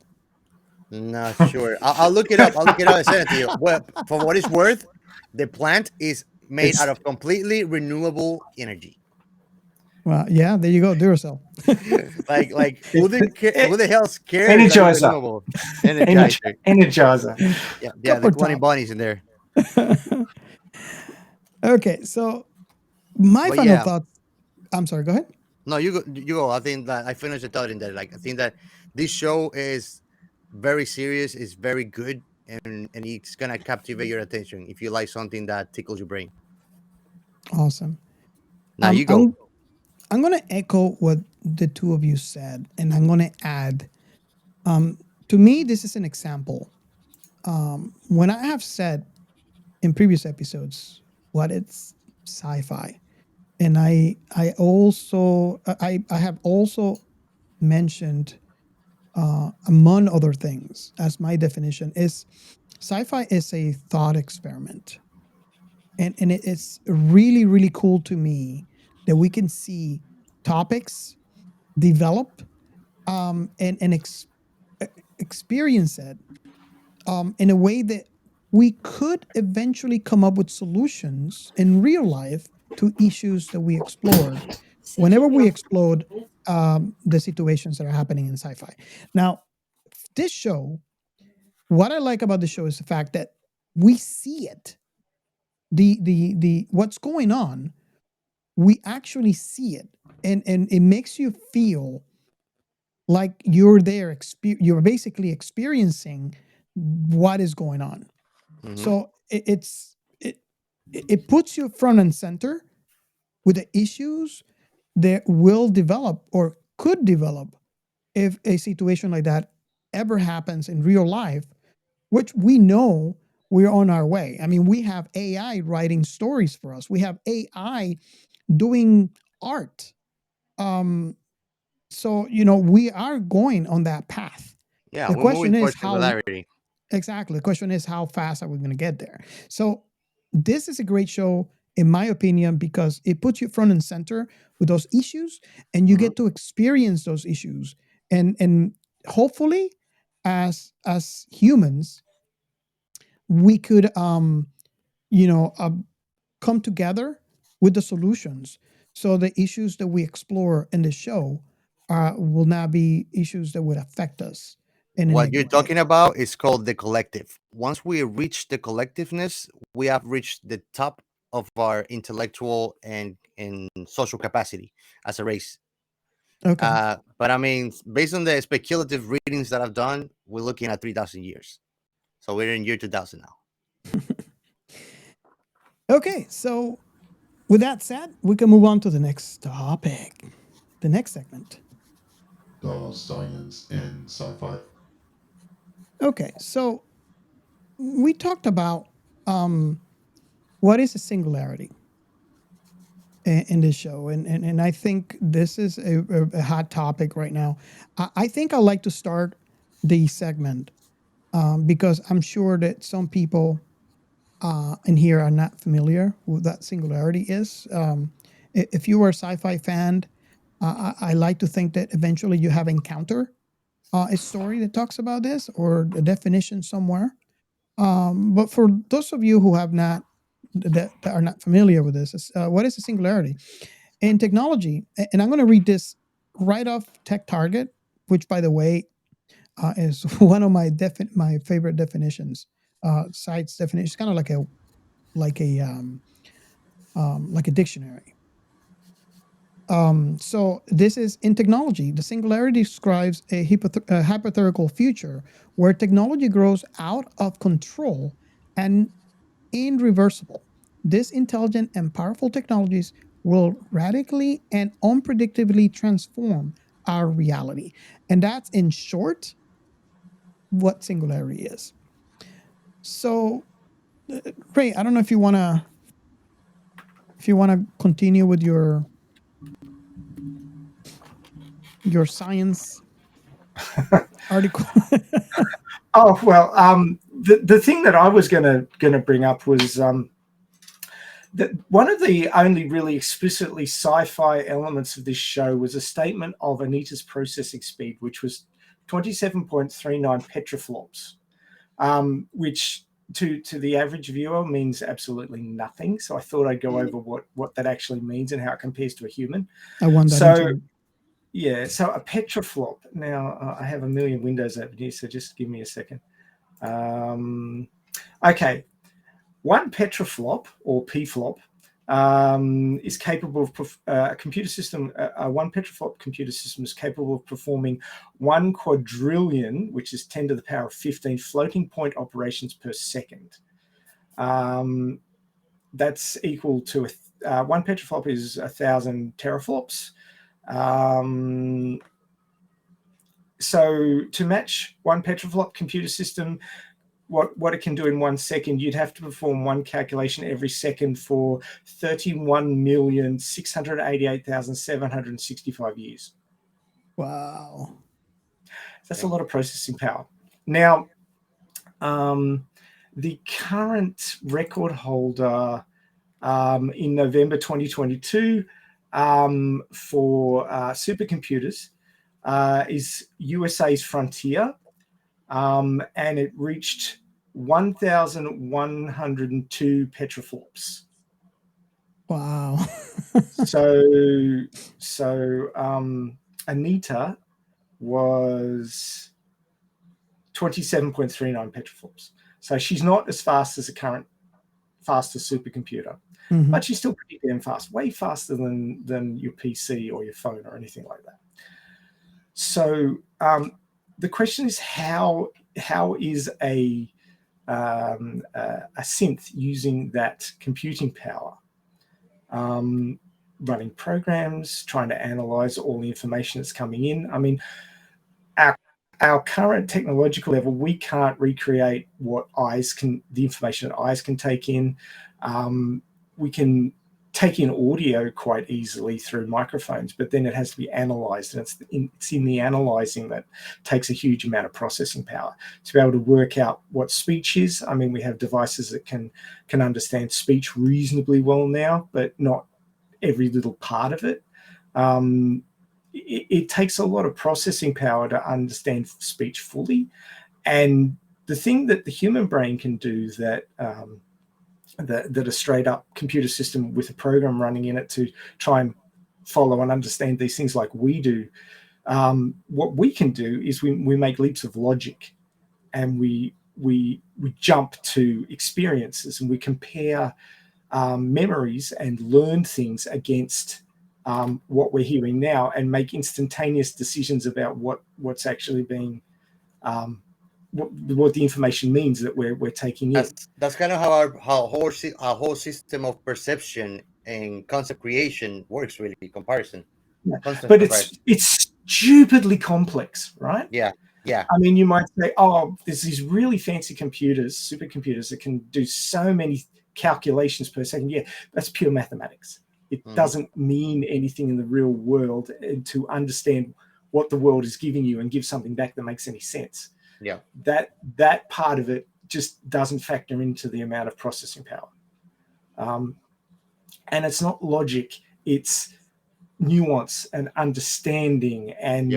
Not sure. I'll look it up. I'll look it up and send it to you. Well, for what it's worth, the plant is made out It's of completely renewable energy. Well, yeah, there you go, Duracell. Like who it's the hell cares that it's Energizer. renewable? Energizer. Energizer. Yeah, the Copper cloning top. bunnies in there. Okay, so my But final yeah, thoughts. I'm sorry. Go ahead. no, you go. You go. I think that I finished the thought in there. Like I think that this show is very serious. It's very good, and it's gonna captivate your attention if you like something that tickles your brain. Awesome. Now you go. I'm I'm going to echo what the two of you said, and I'm going to add. To me, this is an example. When I have said in previous episodes what it's sci-fi, and I have also mentioned, among other things, as my definition is, sci-fi is a thought experiment, and it's really cool to me that we can see topics develop, and experience it, in a way that we could eventually come up with solutions in real life to issues that we explored whenever we explode, the situations that are happening in sci-fi. Now, this show, what I like about the show is the fact that we see it. The what's going on, we actually see it, and it makes you feel like you're there. You're basically experiencing what is going on. Hmm. So it puts you front and center with the issues that will develop or could develop if a situation like that ever happens in real life, which we know we're on our way. I mean, we have AI writing stories for us. We have AI doing art. So we are going on that path. Yeah, The we're question moving is towards how singularity. exactly. The question is how fast are we going to get there? So this is a great show, in my opinion, because it puts you front and center with those issues, and you get to experience those issues, and hopefully, as humans, we could come together with the solutions. So the issues that we explore in the show will not be issues that would affect us in a What you're negative way. talking about is called the collective. Once we reach the collectiveness, we have reached the top of our intellectual and social capacity as a race. Okay. But I mean, based on the speculative readings that I've done, we're looking at 3,000 years. So we're in year 2000 now. Okay, so with that said, we can move on to the next topic, the next segment. The science in sci-fi. Okay, so we talked about what is a singularity in this show, and I think this is a hot topic right now. I think I'd like to start the segment because I'm sure that some people in here are not familiar with that singularity is. If you are a sci-fi fan, I like to think that eventually you have encountered a story that talks about this or a definition somewhere. But for those of you who have not that are not familiar with this, what is a singularity in technology? And I'm going to read this right off Tech Target, which, by the way, is one of my my favorite definitions. Sites definition. It's kind of like a dictionary. So this is in technology. The singularity describes a hypothetical future where technology grows out of control and irreversible. These intelligent and powerful technologies will radically and unpredictably transform our reality. And that's in short what singularity is. So, Ray, I don't know if you want to continue with your science article. Oh well, the thing that I was gonna bring up was that one of the only really explicitly sci-fi elements of this show was a statement of Anita's processing speed, which was 27.39 petaflops, which to the average viewer means absolutely nothing. So I thought I'd go over what that actually means and how it compares to a human. I want that. So yeah, so a petaflop. Now I have a million windows open here, so just give me a second. Okay, one petaflop or pflop is capable of a computer system. One petaflop computer system is capable of performing 1 quadrillion, which is 10 to the power of 15 floating point operations per second. That's equal to one petaflop is 1,000 teraflops. So to match one petaflop computer system, what it can do in 1 second, you'd have to perform one calculation every second for 31,688,765 years. Wow. That's a lot of processing power. Now, the current record holder in November 2022 for supercomputers is USA's Frontier, and it reached 1,102 petaflops. Wow. so Anita was 27.39 petaflops. So she's not as fast as the current fastest supercomputer, but she's still pretty damn fast, way faster than your PC or your phone or anything like that. So the question is, how is a synth using that computing power, running programs, trying to analyze all the information that's coming in? I mean, our current technological level, we can't recreate what the information that eyes can take in. We can take in audio quite easily through microphones, but then it has to be analyzed, and it's in the analyzing that takes a huge amount of processing power to be able to work out what speech is. I mean, we have devices that can understand speech reasonably well now, but not every little part of it. It takes a lot of processing power to understand speech fully, and the thing that the human brain can do that a straight up computer system with a program running in it to try and follow and understand these things like we do, what we can do is we make leaps of logic, and we jump to experiences, and we compare memories and learn things against what we're hearing now, and make instantaneous decisions about what's actually being what the information means that we're taking in. That's kind of how our whole system of perception and concept creation works, really. Comparison. Yeah. But it's stupidly complex, right? Yeah. I mean, you might say, oh, there's these really fancy computers, supercomputers that can do so many calculations per second. Yeah, that's pure mathematics. It doesn't mean anything in the real world, and to understand what the world is giving you and give something back that makes any sense. Yeah, that part of it just doesn't factor into the amount of processing power. And it's not logic; it's nuance and understanding and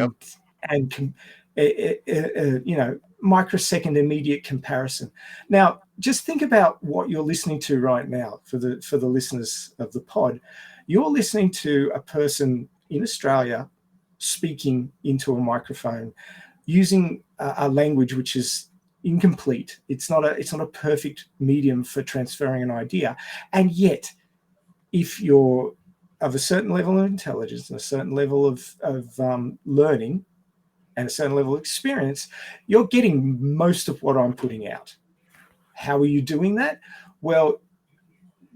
microsecond immediate comparison. Now, just think about what you're listening to right now for the listeners of the pod. You're listening to a person in Australia speaking into a microphone using a language which is incomplete. It's not a perfect medium for transferring an idea. And yet, if you're of a certain level of intelligence and a certain level of learning and a certain level of experience, you're getting most of what I'm putting out. How are you doing that? Well,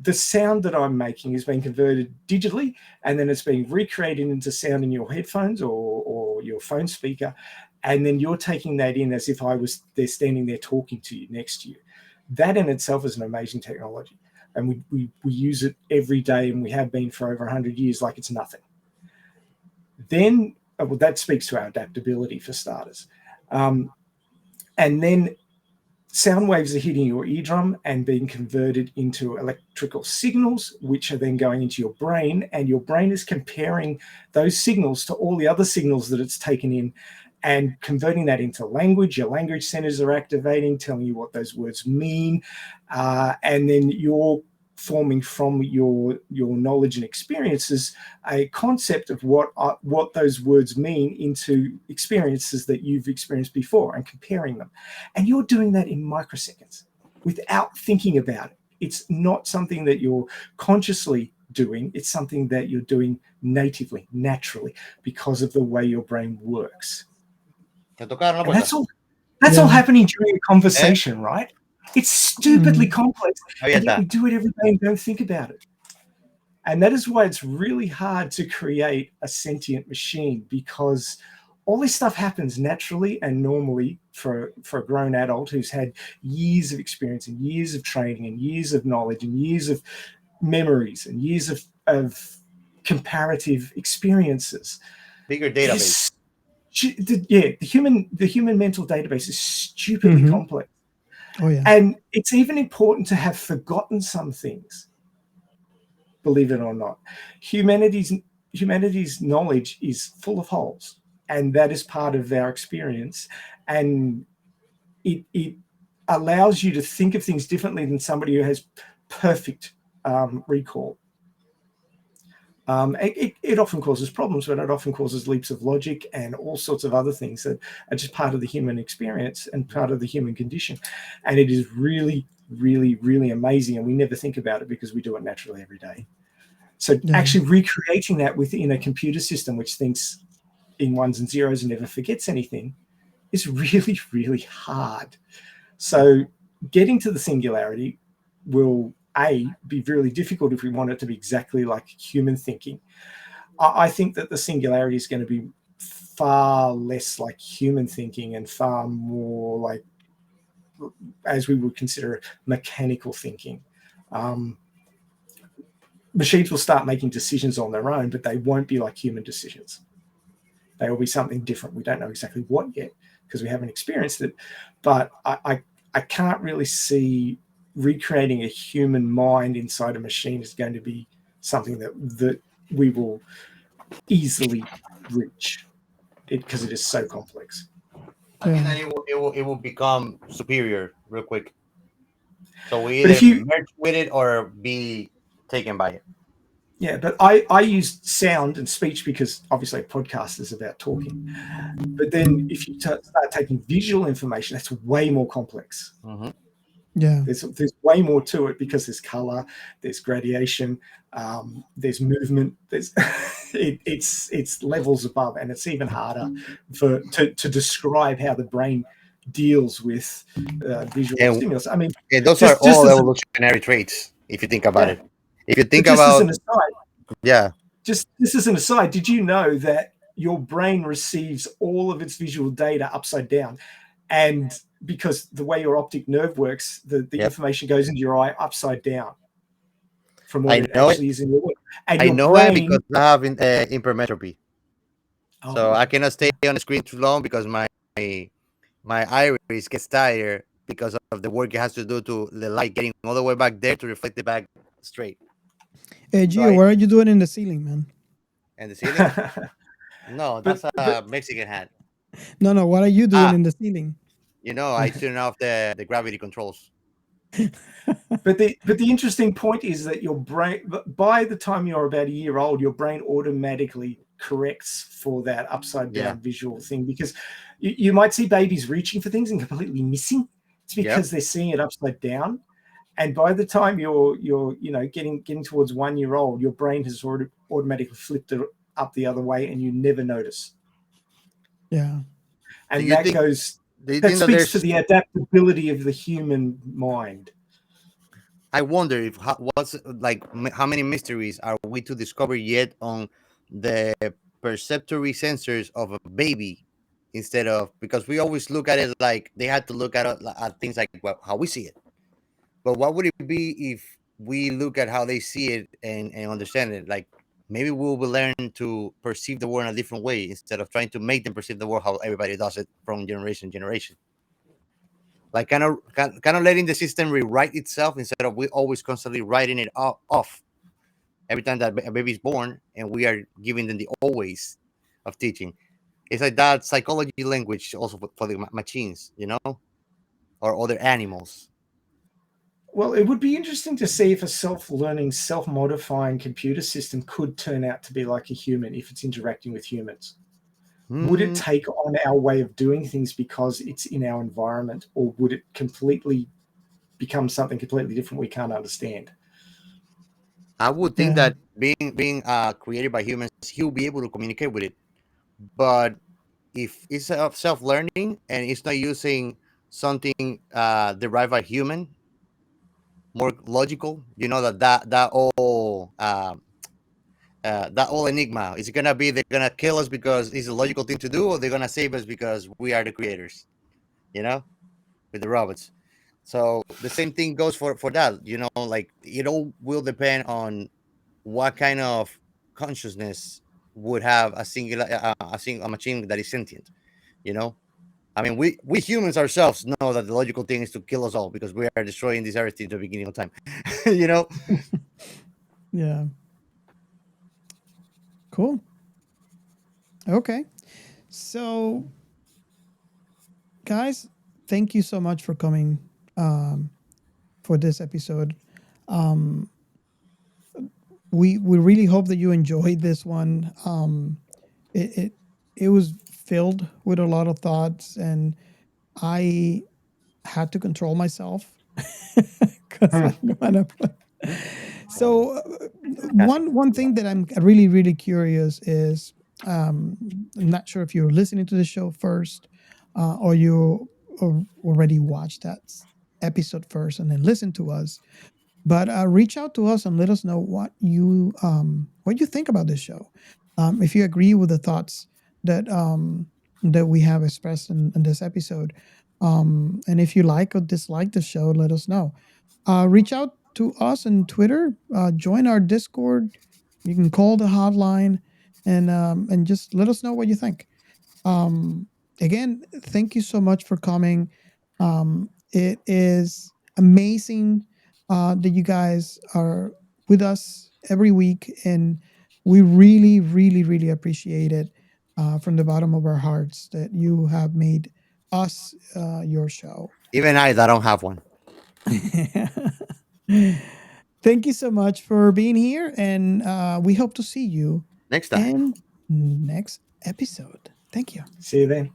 the sound that I'm making is being converted digitally, and then it's being recreated into sound in your headphones or your phone speaker, and then you're taking that in as if I was there standing there talking to you, next to you. That in itself is an amazing technology. And we use it every day, and we have been for over 100 years like it's nothing. Then, well, that speaks to our adaptability for starters. And then sound waves are hitting your eardrum and being converted into electrical signals, which are then going into your brain, and your brain is comparing those signals to all the other signals that it's taken in and converting that into language. Your language centers are activating, telling you what those words mean, and then you're forming from your knowledge and experiences a concept of what those words mean into experiences that you've experienced before, and comparing them. And you're doing that in microseconds without thinking about it. It's not something that you're consciously doing. It's something that you're doing natively, naturally, because of the way your brain works. And that's all happening during a conversation, right? It's stupidly complex, and yet we do it every day and don't think about it. And that is why it's really hard to create a sentient machine, because all this stuff happens naturally and normally for a grown adult who's had years of experience and years of training and years of knowledge and years of memories and years of comparative experiences. Bigger database. The human mental database is stupidly complex. Oh yeah. And it's even important to have forgotten some things, believe it or not. Humanity's knowledge is full of holes, and that is part of our experience. And it allows you to think of things differently than somebody who has perfect recall. It often causes problems, but it often causes leaps of logic and all sorts of other things that are just part of the human experience and part of the human condition. And it is really, really, really amazing. And we never think about it because we do it naturally every day. So actually recreating that within a computer system, which thinks in ones and zeros and never forgets anything, is really, really hard. So getting to the singularity will be really difficult if we want it to be exactly like human thinking. I think that the singularity is going to be far less like human thinking and far more like, as we would consider, mechanical thinking. machines will start making decisions on their own, but they won't be like human decisions. They will be something different. We don't know exactly what yet because we haven't experienced it. But I can't really see recreating a human mind inside a machine is going to be something that we will easily reach because it is so complex. I think that it will become superior real quick. So we But either if you merge with it or be taken by it. Yeah, but I use sound and speech because obviously a podcast is about talking. But then if you start taking visual information, that's way more complex. Mm-hmm. Yeah. There's way more to it because there's color, there's gradation, there's movement. There's it's levels above, and it's even harder to describe how the brain deals with visual stimulus. I mean, those are all evolutionary traits if you think about it. If you think about, as an aside, just this as an aside, did you know that your brain receives all of its visual data upside down, and because the way your optic nerve works, the information goes into your eye upside down from what it actually is in your work. And I your know brain, it because I have hypermetropy. So I cannot stay on the screen too long because my iris gets tired because of the work it has to do to the light getting all the way back there to reflect it back straight. Hey, Gio, what are you doing in the ceiling, man? In the ceiling? No, that's a Mexican hat. No, what are you doing in the ceiling? You know, I turn off the gravity controls. But the interesting point is that your brain, by the time you're about a year old, your brain automatically corrects for that upside down visual thing, because you might see babies reaching for things and completely missing. It's because they're seeing it upside down. And by the time you're getting towards 1 year old, your brain has already automatically flipped it up the other way, and you never notice. Yeah, and that speaks to the adaptability of the human mind. I wonder if how many mysteries are we to discover yet on the perceptory sensors of a baby, instead of, because we always look at it like they had to look at things like how we see it. But what would it be if we look at how they see it and understand it? Like maybe we'll learn to perceive the world in a different way instead of trying to make them perceive the world how everybody does it from generation to generation. Like kind of letting the system rewrite itself instead of we always constantly writing it off every time that a baby's born, and we are giving them the old ways of teaching. It's like that psychology language also for the machines, or other animals. Well, it would be interesting to see if a self-learning, self-modifying computer system could turn out to be like a human if it's interacting with humans. Would it take on our way of doing things because it's in our environment, or would it completely become something completely different we can't understand? I would think that being created by humans, he'll be able to communicate with it. But if it's self-learning and it's not using something derived by human, more logical, that all that whole enigma is gonna be, they're gonna kill us because it's a logical thing to do, or they're gonna save us because we are the creators, with the robots. So the same thing goes for that, like it all will depend on what kind of consciousness would have a singular a machine that is sentient. I mean, we humans ourselves know that the logical thing is to kill us all because we are destroying this earth at the beginning of time. Yeah. Cool. Okay. So, guys, thank you so much for coming for this episode. We really hope that you enjoyed this one. It was filled with a lot of thoughts, and I had to control myself because I'm gonna. So one thing that I'm really curious is, I'm not sure if you're listening to the show first, or you already watched that episode first and then listen to us. But reach out to us and let us know what you think about this show. If you agree with the thoughts that that we have expressed in this episode, and if you like or dislike the show, let us know. Reach out to us on Twitter. Join our Discord. You can call the hotline and just let us know what you think. Again, thank you so much for coming. It is amazing that you guys are with us every week, and we really, really, really appreciate it from the bottom of our hearts that you have made us your show. Even I that don't have one. Thank you so much for being here, and we hope to see you Next time. in next episode. Thank you. See you then.